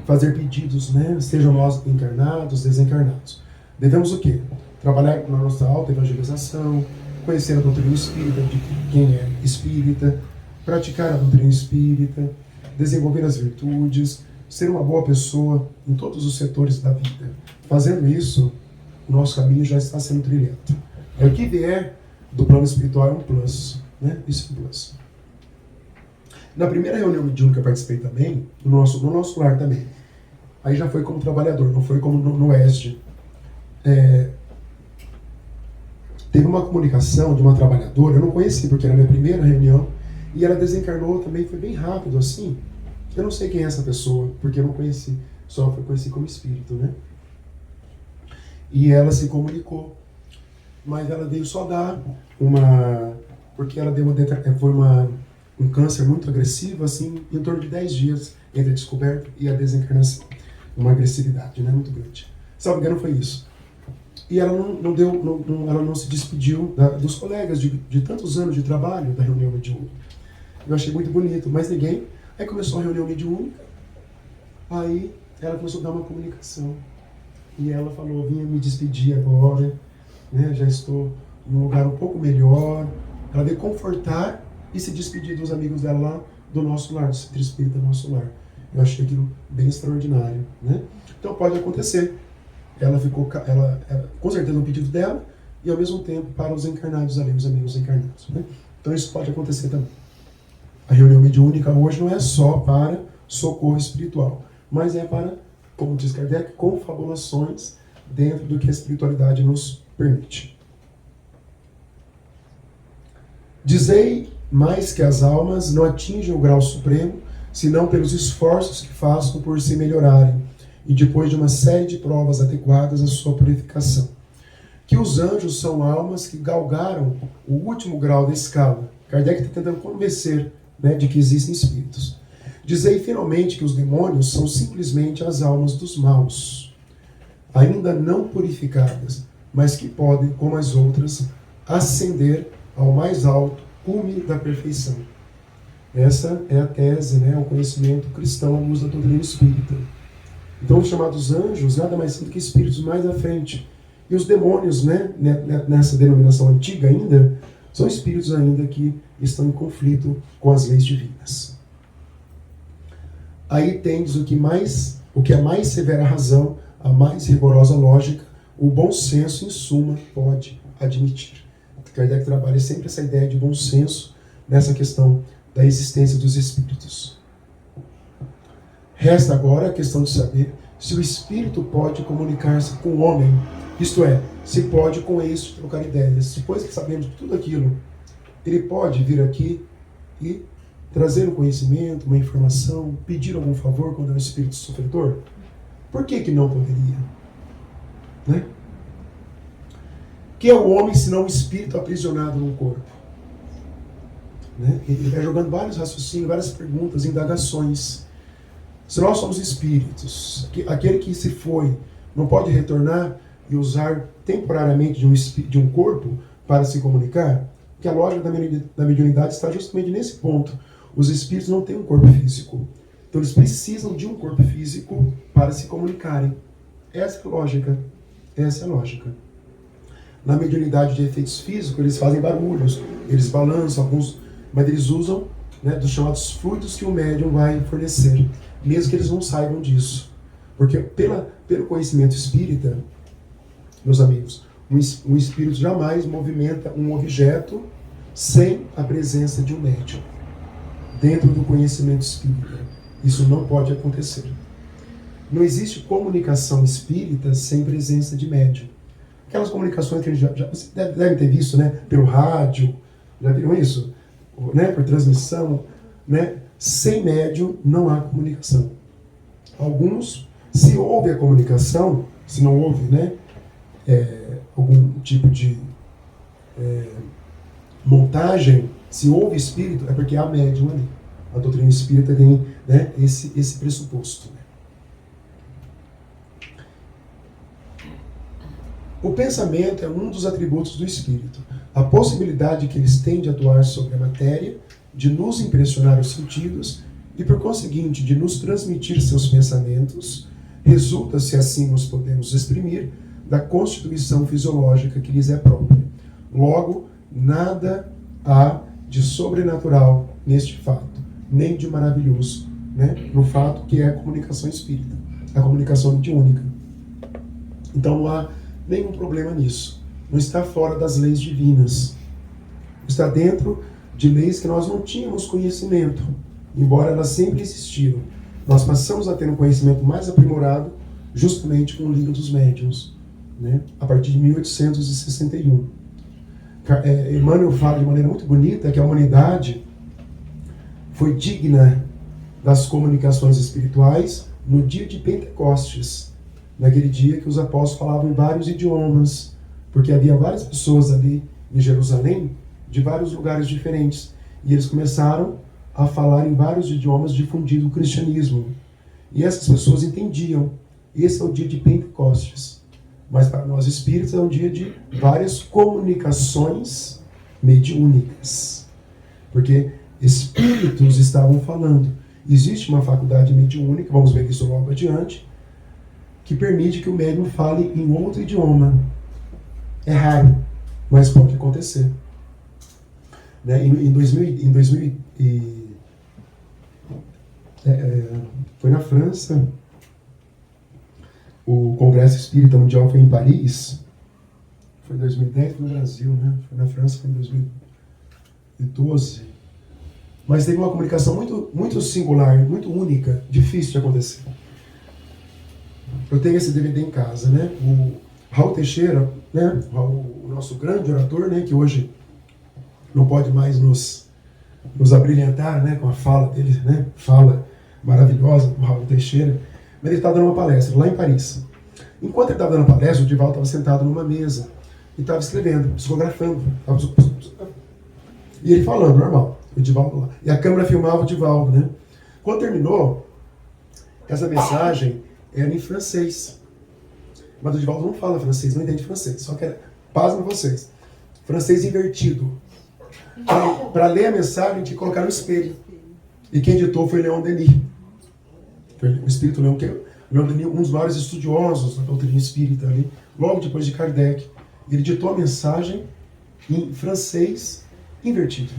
fazer pedidos, né? Sejam nós encarnados, desencarnados. Devemos o quê? Trabalhar na nossa auto-evangelização, conhecer a doutrina espírita, de quem é espírita, praticar a doutrina espírita, desenvolver as virtudes, ser uma boa pessoa em todos os setores da vida. Fazendo isso, o nosso caminho já está sendo trilhado. O que vier do plano espiritual é um plus, né? Isso é um plus. Na primeira reunião mediúnica que eu participei também, no nosso lar também, aí já foi como trabalhador, não foi como no ESD. Teve uma comunicação de uma trabalhadora, eu não conheci porque era a minha primeira reunião, e ela desencarnou também, foi bem rápido assim. Eu não sei quem é essa pessoa, porque eu não conheci, só conheci como espírito, né? E ela se comunicou, mas ela veio só dar porque ela deu um câncer muito agressivo, assim, em torno de 10 dias entre a descoberta e a desencarnação. Uma agressividade, né, muito grande. Se não me engano, foi isso. E ela ela não se despediu dos colegas de tantos anos de trabalho da reunião mediúnica. Eu achei muito bonito, mas ninguém... Aí começou a reunião mediúnica, aí ela começou a dar uma comunicação. E ela falou, vinha me despedir agora, né? Já estou num lugar um pouco melhor. Ela veio confortar e se despedir dos amigos dela lá do nosso lar, do Centro Espírita do nosso lar. Eu achei aquilo bem extraordinário, né? Então pode acontecer. Ela com certeza no pedido dela e ao mesmo tempo para os encarnados ali, os amigos encarnados, né? Então isso pode acontecer também. A reunião mediúnica hoje não é só para socorro espiritual, mas é para, como diz Kardec, confabulações dentro do que a espiritualidade nos permite. Dizei mais que as almas não atingem o grau supremo, senão pelos esforços que façam por se melhorarem, e depois de uma série de provas adequadas à sua purificação. Que os anjos são almas que galgaram o último grau da escala. Kardec está tentando convencer, né, de que existem espíritos. Dizei finalmente que os demônios são simplesmente as almas dos maus, ainda não purificadas, mas que podem, como as outras, ascender ao mais alto cume da perfeição. Essa é a tese, né, o conhecimento cristão à luz da doutrina espírita. Então, os chamados anjos nada mais são do que espíritos mais à frente. E os demônios, né, nessa denominação antiga ainda, são espíritos ainda que estão em conflito com as leis divinas. Aí tendes o que é a mais severa razão, a mais rigorosa lógica, o bom senso, em suma, pode admitir. Kardec trabalha sempre essa ideia de bom senso nessa questão da existência dos espíritos. Resta agora a questão de saber se o espírito pode comunicar-se com o homem, isto é, se pode com este trocar ideias. Depois que sabemos de tudo aquilo, ele pode vir aqui e trazer um conhecimento, uma informação, pedir algum favor quando é um espírito sofredor? Por que não poderia? Né? Que é o homem senão um espírito aprisionado num corpo? Né? Ele vai jogando vários raciocínios, várias perguntas, indagações. Se nós somos espíritos, aquele que se foi não pode retornar e usar temporariamente de um corpo para se comunicar? Porque a lógica da mediunidade está justamente nesse ponto. Os espíritos não têm um corpo físico. Então eles precisam de um corpo físico para se comunicarem. Essa é a lógica. Essa é a lógica. Na mediunidade de efeitos físicos, eles fazem barulhos, eles balançam alguns, mas eles usam, né, dos chamados fluidos que o médium vai fornecer, mesmo que eles não saibam disso. Porque pelo conhecimento espírita, meus amigos, um espírito jamais movimenta um objeto sem a presença de um médium. Dentro do conhecimento espírita, isso não pode acontecer. Não existe comunicação espírita sem presença de médium. Aquelas comunicações que a gente você deve ter visto, né, pelo rádio, já viram isso? Né, por transmissão, né? Sem médium não há comunicação. Alguns, se houve a comunicação, se não houve, né, algum tipo de montagem, se houve espírito, é porque há médium ali. A doutrina espírita tem, né, esse pressuposto. O pensamento é um dos atributos do espírito. A possibilidade que eles têm de atuar sobre a matéria, de nos impressionar os sentidos e, por conseguinte, de nos transmitir seus pensamentos, resulta, se assim nos podemos exprimir, da constituição fisiológica que lhes é própria. Logo, nada há de sobrenatural neste fato, nem de maravilhoso, né, no fato que é a comunicação espírita, a comunicação mediúnica. Então não há nenhum problema nisso. Não está fora das leis divinas. Está dentro de leis que nós não tínhamos conhecimento, embora elas sempre existiram. Nós passamos a ter um conhecimento mais aprimorado justamente com o livro dos médiuns, né, a partir de 1861. Emmanuel fala de maneira muito bonita que a humanidade foi digna das comunicações espirituais no dia de Pentecostes, naquele dia que os apóstolos falavam em vários idiomas, porque havia várias pessoas ali em Jerusalém, de vários lugares diferentes, e eles começaram a falar em vários idiomas, difundindo o cristianismo. E essas pessoas entendiam. Esse é o dia de Pentecostes. Mas para nós espíritas é um dia de várias comunicações mediúnicas. Porque espíritos estavam falando. Existe uma faculdade mediúnica, vamos ver isso logo adiante, que permite que o médium fale em outro idioma. É raro, mas pode acontecer. Né? Foi na França, o Congresso Espírita Mundial foi em Paris, foi em 2010, foi no Brasil, né? Foi na França, foi em 2012. Mas teve uma comunicação muito singular, muito única, difícil de acontecer. Eu tenho esse DVD em casa, né? O Raul Teixeira, né? O nosso grande orador, né? Que hoje não pode mais nos abrilhantar, né? Com a fala dele, né? Fala maravilhosa do Raul Teixeira. Mas ele estava dando uma palestra lá em Paris. Enquanto ele estava dando a palestra, o Divaldo estava sentado numa mesa e estava escrevendo, psicografando. E ele falando, normal. O Divaldo lá. E a câmera filmava o Divaldo, né? Quando terminou, essa mensagem era em francês. Mas o Divaldo não fala francês, não entende francês. Só que era, pasmem vocês, francês invertido. Para ler a mensagem, tinha que colocar no espelho. E quem editou foi Leon Denis. Foi o espírito Leon Denis, um dos maiores estudiosos da doutrina espírita ali, logo depois de Kardec. Ele editou a mensagem em francês invertido.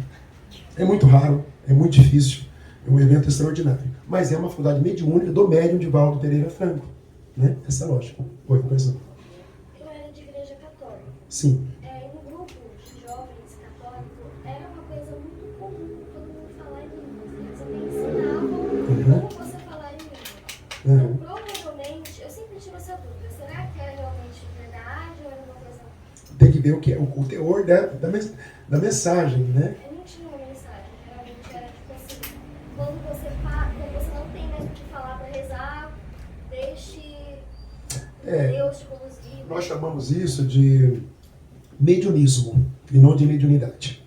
É muito raro, é muito difícil, é um evento extraordinário. Mas é uma faculdade mediúnica do médium Divaldo Pereira Franco. Né? Essa é a lógica. Oi, pois não. Eu era de igreja católica. Sim. No grupo de jovens católicos, era uma coisa muito comum todo mundo falar em línguas. Eles até ensinavam como você falar em língua. Então, provavelmente, eu sempre tive essa dúvida. Será que era realmente verdade ou era uma coisa... Tem que ver o que é o teor da mensagem, né? Eu não tinha uma mensagem. Realmente era tipo assim, quando você não tem mais o que falar para rezar, deixe Deus te conduzir. Nós chamamos isso de mediunismo e não de mediunidade.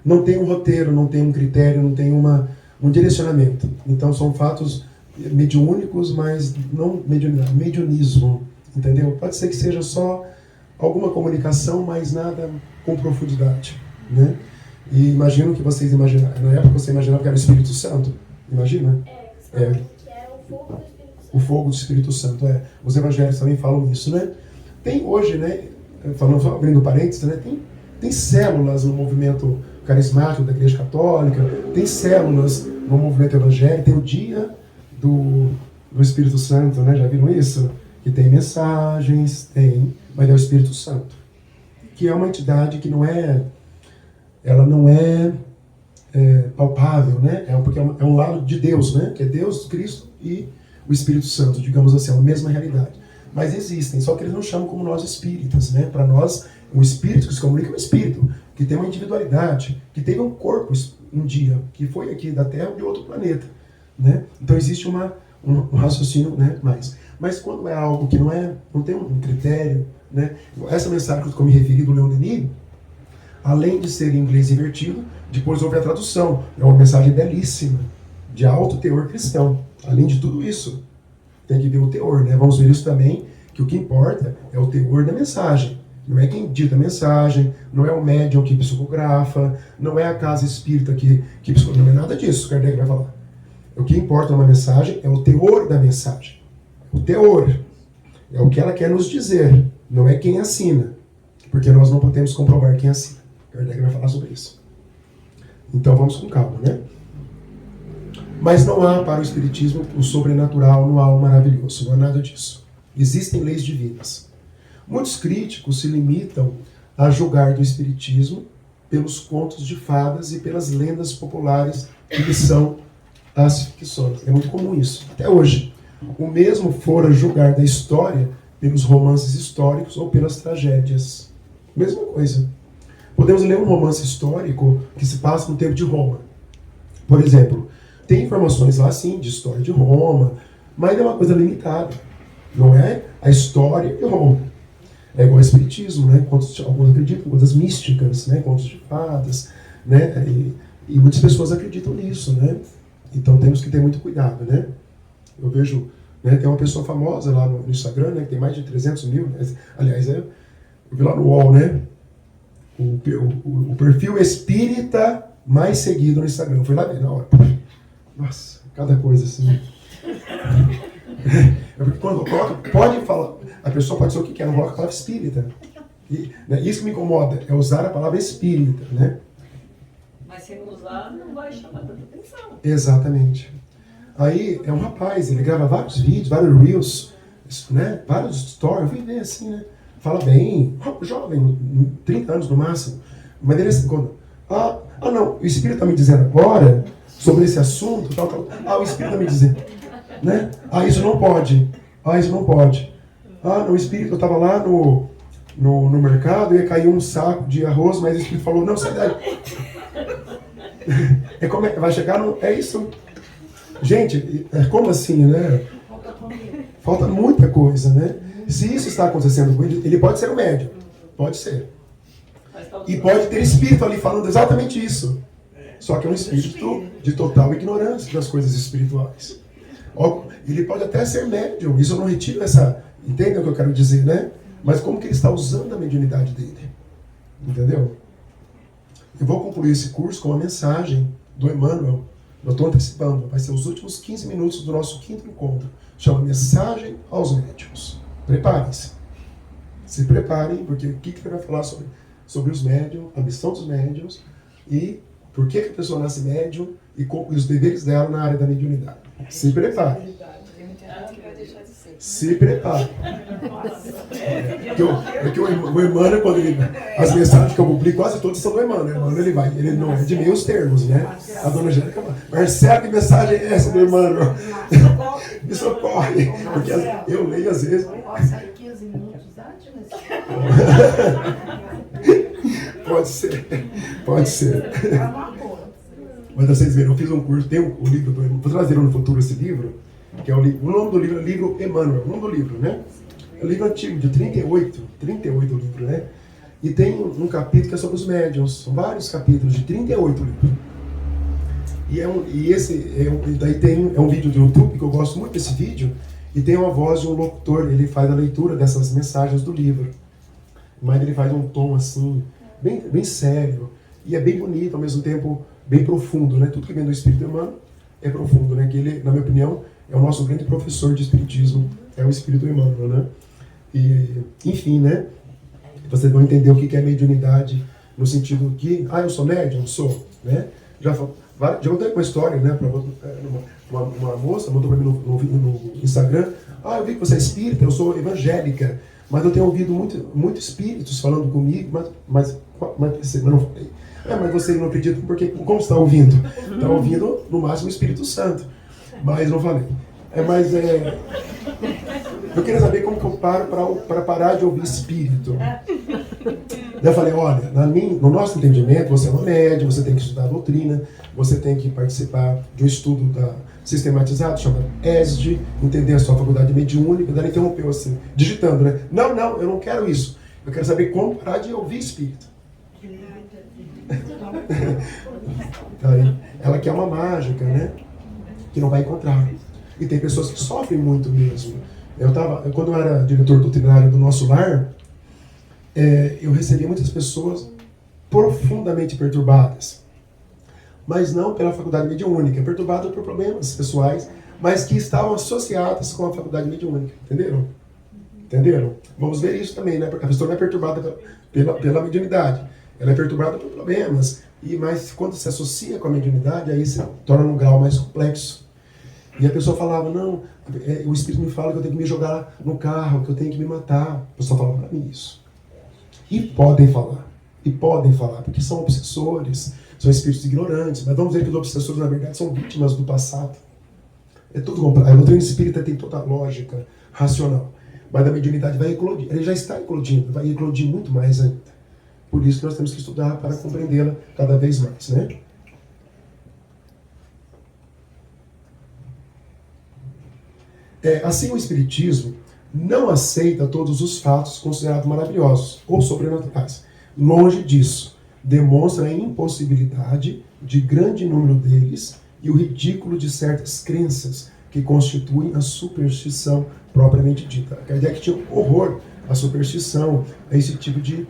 Não tem um roteiro, não tem um critério, não tem um direcionamento. Então são fatos mediúnicos, mas não mediunidade, mediunismo, entendeu? Pode ser que seja só alguma comunicação, mas nada com profundidade, né? E imagino que vocês imaginaram, na época você imaginava que era o Espírito Santo, imagina? Que era o fogo do Espírito Santo. O fogo do Espírito Santo, Os evangelhos também falam isso, né? Tem hoje, né? Falando, só abrindo parênteses, né? Tem células no movimento carismático da Igreja Católica, tem células no movimento evangélico, tem o dia do Espírito Santo, né? Já viram isso? Que tem mensagens, mas é o Espírito Santo, que é uma entidade que não é palpável, né? Porque é um lado de Deus, né? Que é Deus, Cristo e o Espírito Santo, digamos assim, é a mesma realidade. Mas existem, só que eles não chamam como nós espíritas, né? Para nós, o espírito que se comunica é um espírito, que tem uma individualidade, que teve um corpo um dia, que foi aqui da Terra ou de outro planeta, né? Então existe um raciocínio, né? Mas quando é algo que não tem um critério, né? Essa mensagem que eu me referi do Leon Denis, além de ser em inglês invertido, depois houve a tradução. É uma mensagem belíssima, de alto teor cristão. Além de tudo isso, tem que ver o teor, né? Vamos ver isso também, que o que importa é o teor da mensagem. Não é quem dita a mensagem, não é o médium que psicografa, não é a casa espírita que psicografa, não é nada disso, Kardec vai falar. O que importa numa mensagem é o teor da mensagem. O teor é o que ela quer nos dizer, não é quem assina, porque nós não podemos comprovar quem assina. Kardec vai falar sobre isso. Então vamos com calma, né? Mas não há para o Espiritismo o sobrenatural, não há o maravilhoso, não há nada disso. Existem leis divinas. Muitos críticos se limitam a julgar do Espiritismo pelos contos de fadas e pelas lendas populares que são as ficções. É muito comum isso, até hoje. O mesmo fora julgar da história pelos romances históricos ou pelas tragédias. Mesma coisa. Podemos ler um romance histórico que se passa no tempo de Roma. Por exemplo, tem informações lá, sim, de história de Roma, mas é uma coisa limitada. Não é a história de Roma. É igual ao Espiritismo, né? Alguns acreditam em coisas místicas, né? Contos de fadas, né? E muitas pessoas acreditam nisso, né? Então temos que ter muito cuidado, né? Eu vejo, né, tem uma pessoa famosa lá no Instagram, né, que tem mais de 300 mil, né? Aliás, eu vi lá no UOL, né? O perfil espírita mais seguido no Instagram. Eu fui lá ver na hora. Nossa, cada coisa assim. É porque quando eu coloco, pode falar, a pessoa pode ser o que quer, não coloca a palavra espírita. E, né, isso que me incomoda, é usar a palavra espírita, né? Mas se não usar, não vai chamar tanta atenção. Exatamente. Aí é um rapaz, ele grava vários vídeos, vários reels, né? Vários stories, eu fui ver assim, né? Fala bem, jovem, 30 anos no máximo. Mas ele assim, quando. Não, o Espírito está me dizendo agora sobre esse assunto, tal. O Espírito está me dizendo. Né? Isso não pode. Isso não pode. Não, o Espírito, eu estava lá no mercado e caiu um saco de arroz, mas o Espírito falou, não, sai daí. Vai chegar no. É isso. Gente, como assim, né? Falta muita coisa, né? Se isso está acontecendo com ele, ele pode ser um médium. Pode ser. E pode ter espírito ali falando exatamente isso. Só que é um espírito de total ignorância das coisas espirituais. Ele pode até ser médium. Isso eu não retiro essa... Entendem o que eu quero dizer, né? Mas como que ele está usando a mediunidade dele? Entendeu? Eu vou concluir esse curso com uma mensagem do Emmanuel. Eu estou antecipando. Vai ser os últimos 15 minutos do nosso 5º encontro. Chama Mensagem aos Médiuns. Preparem-se. Se preparem, porque o que ele vai falar sobre os médiums, a missão dos médiums e por que a pessoa nasce médium e os deveres dela na área da mediunidade. Se preparem. Se preparem. Porque o Emmanuel, quando as mensagens que eu publico, quase todas são do Emmanuel. Ele não é de meus termos, né? A dona Angélica fala, Marcelo, que mensagem é essa do Emmanuel? Me socorre. Porque eu leio às vezes. Pode sair 15 minutos antes, Pode ser. Mas vocês viram, eu fiz um curso, tem um livro, vou trazer no futuro esse livro, que é o nome do livro é livro Emmanuel, o nome do livro, né? É um livro antigo, de 38 o livro, né? E tem um capítulo que é sobre os médiuns, são vários capítulos, de 38 livros. Daí tem um vídeo do YouTube, que eu gosto muito desse vídeo, e tem uma voz de um locutor, ele faz a leitura dessas mensagens do livro. Mas ele faz um tom assim, bem sério, e é bem bonito, ao mesmo tempo bem profundo, né? Tudo que vem do Espírito Emmanuel é profundo, né? Que ele, na minha opinião, é o nosso grande professor de Espiritismo, é o Espírito Emmanuel, né? E, enfim, né? Vocês vão entender o que é mediunidade no sentido que, eu sou médium? Sou, né? Já contei uma história, né? Uma moça mandou para mim no Instagram, eu vi que você é espírita, eu sou evangélica, mas eu tenho ouvido muito espíritos falando comigo, mas não falei. Mas você não acredita porque como está ouvindo? Está ouvindo no máximo o Espírito Santo, mas não falei. Eu queria saber como que eu paro para parar de ouvir espírito. Eu falei, olha, no nosso entendimento, você é uma médium, você tem que estudar a doutrina, você tem que participar de um estudo sistematizado, chamado ESD, entender a sua faculdade mediúnica. Daí ele interrompeu assim, digitando, né? Não, eu não quero isso. Eu quero saber como parar de ouvir espírito. Aí, ela quer uma mágica, né? que não vai encontrar. E tem pessoas que sofrem muito mesmo. Quando eu era diretor doutrinário do nosso lar, eu recebia muitas pessoas profundamente perturbadas. Mas não pela faculdade mediúnica, perturbadas por problemas pessoais, mas que estavam associadas com a faculdade mediúnica. Entenderam? Vamos ver isso também, né? A pessoa não é perturbada pela mediunidade, ela é perturbada por problemas. Mas quando se associa com a mediunidade, aí se torna um grau mais complexo. E a pessoa falava, não, o Espírito me fala que eu tenho que me jogar no carro, que eu tenho que me matar. A pessoa falava para mim isso. E podem falar, porque são obsessores, são espíritos ignorantes. Mas vamos ver que os obsessores, na verdade, são vítimas do passado. É tudo complexo. A doutrina espírita tem toda a lógica racional. Mas a mediunidade vai eclodir. Ele já está eclodindo, vai eclodir muito mais ainda. Por isso que nós temos que estudar para compreendê-la cada vez mais, né? Assim, o Espiritismo não aceita todos os fatos considerados maravilhosos ou sobrenaturais. Longe disso, demonstra a impossibilidade de grande número deles e o ridículo de certas crenças que constituem a superstição propriamente dita. Kardec tinha horror à superstição, a esse tipo de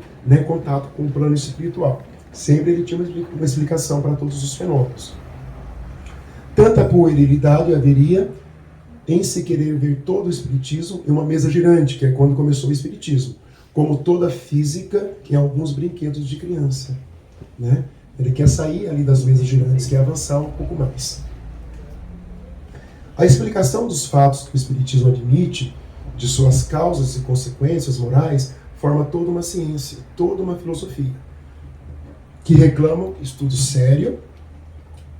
contato com o plano espiritual. Sempre ele tinha uma explicação para todos os fenômenos. Tanta puerilidade haveria em se querer ver todo o Espiritismo em uma mesa girante, que é quando começou o Espiritismo, como toda física em alguns brinquedos de criança. Né? Ele quer sair ali das mesas girantes, quer avançar um pouco mais. A explicação dos fatos que o Espiritismo admite, de suas causas e consequências morais, forma toda uma ciência, toda uma filosofia, que reclamam estudo sério,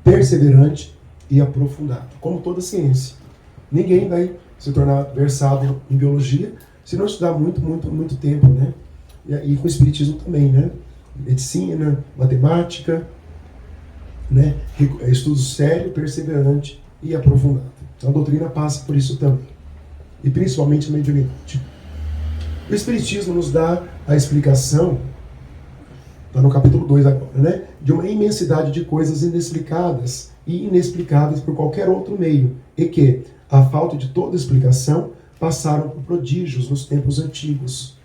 perseverante e aprofundado, como toda ciência. Ninguém vai se tornar versado em biologia se não estudar muito tempo, né? E com o Espiritismo também, né? Medicina, matemática, né? Estudo sério, perseverante e aprofundado. A doutrina passa por isso também. E principalmente a mediunidade. O Espiritismo nos dá a explicação, está no capítulo 2 agora, né? De uma imensidade de coisas inexplicadas e inexplicáveis por qualquer outro meio, e que, à falta de toda explicação, passaram por prodígios nos tempos antigos.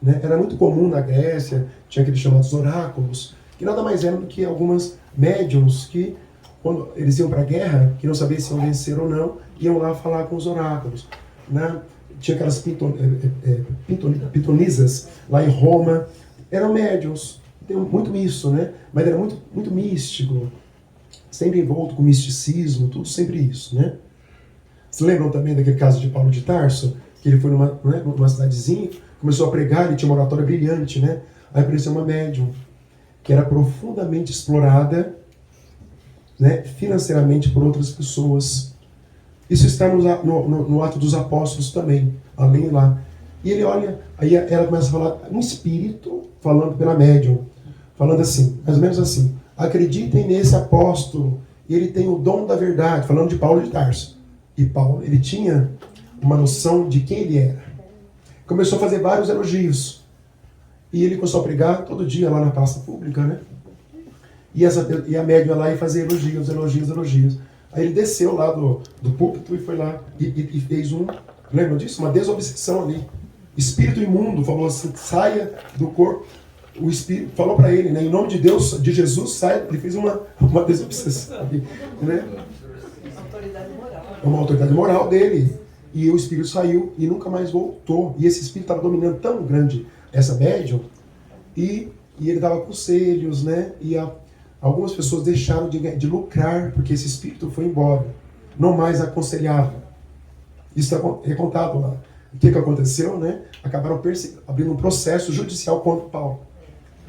Né? Era muito comum na Grécia, tinha aqueles chamados oráculos, que nada mais eram do que algumas médiums que, quando eles iam para a guerra, que não sabiam se iam vencer ou não, iam lá falar com os oráculos. Né? Tinha aquelas pitonisas lá em Roma, eram médiums, tem muito isso, né? Mas era muito místico, sempre envolto com misticismo, tudo sempre isso, né? Vocês lembram também daquele caso de Paulo de Tarso? Que ele foi numa cidadezinha, começou a pregar, ele tinha uma oratória brilhante, né? Aí apareceu uma médium, que era profundamente explorada, né, financeiramente por outras pessoas. Isso está no Atos dos Apóstolos também, além lá. E ele olha, aí ela começa a falar, um espírito falando pela médium, falando assim, mais ou menos assim, acreditem nesse apóstolo, ele tem o dom da verdade, falando de Paulo de Tarso. E Paulo, ele tinha uma noção de quem ele era. Começou a fazer vários elogios. E ele começou a pregar todo dia lá na praça pública, né? E a médium ia lá e fazia elogios. Aí ele desceu lá do púlpito e foi lá e fez lembra disso? Uma desobsessão ali. Espírito imundo falou assim, saia do corpo. O Espírito falou para ele, né? Em nome de Deus, de Jesus, saia. Ele fez uma desobsessão ali, né? Uma autoridade moral dele. E o espírito saiu e nunca mais voltou. E esse espírito estava dominando tão grande essa médium. E ele estava com conselhos, né? E algumas pessoas deixaram de lucrar porque esse espírito foi embora. Não mais aconselhava. Isso é contado lá. O que aconteceu, né? Acabaram abrindo um processo judicial contra Paulo.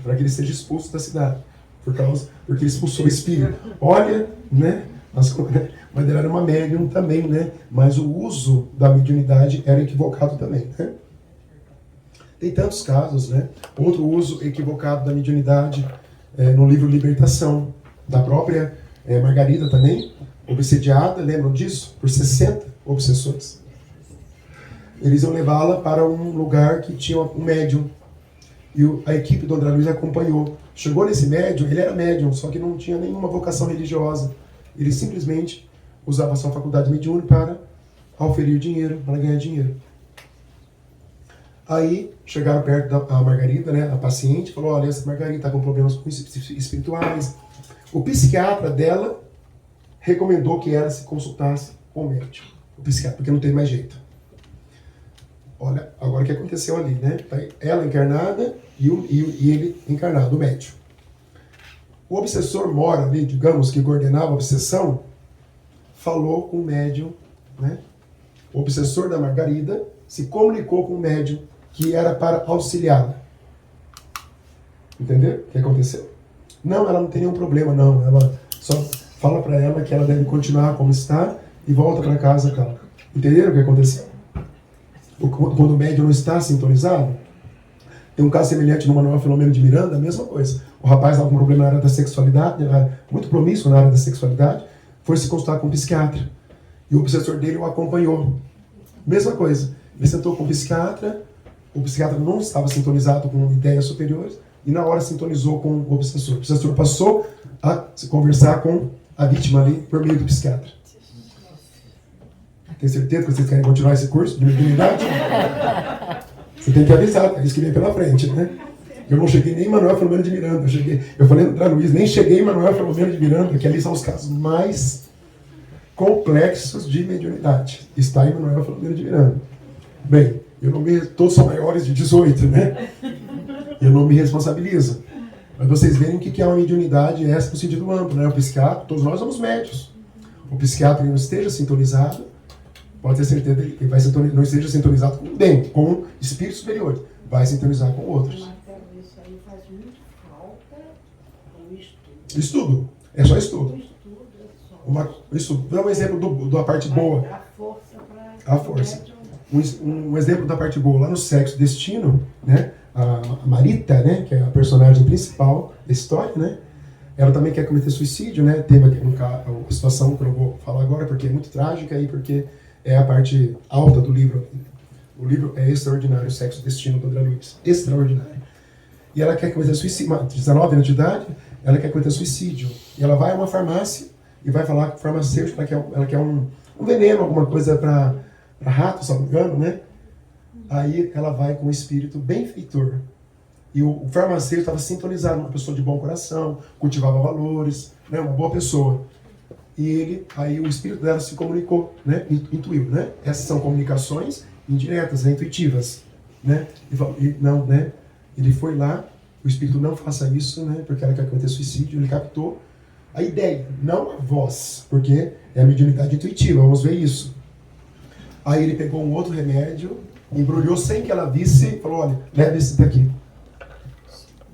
Para que ele seja expulso da cidade. Porque ele expulsou o espírito. Olha, né? Mas ele era uma médium também, né? Mas o uso da mediunidade era equivocado também, né? Tem tantos casos, né? Outro uso equivocado da mediunidade no livro Libertação, da própria Margarida também, obsediada, lembram disso? Por 60 obsessores. Eles iam levá-la para um lugar que tinha um médium. E a equipe do André Luiz acompanhou. Chegou nesse médium, ele era médium, só que não tinha nenhuma vocação religiosa. Ele simplesmente usava a sua faculdade mediúnica para oferir dinheiro, para ganhar dinheiro. Aí chegaram perto da Margarida, né, a paciente, falou, olha, essa Margarida está com problemas espirituais. O psiquiatra dela recomendou que ela se consultasse com o médico, o psiquiatra, porque não teve mais jeito. Olha, agora o que aconteceu ali, né? Ela encarnada e ele encarnado, o médico. O obsessor mora ali, digamos, que coordenava a obsessão, falou com o médium, né? O obsessor da Margarida se comunicou com o médium que era para auxiliá-la. Entendeu o que aconteceu? Não, ela não tem nenhum problema, não. Ela só fala para ela que ela deve continuar como está e volta para casa calma. Entenderam o que aconteceu? Quando o médium não está sintonizado, tem um caso semelhante no Manuel Filomeno de Miranda, a mesma coisa. O rapaz estava com problema na área da sexualidade, muito promíscuo na área da sexualidade, foi se consultar com um psiquiatra. E o obsessor dele o acompanhou. Mesma coisa. Ele sentou com o psiquiatra não estava sintonizado com ideias superiores, e na hora sintonizou com o obsessor. O obsessor passou a se conversar com a vítima ali por meio do psiquiatra. Tem certeza que vocês querem continuar esse curso de mediunidade? Você tem que avisar, é isso que vem pela frente, né? Eu não cheguei nem em Manuel Filomeno de Miranda, eu falei no André Luiz, nem cheguei em Manuel Filomeno de Miranda, que ali são os casos mais complexos de mediunidade. Está em Manuel Filomeno de Miranda. Bem, todos são maiores de 18, né? Eu não me responsabilizo. Mas vocês veem o que é uma mediunidade essa no sentido amplo, né? O psiquiatra, todos nós somos médios. O psiquiatra que não esteja sintonizado, pode ter certeza que ele não esteja sintonizado com bem, com espíritos superiores. Vai sintonizar com outros. Isso aí faz muito falta o estudo. Estudo. É só estudo. O estudo é só. Estudo. Dá um exemplo da parte boa. A força para... A força. Um exemplo da parte boa. Lá no Sexo Destino, né? A Marita, né? Que é a personagem principal da história, né? Ela também quer cometer suicídio, né? Teve uma situação que eu não vou falar agora, porque é muito trágica e porque é a parte alta do livro. O livro é extraordinário, o Sexo Destino do André Luiz. Extraordinário. E ela quer cometer suicídio, 19 anos de idade, ela quer cometer suicídio. E ela vai a uma farmácia e vai falar com o farmacêutico, ela quer um veneno, alguma coisa para rato, se não me engano, né? Aí ela vai com um espírito benfeitor. E o farmacêutico estava sintonizado, uma pessoa de bom coração, cultivava valores, né? Uma boa pessoa. E aí o espírito dela se comunicou, né? Intuiu, né? Essas são comunicações indiretas, né? Intuitivas, né? Não, né? Ele foi lá, o espírito não faça isso, né? Porque ela quer cometer suicídio, ele captou a ideia, não a voz, porque é a mediunidade intuitiva, vamos ver isso. Aí ele pegou um outro remédio, embrulhou sem que ela visse e falou, olha, leva esse daqui.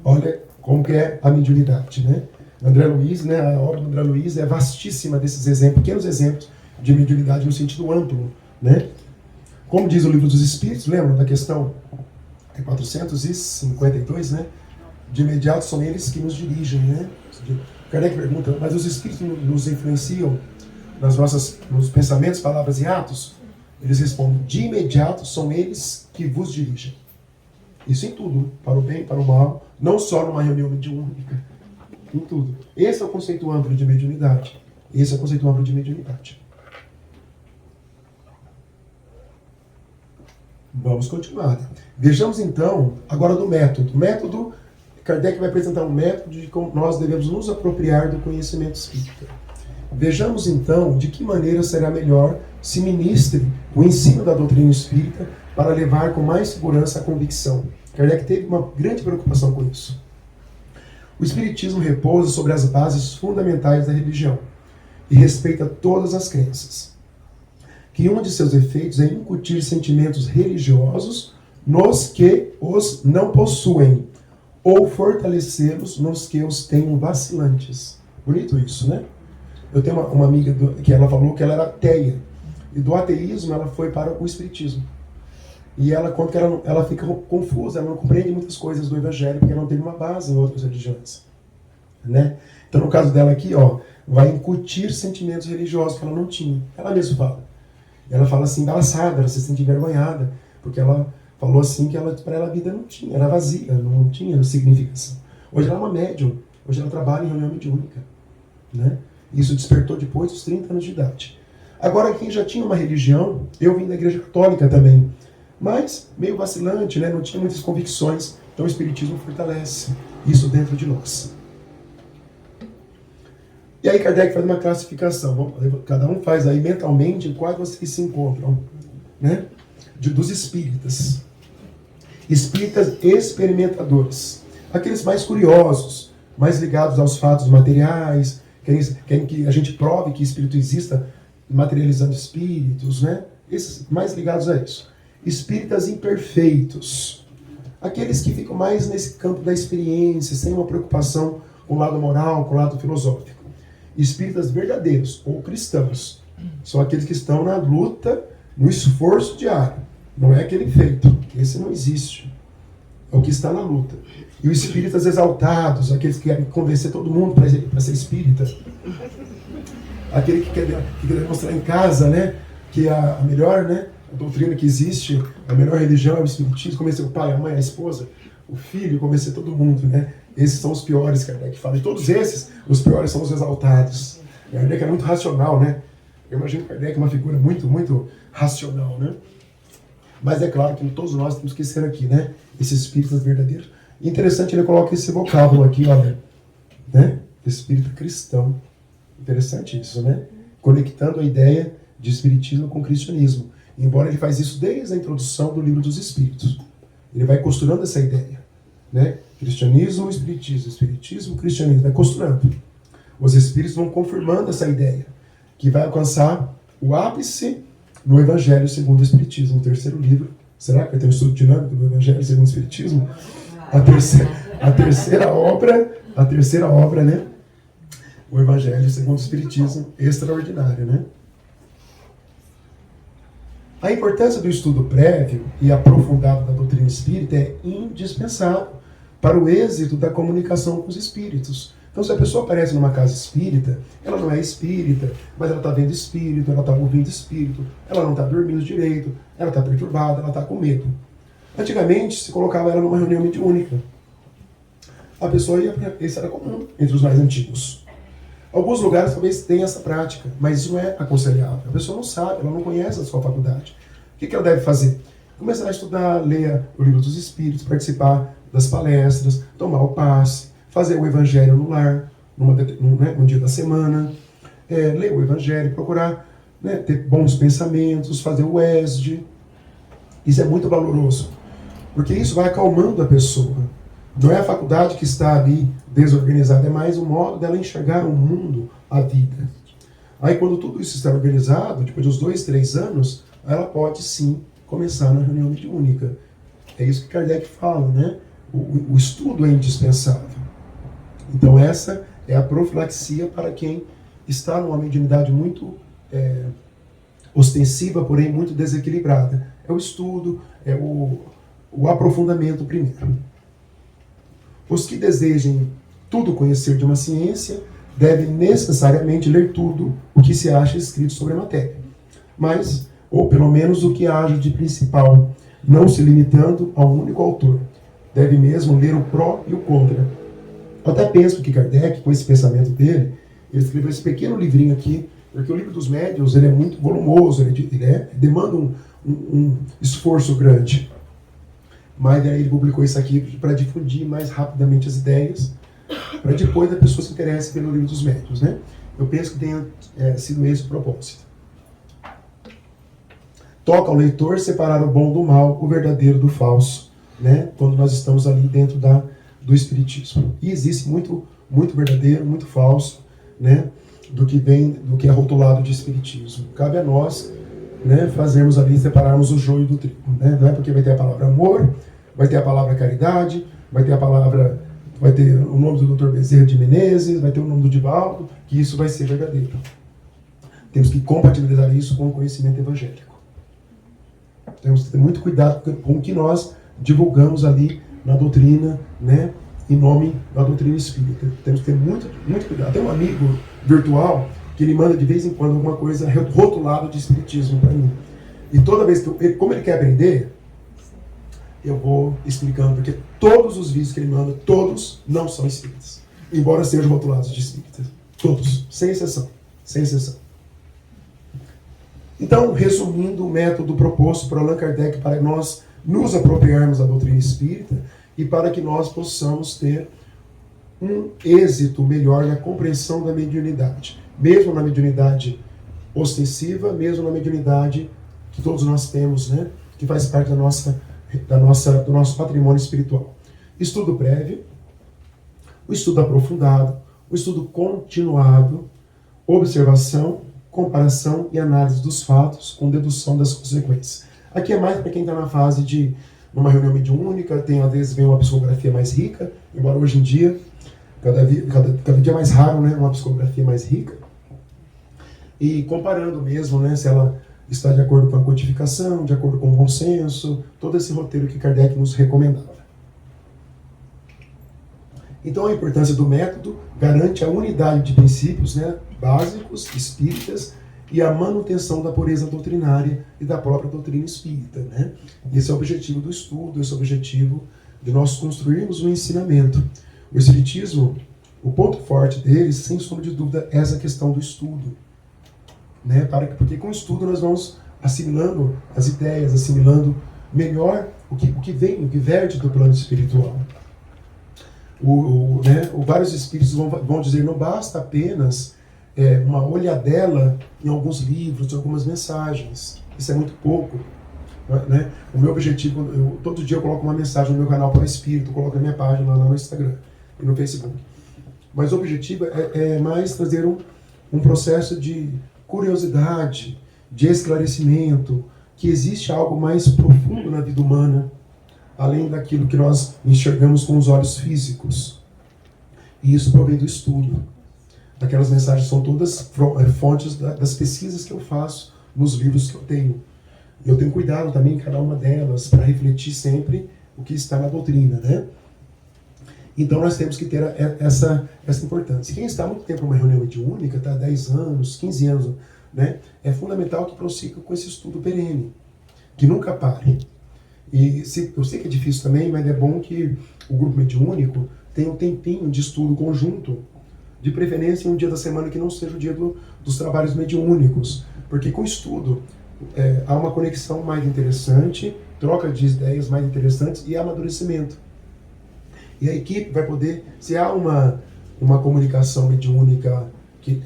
Olha como que é a mediunidade, né? André Luiz, né, a obra do André Luiz é vastíssima desses exemplos, pequenos exemplos de mediunidade no sentido amplo, né? Como diz o Livro dos Espíritos, lembra da questão 452, né? De imediato são eles que nos dirigem, né? Kardec pergunta, mas os Espíritos nos influenciam nos pensamentos, palavras e atos? Eles respondem, de imediato são eles que vos dirigem. Isso em tudo, para o bem e para o mal, não só numa reunião mediúnica. Em tudo. Esse é o conceito amplo de mediunidade. Esse é o conceito amplo de mediunidade. Vamos continuar. Vejamos então, agora do método. O método, Kardec vai apresentar um método de como nós devemos nos apropriar do conhecimento espírita. Vejamos então de que maneira será melhor se ministre o ensino da doutrina espírita para levar com mais segurança a convicção. Kardec teve uma grande preocupação com isso. O Espiritismo repousa sobre as bases fundamentais da religião e respeita todas as crenças. Que um de seus efeitos é incutir sentimentos religiosos nos que os não possuem, ou fortalecê-los nos que os tenham vacilantes. Bonito isso, né? Eu tenho uma amiga que ela falou que ela era ateia, e do ateísmo ela foi para o Espiritismo. E ela conta que ela fica confusa, ela não compreende muitas coisas do Evangelho, porque ela não tem uma base em outras religiões. Né? Então, no caso dela aqui, ó, vai incutir sentimentos religiosos que ela não tinha. Ela mesma fala. Ela fala assim, embaraçada, ela se sente envergonhada, porque ela falou assim que para ela a vida não tinha, era vazia, não tinha significação. Hoje ela é uma médium, hoje ela trabalha em reunião mediúnica. Né? Isso despertou depois dos 30 anos de idade. Agora, quem já tinha uma religião, eu vim da igreja católica também, mas meio vacilante, né? Não tinha muitas convicções, então o Espiritismo fortalece isso dentro de nós. E aí Kardec faz uma classificação, cada um faz aí mentalmente quais vocês se encontram, né? Dos espíritas. Espíritas experimentadores, aqueles mais curiosos, mais ligados aos fatos materiais, querem que a gente prove que espírito exista materializando espíritos, né? Esses mais ligados a isso. Espíritas imperfeitos, aqueles que ficam mais nesse campo da experiência, sem uma preocupação com o lado moral, com o lado filosófico. Espíritas verdadeiros, ou cristãos, são aqueles que estão na luta, no esforço diário. Não é aquele feito, esse não existe. É o que está na luta. E os espíritas exaltados, aqueles que querem convencer todo mundo para ser espírita. Aquele que quer demonstrar em casa, né, que a melhor, né, a doutrina que existe, a melhor religião é o espiritismo, convencer o pai, a mãe, a esposa, o filho, convencer todo mundo, né? Esses são os piores, Kardec fala. E todos esses, os piores são os exaltados. Kardec é muito racional, né? Eu imagino que Kardec é uma figura muito, muito racional, né? Mas é claro que todos nós temos que ser aqui, né? Esses espíritas verdadeiros. Interessante, ele coloca esse vocábulo aqui, olha, né? Espírito cristão. Interessante isso, né? Conectando a ideia de espiritismo com o cristianismo. Embora ele faz isso desde a introdução do Livro dos Espíritos. Ele vai costurando essa ideia, né? Cristianismo, espiritismo, espiritismo, cristianismo, vai costurando. Os espíritos vão confirmando essa ideia, que vai alcançar o ápice no Evangelho segundo o Espiritismo, o terceiro livro. Será que vai ter um estudo dinâmico do Evangelho segundo o Espiritismo? A terceira obra, né? O Evangelho segundo o Espiritismo, extraordinário, né? A importância do estudo prévio e aprofundado da doutrina espírita é indispensável para o êxito da comunicação com os espíritos. Então, se a pessoa aparece numa casa espírita, ela não é espírita, mas ela está vendo espírito, ela está ouvindo espírito, ela não está dormindo direito, ela está perturbada, ela está com medo. Antigamente, se colocava ela numa reunião mediúnica. A pessoa ia, isso era comum entre os mais antigos. Alguns lugares talvez tenham essa prática, mas isso não é aconselhável. A pessoa não sabe, ela não conhece a sua faculdade. O que ela deve fazer? Começar a estudar, ler o Livro dos Espíritos, participar das palestras, tomar o passe, fazer o Evangelho no lar, num dia da semana, ler o Evangelho, procurar, né, ter bons pensamentos, fazer o ESD. Isso é muito valoroso, porque isso vai acalmando a pessoa. Não é a faculdade que está ali desorganizada, é mais o modo dela enxergar o mundo, a vida. Aí quando tudo isso está organizado, depois dos 2, 3 anos, ela pode sim começar na reunião mediúnica. É isso que Kardec fala, né? O estudo é indispensável. Então essa é a profilaxia para quem está numa mediunidade muito ostensiva, porém muito desequilibrada. É o estudo, é o aprofundamento primeiro. Os que desejem tudo conhecer de uma ciência devem necessariamente ler tudo o que se acha escrito sobre a matéria. Mas, ou pelo menos o que haja de principal, não se limitando a um único autor. Deve mesmo ler o pró e o contra. Eu até penso que Kardec, com esse pensamento dele, ele escreveu esse pequeno livrinho aqui, porque o Livro dos Médiuns ele é muito volumoso, ele demanda um esforço grande. Mas aí ele publicou isso aqui para difundir mais rapidamente as ideias, para depois a pessoa se interesse pelo Livro dos Médiuns, né? Eu penso que tenha sido esse o propósito. Toca ao leitor separar o bom do mal, o verdadeiro do falso, né? Quando nós estamos ali dentro do Espiritismo. E existe muito, muito verdadeiro, muito falso, né? Do que é rotulado de Espiritismo. Cabe a nós, né, fazermos ali, separarmos o joio do trigo, né? Não é porque vai ter a palavra amor, vai ter a palavra caridade, vai ter o nome do Dr. Bezerra de Menezes, vai ter o nome do Divaldo, que isso vai ser verdadeiro. Temos que compatibilizar isso com o conhecimento evangélico. Temos que ter muito cuidado com o que nós divulgamos ali na doutrina, né, em nome da doutrina espírita. Temos que ter muito, muito cuidado. Tem um amigo virtual que ele manda de vez em quando alguma coisa rotulada de espiritismo para mim. E toda vez como ele quer aprender, eu vou explicando, porque todos os vídeos que ele manda, todos não são espíritas. Embora sejam rotulados de espíritas. Todos, sem exceção. Sem exceção. Então, resumindo o método proposto por Allan Kardec para nós nos apropriarmos da doutrina espírita e para que nós possamos ter um êxito melhor na compreensão da mediunidade. Mesmo na mediunidade ostensiva, mesmo na mediunidade que todos nós temos, né? Que faz parte do nosso patrimônio espiritual. Estudo prévio, o estudo aprofundado, o estudo continuado, observação, comparação e análise dos fatos com dedução das consequências. Aqui é mais para quem está na fase de uma reunião mediúnica, tem às vezes vem uma psicografia mais rica, embora hoje em dia, cada dia mais raro, né, uma psicografia mais rica, e comparando mesmo, né, se ela está de acordo com a codificação, de acordo com o bom senso, todo esse roteiro que Kardec nos recomendava. Então a importância do método garante a unidade de princípios, né, básicos, espíritas, e a manutenção da pureza doutrinária e da própria doutrina espírita. Né? Esse é o objetivo do estudo, esse é o objetivo de nós construirmos um ensinamento. O espiritismo, o ponto forte dele, sem sombra de dúvida, é essa questão do estudo. Né? Porque com o estudo nós vamos assimilando as ideias, assimilando melhor o que vem, o que verte do plano espiritual. Vários espíritos vão dizer, não basta apenas uma olhadela em alguns livros, em algumas mensagens. Isso é muito pouco. Né? O meu objetivo, todo dia eu coloco uma mensagem no meu canal para o Espírito, coloco na minha página lá no Instagram e no Facebook. Mas o objetivo é mais trazer um processo de curiosidade, de esclarecimento, que existe algo mais profundo na vida humana, além daquilo que nós enxergamos com os olhos físicos. E isso provém do estudo. Aquelas mensagens são todas fontes das pesquisas que eu faço nos livros que eu tenho. Eu tenho cuidado também em cada uma delas para refletir sempre o que está na doutrina, né? Então nós temos que ter essa importância. Quem está há muito tempo numa reunião mediúnica, está há 10 anos, 15 anos, né? É fundamental que prossiga com esse estudo perene, que nunca pare. E eu sei que é difícil também, mas é bom que o grupo mediúnico tenha um tempinho de estudo conjunto, de preferência em um dia da semana que não seja o dia dos trabalhos mediúnicos, porque com o estudo há uma conexão mais interessante, troca de ideias mais interessantes e amadurecimento. E a equipe vai poder, se há uma comunicação mediúnica, que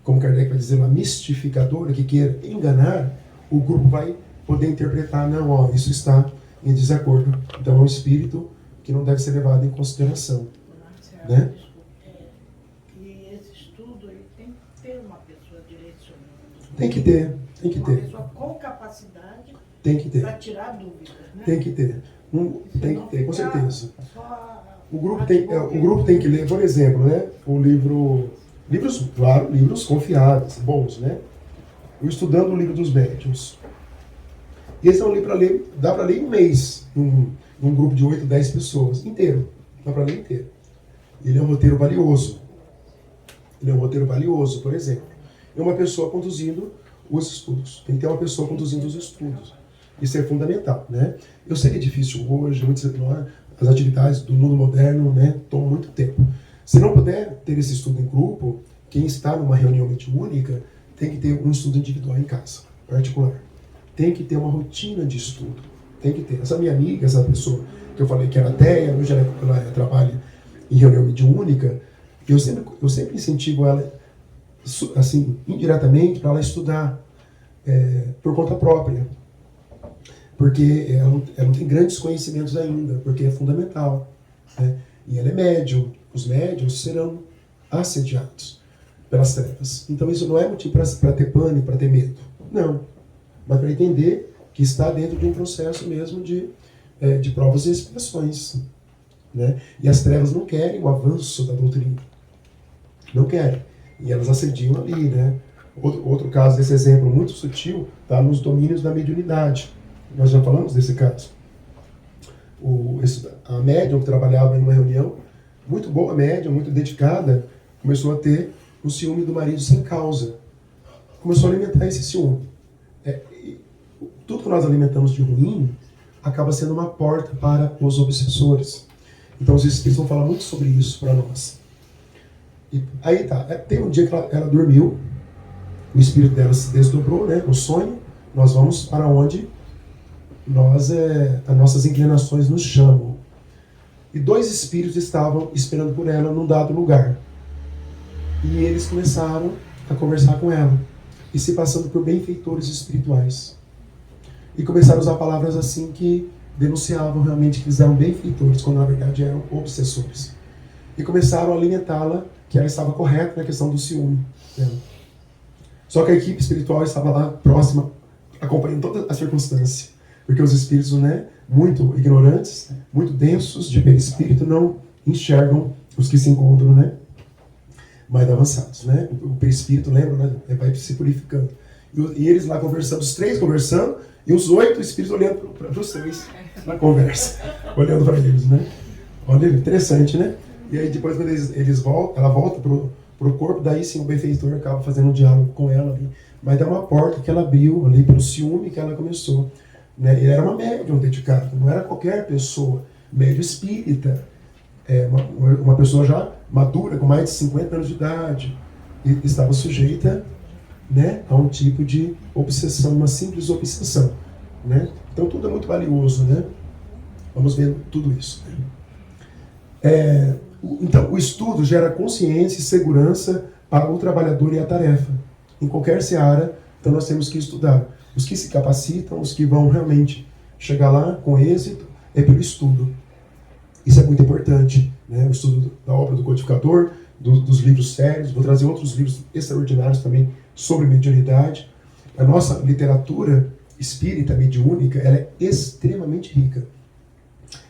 como Kardec vai dizer, uma mistificadora, que queira enganar, o grupo vai poder interpretar, não, isso está em desacordo. Então é um espírito que não deve ser levado em consideração. Né? E esse estudo ele tem que ter uma pessoa direcionando. Tem que ter. Uma pessoa com capacidade para tirar dúvidas. Né? Tem que ter. Tem que ter, com certeza. O grupo tem que ler, por exemplo, né, livros confiáveis, bons, né? O Estudando o Livro dos Médiuns. Esse é um livro dá para ler em um mês, num grupo de 8, 10 pessoas, inteiro. Dá para ler inteiro. Ele é um roteiro valioso. Por exemplo. É uma pessoa conduzindo os estudos. Tem que ter uma pessoa conduzindo os estudos. Isso é fundamental, né? Eu sei que é difícil hoje, as atividades do mundo moderno, né, tomam muito tempo. Se não puder ter esse estudo em grupo, quem está numa reunião mediúnica tem que ter um estudo individual em casa, particular. Tem que ter uma rotina de estudo. Tem que ter. Essa minha amiga, essa pessoa que eu falei que era ateia, hoje ela trabalha em reunião mediúnica, eu sempre incentivo ela, assim, indiretamente, para ela estudar por conta própria. Porque ela não tem grandes conhecimentos ainda, porque é fundamental. Né? E ela é médium. Os médiuns serão assediados pelas trevas. Então isso não é motivo para ter pânico, para ter medo. Não. Mas para entender que está dentro de um processo mesmo de provas e expiações. Né? E as trevas não querem o avanço da doutrina. Não querem. E elas assediam ali. Né? Outro caso desse exemplo muito sutil está nos domínios da mediunidade. Nós já falamos desse caso. A médium que trabalhava em uma reunião, muito boa médium, muito dedicada, começou a ter o ciúme do marido sem causa. Começou a alimentar esse ciúme. Tudo que nós alimentamos de ruim acaba sendo uma porta para os obsessores. Então os espíritos vão falar muito sobre isso para nós. E aí tá, tem um dia que ela dormiu, o espírito dela se desdobrou, né, no sonho, nós vamos para onde as nossas inclinações nos chamam. E 2 espíritos estavam esperando por ela num dado lugar. E eles começaram a conversar com ela, e se passando por benfeitores espirituais. E começaram a usar palavras assim que denunciavam realmente que eles eram benfeitores, quando na verdade eram obsessores. E começaram a alimentá-la que ela estava correta na questão do ciúme dela. Só que a equipe espiritual estava lá próxima, acompanhando toda a circunstância. Porque os espíritos, né, muito ignorantes, muito densos de perispírito, não enxergam os que se encontram, né, mais avançados, né? O perispírito, lembra, né, vai se purificando. E eles lá conversando, os 3 conversando, e os 8 espíritos olhando para os 3 na conversa, olhando para eles, né? Olha, interessante, né? E aí depois quando eles voltam, ela volta pro corpo, daí sim o benfeitor acaba fazendo um diálogo com ela ali. Mas é uma porta que ela abriu ali pelo ciúme que ela começou. Né? Ele era uma médium dedicada, não era qualquer pessoa, médium espírita, uma pessoa já madura, com mais de 50 anos de idade, e estava sujeita, né, a um tipo de obsessão, uma simples obsessão. Né? Então tudo é muito valioso, né? Vamos ver tudo isso. Então, o estudo gera consciência e segurança para o trabalhador e a tarefa. Em qualquer seara, então nós temos que estudar. Os que se capacitam, os que vão realmente chegar lá com êxito, é pelo estudo. Isso é muito importante, né? O estudo da obra do codificador, dos livros sérios. Vou trazer outros livros extraordinários também sobre mediunidade. A nossa literatura espírita mediúnica, ela é extremamente rica.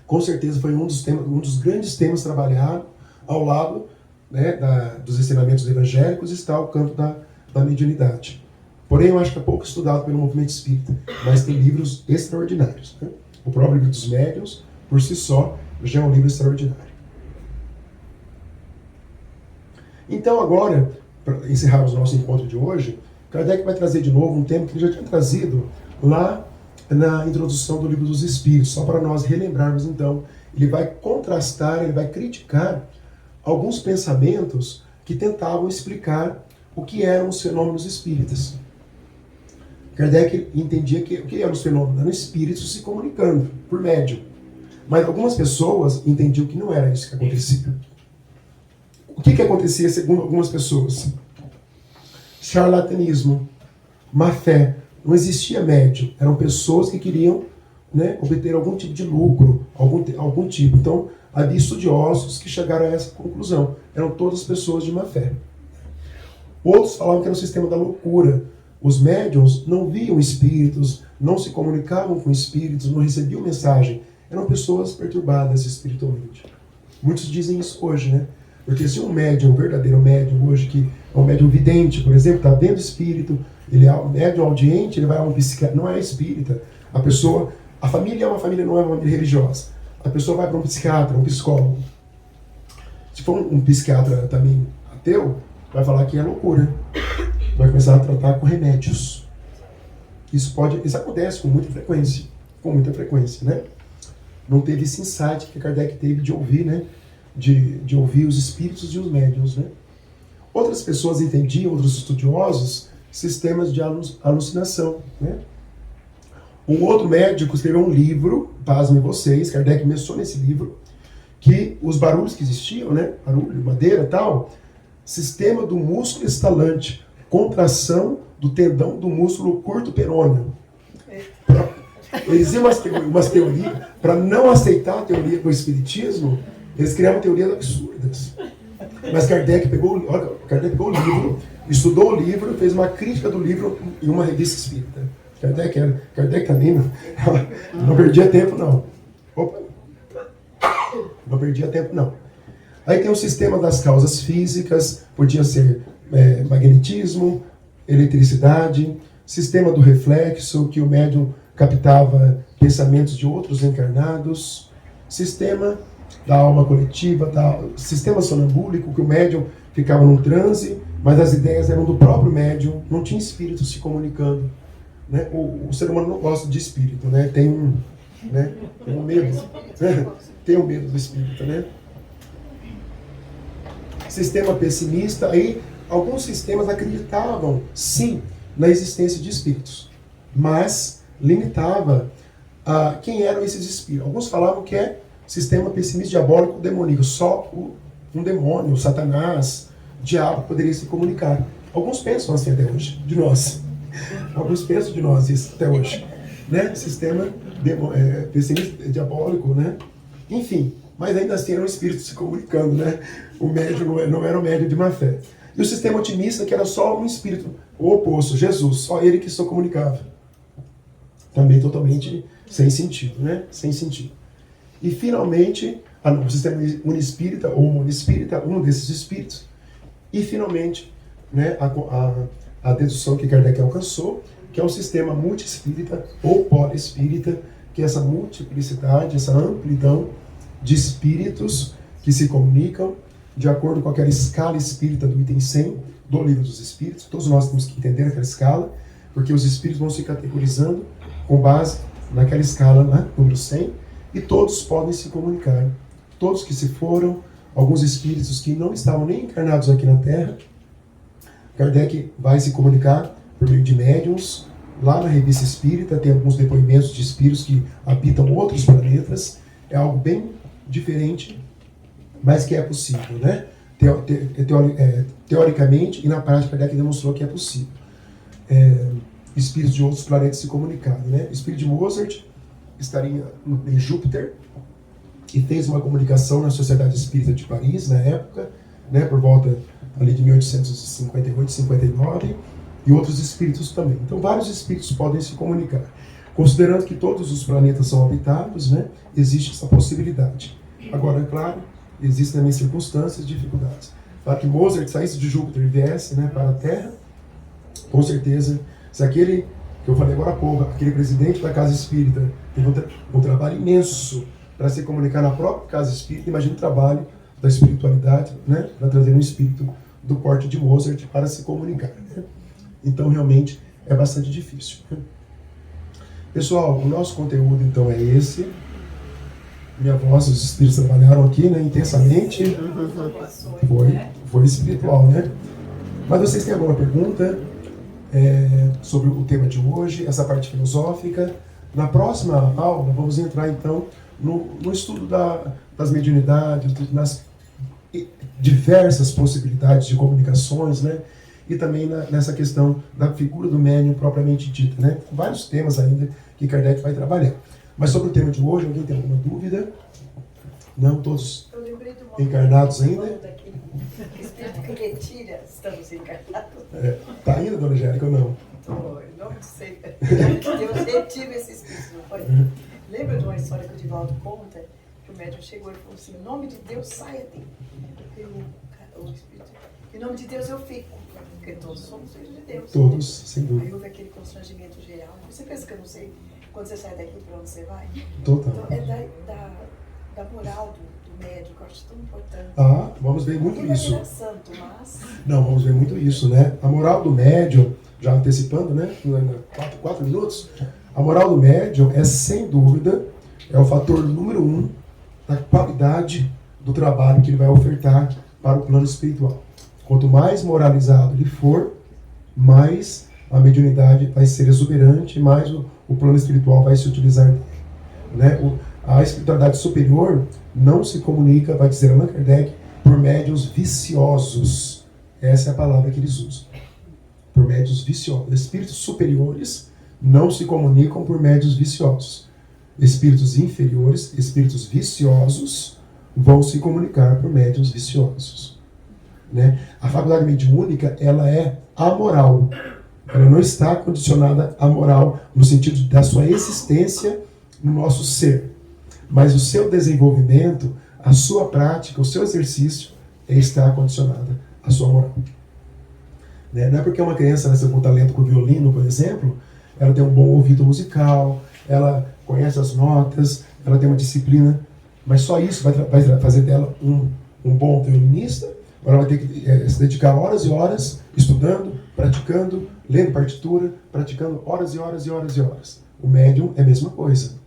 Com certeza foi um dos grandes temas trabalhados ao lado, né, dos ensinamentos evangélicos, está o campo da mediunidade. Porém, eu acho que é pouco estudado pelo movimento espírita, mas tem livros extraordinários. Né? O próprio livro dos médiuns, por si só, já é um livro extraordinário. Então, agora, para encerrarmos o nosso encontro de hoje, Kardec vai trazer de novo um tema que ele já tinha trazido lá na introdução do Livro dos Espíritos, só para nós relembrarmos então. Ele vai contrastar, ele vai criticar alguns pensamentos que tentavam explicar o que eram os fenômenos espíritas. Kardec entendia que o que eram os fenômenos? Eram espíritos se comunicando por médium. Mas algumas pessoas entendiam que não era isso que acontecia. O que acontecia segundo algumas pessoas? Charlatanismo, má fé. Não existia médium. Eram pessoas que queriam, né, obter algum tipo de lucro, algum tipo. Então, havia estudiosos que chegaram a essa conclusão. Eram todas pessoas de má fé. Outros falavam que era o sistema da loucura. Os médiuns não viam espíritos, não se comunicavam com espíritos, não recebiam mensagem. Eram pessoas perturbadas espiritualmente. Muitos dizem isso hoje, né? Porque se um médium, um verdadeiro médium hoje, que é um médium vidente, por exemplo, está vendo espírito, ele é um médium audiente, ele vai a um psiquiatra, não é espírita. A família é uma família, não é uma família religiosa. A pessoa vai para um psiquiatra, um psicólogo. Se for um psiquiatra também ateu, vai falar que é loucura. Vai começar a tratar com remédios. Isso acontece com muita frequência, né? Não teve esse insight que Kardec teve de ouvir, né? De ouvir os espíritos e os médiuns, né? Outras pessoas entendiam, outros estudiosos, sistemas de alucinação, né? Um outro médico escreveu um livro, pasmem vocês, Kardec menciona nesse livro, que os barulhos que existiam, né? Barulho, madeira e tal, sistema do músculo estalante, contração do tendão do músculo curto perôneo. Eles iam umas teorias, para não aceitar a teoria do espiritismo, eles criavam teorias absurdas. Mas Kardec pegou o livro, estudou o livro, fez uma crítica do livro em uma revista espírita. Kardec também não perdia tempo, não. Não perdia tempo, não. Aí tem o sistema das causas físicas, podia ser magnetismo, eletricidade, sistema do reflexo, que o médium captava pensamentos de outros encarnados, sistema da alma coletiva, sistema sonambúlico, que o médium ficava num transe, mas as ideias eram do próprio médium, não tinha espírito se comunicando. Né? O ser humano não gosta de espírito, né? Tem um medo. Tem um medo do espírito, né? Sistema pessimista, aí alguns sistemas acreditavam, sim, na existência de espíritos, mas limitava quem eram esses espíritos. Alguns falavam que é sistema pessimista, diabólico, demoníaco. Só um demônio, Satanás, o diabo poderia se comunicar. Alguns pensam assim até hoje, de nós. Alguns pensam de nós isso até hoje. Né? Sistema pessimista, diabólico, né? Enfim, mas ainda assim eram espíritos se comunicando, né? O médium não era um médium de má fé. E o sistema otimista, que era só um espírito, o oposto, Jesus, só ele que se comunicava. Também totalmente sem sentido, né? Sem sentido. E finalmente, o sistema unispírita ou monoespírita, um desses espíritos. E finalmente, né, a dedução que Kardec alcançou, que é um sistema multiespírita ou poliespírita, que é essa multiplicidade, essa amplidão de espíritos que se comunicam de acordo com aquela escala espírita do item 100 do Livro dos Espíritos. Todos nós temos que entender aquela escala, porque os espíritos vão se categorizando com base naquela escala, né, número 100, e todos podem se comunicar. Todos que se foram, alguns espíritos que não estavam nem encarnados aqui na Terra, Kardec vai se comunicar por meio de médiuns. Lá na Revista Espírita tem alguns depoimentos de espíritos que habitam outros planetas. É algo bem diferente, mas que é possível, né? Teoricamente e na prática, Kardec demonstrou que é possível. Espíritos de outros planetas se comunicarem, né? O espírito de Mozart estaria em Júpiter e fez uma comunicação na Sociedade Espírita de Paris, na época, né, por volta ali de 1858, 59, e outros espíritos também. Então, vários espíritos podem se comunicar. Considerando que todos os planetas são habitados, né, existe essa possibilidade. Agora, é claro, existem também circunstâncias, dificuldades. Para que Mozart saísse de Júpiter e viesse, né, para a Terra, com certeza, se aquele, que eu falei agora há pouco, aquele presidente da Casa Espírita teve um trabalho imenso para se comunicar na própria Casa Espírita, imagina o trabalho da espiritualidade, né, para trazer um espírito do porte de Mozart para se comunicar, né? Então, realmente, é bastante difícil. Pessoal, o nosso conteúdo, então, é esse. Minha voz, os espíritos trabalharam aqui, né, intensamente. Foi espiritual, né? Mas vocês têm alguma pergunta sobre o tema de hoje, essa parte filosófica? Na próxima aula, vamos entrar, então, no estudo das mediunidades, nas diversas possibilidades de comunicações, né? E também nessa questão da figura do médium propriamente dita, né? Vários temas ainda que Kardec vai trabalhar. Mas sobre o tema de hoje, alguém tem alguma dúvida? Não? Todos encarnados ainda? Espírito que retira, estamos encarnados. Tá ainda, dona Angélica, ou não? Não sei. Deus retira esse espírito, não foi? Lembra de uma história que o Divaldo conta? Que o médium chegou e falou assim: em nome de Deus, saia dele. O espírito, em nome de Deus eu fico. Porque todos somos filhos de Deus. Todos, sem dúvida. Aí houve aquele constrangimento geral. Você pensa que eu não sei quando você sai daqui para onde você vai? Total. Então, é da moral do médium, que eu acho tão importante. Vamos ver muito Ninguém isso. vai virar santo, mas... Não, vamos ver muito isso, né? A moral do médium, já antecipando, né? 4 minutos. A moral do médium é, sem dúvida, o fator número 1 da qualidade do trabalho que ele vai ofertar para o plano espiritual. Quanto mais moralizado ele for, mais a mediunidade vai ser exuberante, mais o plano espiritual vai se utilizar dele, né? A espiritualidade superior não se comunica, vai dizer Allan Kardec, por médiuns viciosos. Essa é a palavra que eles usam. Por médiuns viciosos. Espíritos superiores não se comunicam por médiuns viciosos. Espíritos inferiores, espíritos viciosos, vão se comunicar por médiuns viciosos, né? A faculdade mediúnica, ela é amoral. Ela não está condicionada à moral no sentido da sua existência no nosso ser. Mas o seu desenvolvimento, a sua prática, o seu exercício está condicionada à sua moral. Né? Não é porque uma criança nasceu com talento com violino, por exemplo, ela tem um bom ouvido musical, ela conhece as notas, ela tem uma disciplina, mas só isso vai fazer dela um bom violinista. Ela vai ter que se dedicar horas e horas estudando, praticando, lendo partitura, praticando horas e horas e horas e horas. O médium é a mesma coisa.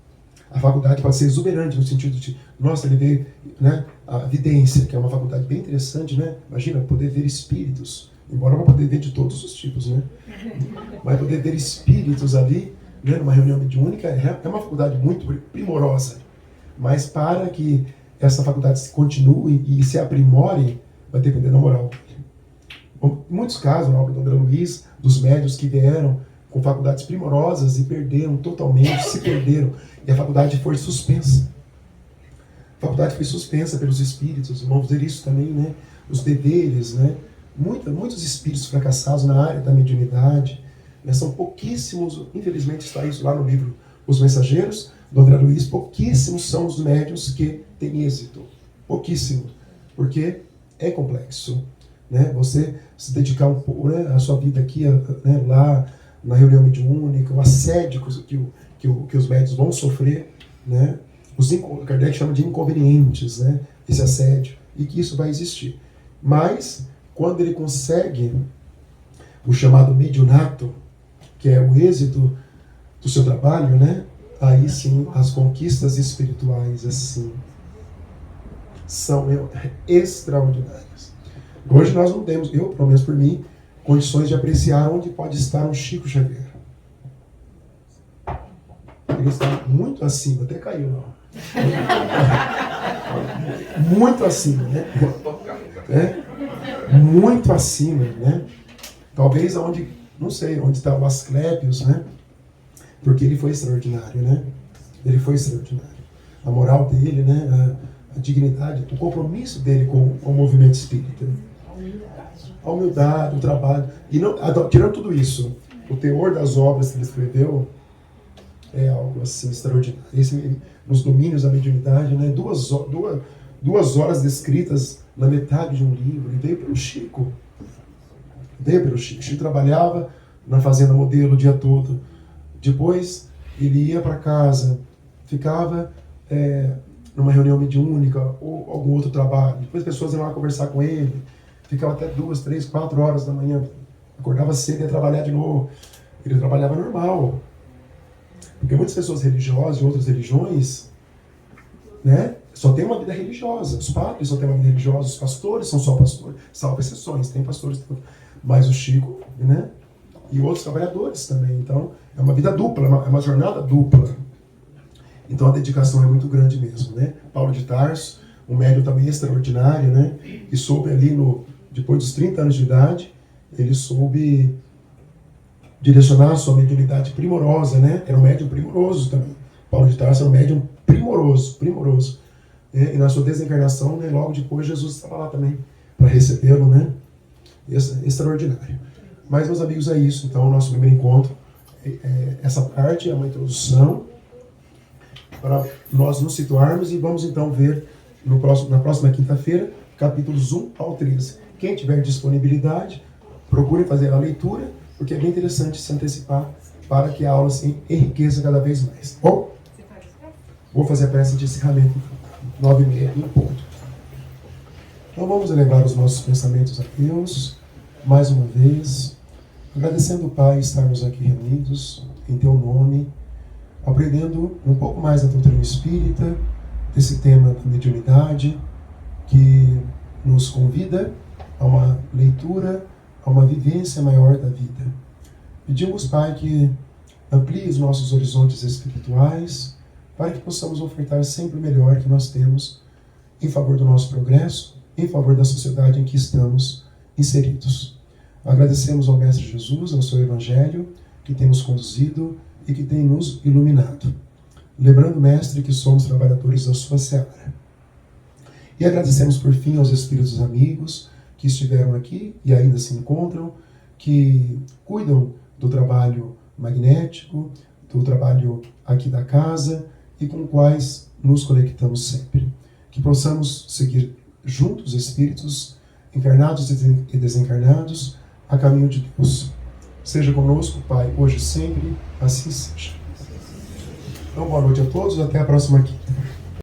A faculdade pode ser exuberante no sentido de, nossa, ele vê, né, a vidência, que é uma faculdade bem interessante, né? Imagina, poder ver espíritos, embora vai poder ver de todos os tipos, né? Vai poder ver espíritos ali, né, numa reunião mediúnica, é uma faculdade muito primorosa. Mas para que essa faculdade continue e se aprimore, vai depender da moral dele. Em muitos casos, na obra do André Luiz, dos médiuns que vieram com faculdades primorosas e perderam totalmente, se perderam, e a faculdade foi suspensa. A faculdade foi suspensa pelos espíritos, vamos dizer isso também, né? Os deveres, né? Muitos espíritos fracassados na área da mediunidade, né? São pouquíssimos, infelizmente está isso lá no livro Os Mensageiros, do André Luiz, pouquíssimos são os médiuns que têm êxito. Pouquíssimos. Porque é complexo, né? Você se dedicar um pouco, né, a sua vida aqui, né, lá na reunião mediúnica, o assédio que os médiuns vão sofrer, né? Kardec chama de inconvenientes, né? Esse assédio, e que isso vai existir. Mas, quando ele consegue o chamado mediunato, que é o êxito do seu trabalho, né? Aí sim, as conquistas espirituais, assim, são extraordinárias. Hoje nós não temos, eu, pelo menos por mim, condições de apreciar onde pode estar um Chico Xavier. Ele está muito acima, até caiu lá. Muito acima, né? Muito acima, né? Talvez onde, não sei, onde está o Asclépios, né? Porque ele foi extraordinário, né? Ele foi extraordinário. A moral dele, né? A dignidade, o compromisso dele com o movimento espírita. A humildade, o trabalho. E não, tirando tudo isso, o teor das obras que ele escreveu é algo assim extraordinário. Nos domínios da mediunidade, né? Duas horas descritas na metade de um livro. E veio pelo Chico. O Chico trabalhava na Fazenda Modelo o dia todo. Depois ele ia para casa, ficava numa reunião mediúnica ou algum outro trabalho. Depois as pessoas iam lá conversar com ele. Ficava até 2, 3, 4 horas da manhã. Acordava cedo e ia trabalhar de novo. Ele trabalhava normal. Porque muitas pessoas religiosas de outras religiões, né, só tem uma vida religiosa. Os padres só têm uma vida religiosa, os pastores são só pastores. Salvo exceções, tem pastores. Mas o Chico, né, e outros trabalhadores também. Então, é uma vida dupla, é uma jornada dupla. Então, a dedicação é muito grande mesmo, né? Paulo de Tarso, um médium também extraordinário, né, que soube ali, depois dos 30 anos de idade, ele soube direcionar a sua mediunidade primorosa, né? Era um médium primoroso também. Paulo de Tarso era um médium primoroso. E na sua desencarnação, né, logo depois, Jesus estava lá também para recebê-lo, né? Extraordinário. Mas, meus amigos, é isso. Então, o nosso primeiro encontro, essa parte é uma introdução para nós nos situarmos e vamos então ver na próxima quinta-feira, capítulos 1 ao 13. Quem tiver disponibilidade, procure fazer a leitura, porque é bem interessante se antecipar para que a aula se enriqueça cada vez mais. Bom, vou fazer a prece de encerramento, 9h30 em ponto. Então vamos elevar os nossos pensamentos a Deus, mais uma vez, agradecendo o Pai estarmos aqui reunidos em Teu nome, aprendendo um pouco mais da doutrina espírita, desse tema da mediunidade, que nos convida a uma leitura, a uma vivência maior da vida. Pedimos, Pai, que amplie os nossos horizontes espirituais, para que possamos ofertar sempre o melhor que nós temos em favor do nosso progresso, em favor da sociedade em que estamos inseridos. Agradecemos ao Mestre Jesus, ao seu Evangelho, que tem nos conduzido e que tem nos iluminado. Lembrando, Mestre, que somos trabalhadores da sua seara. E agradecemos, por fim, aos espíritos amigos que estiveram aqui e ainda se encontram, que cuidam do trabalho magnético, do trabalho aqui da casa e com quais nos conectamos sempre. Que possamos seguir juntos, espíritos encarnados e desencarnados, a caminho de Deus. Seja conosco, Pai, hoje e sempre, assim seja. Então, boa noite a todos, até a próxima quinta.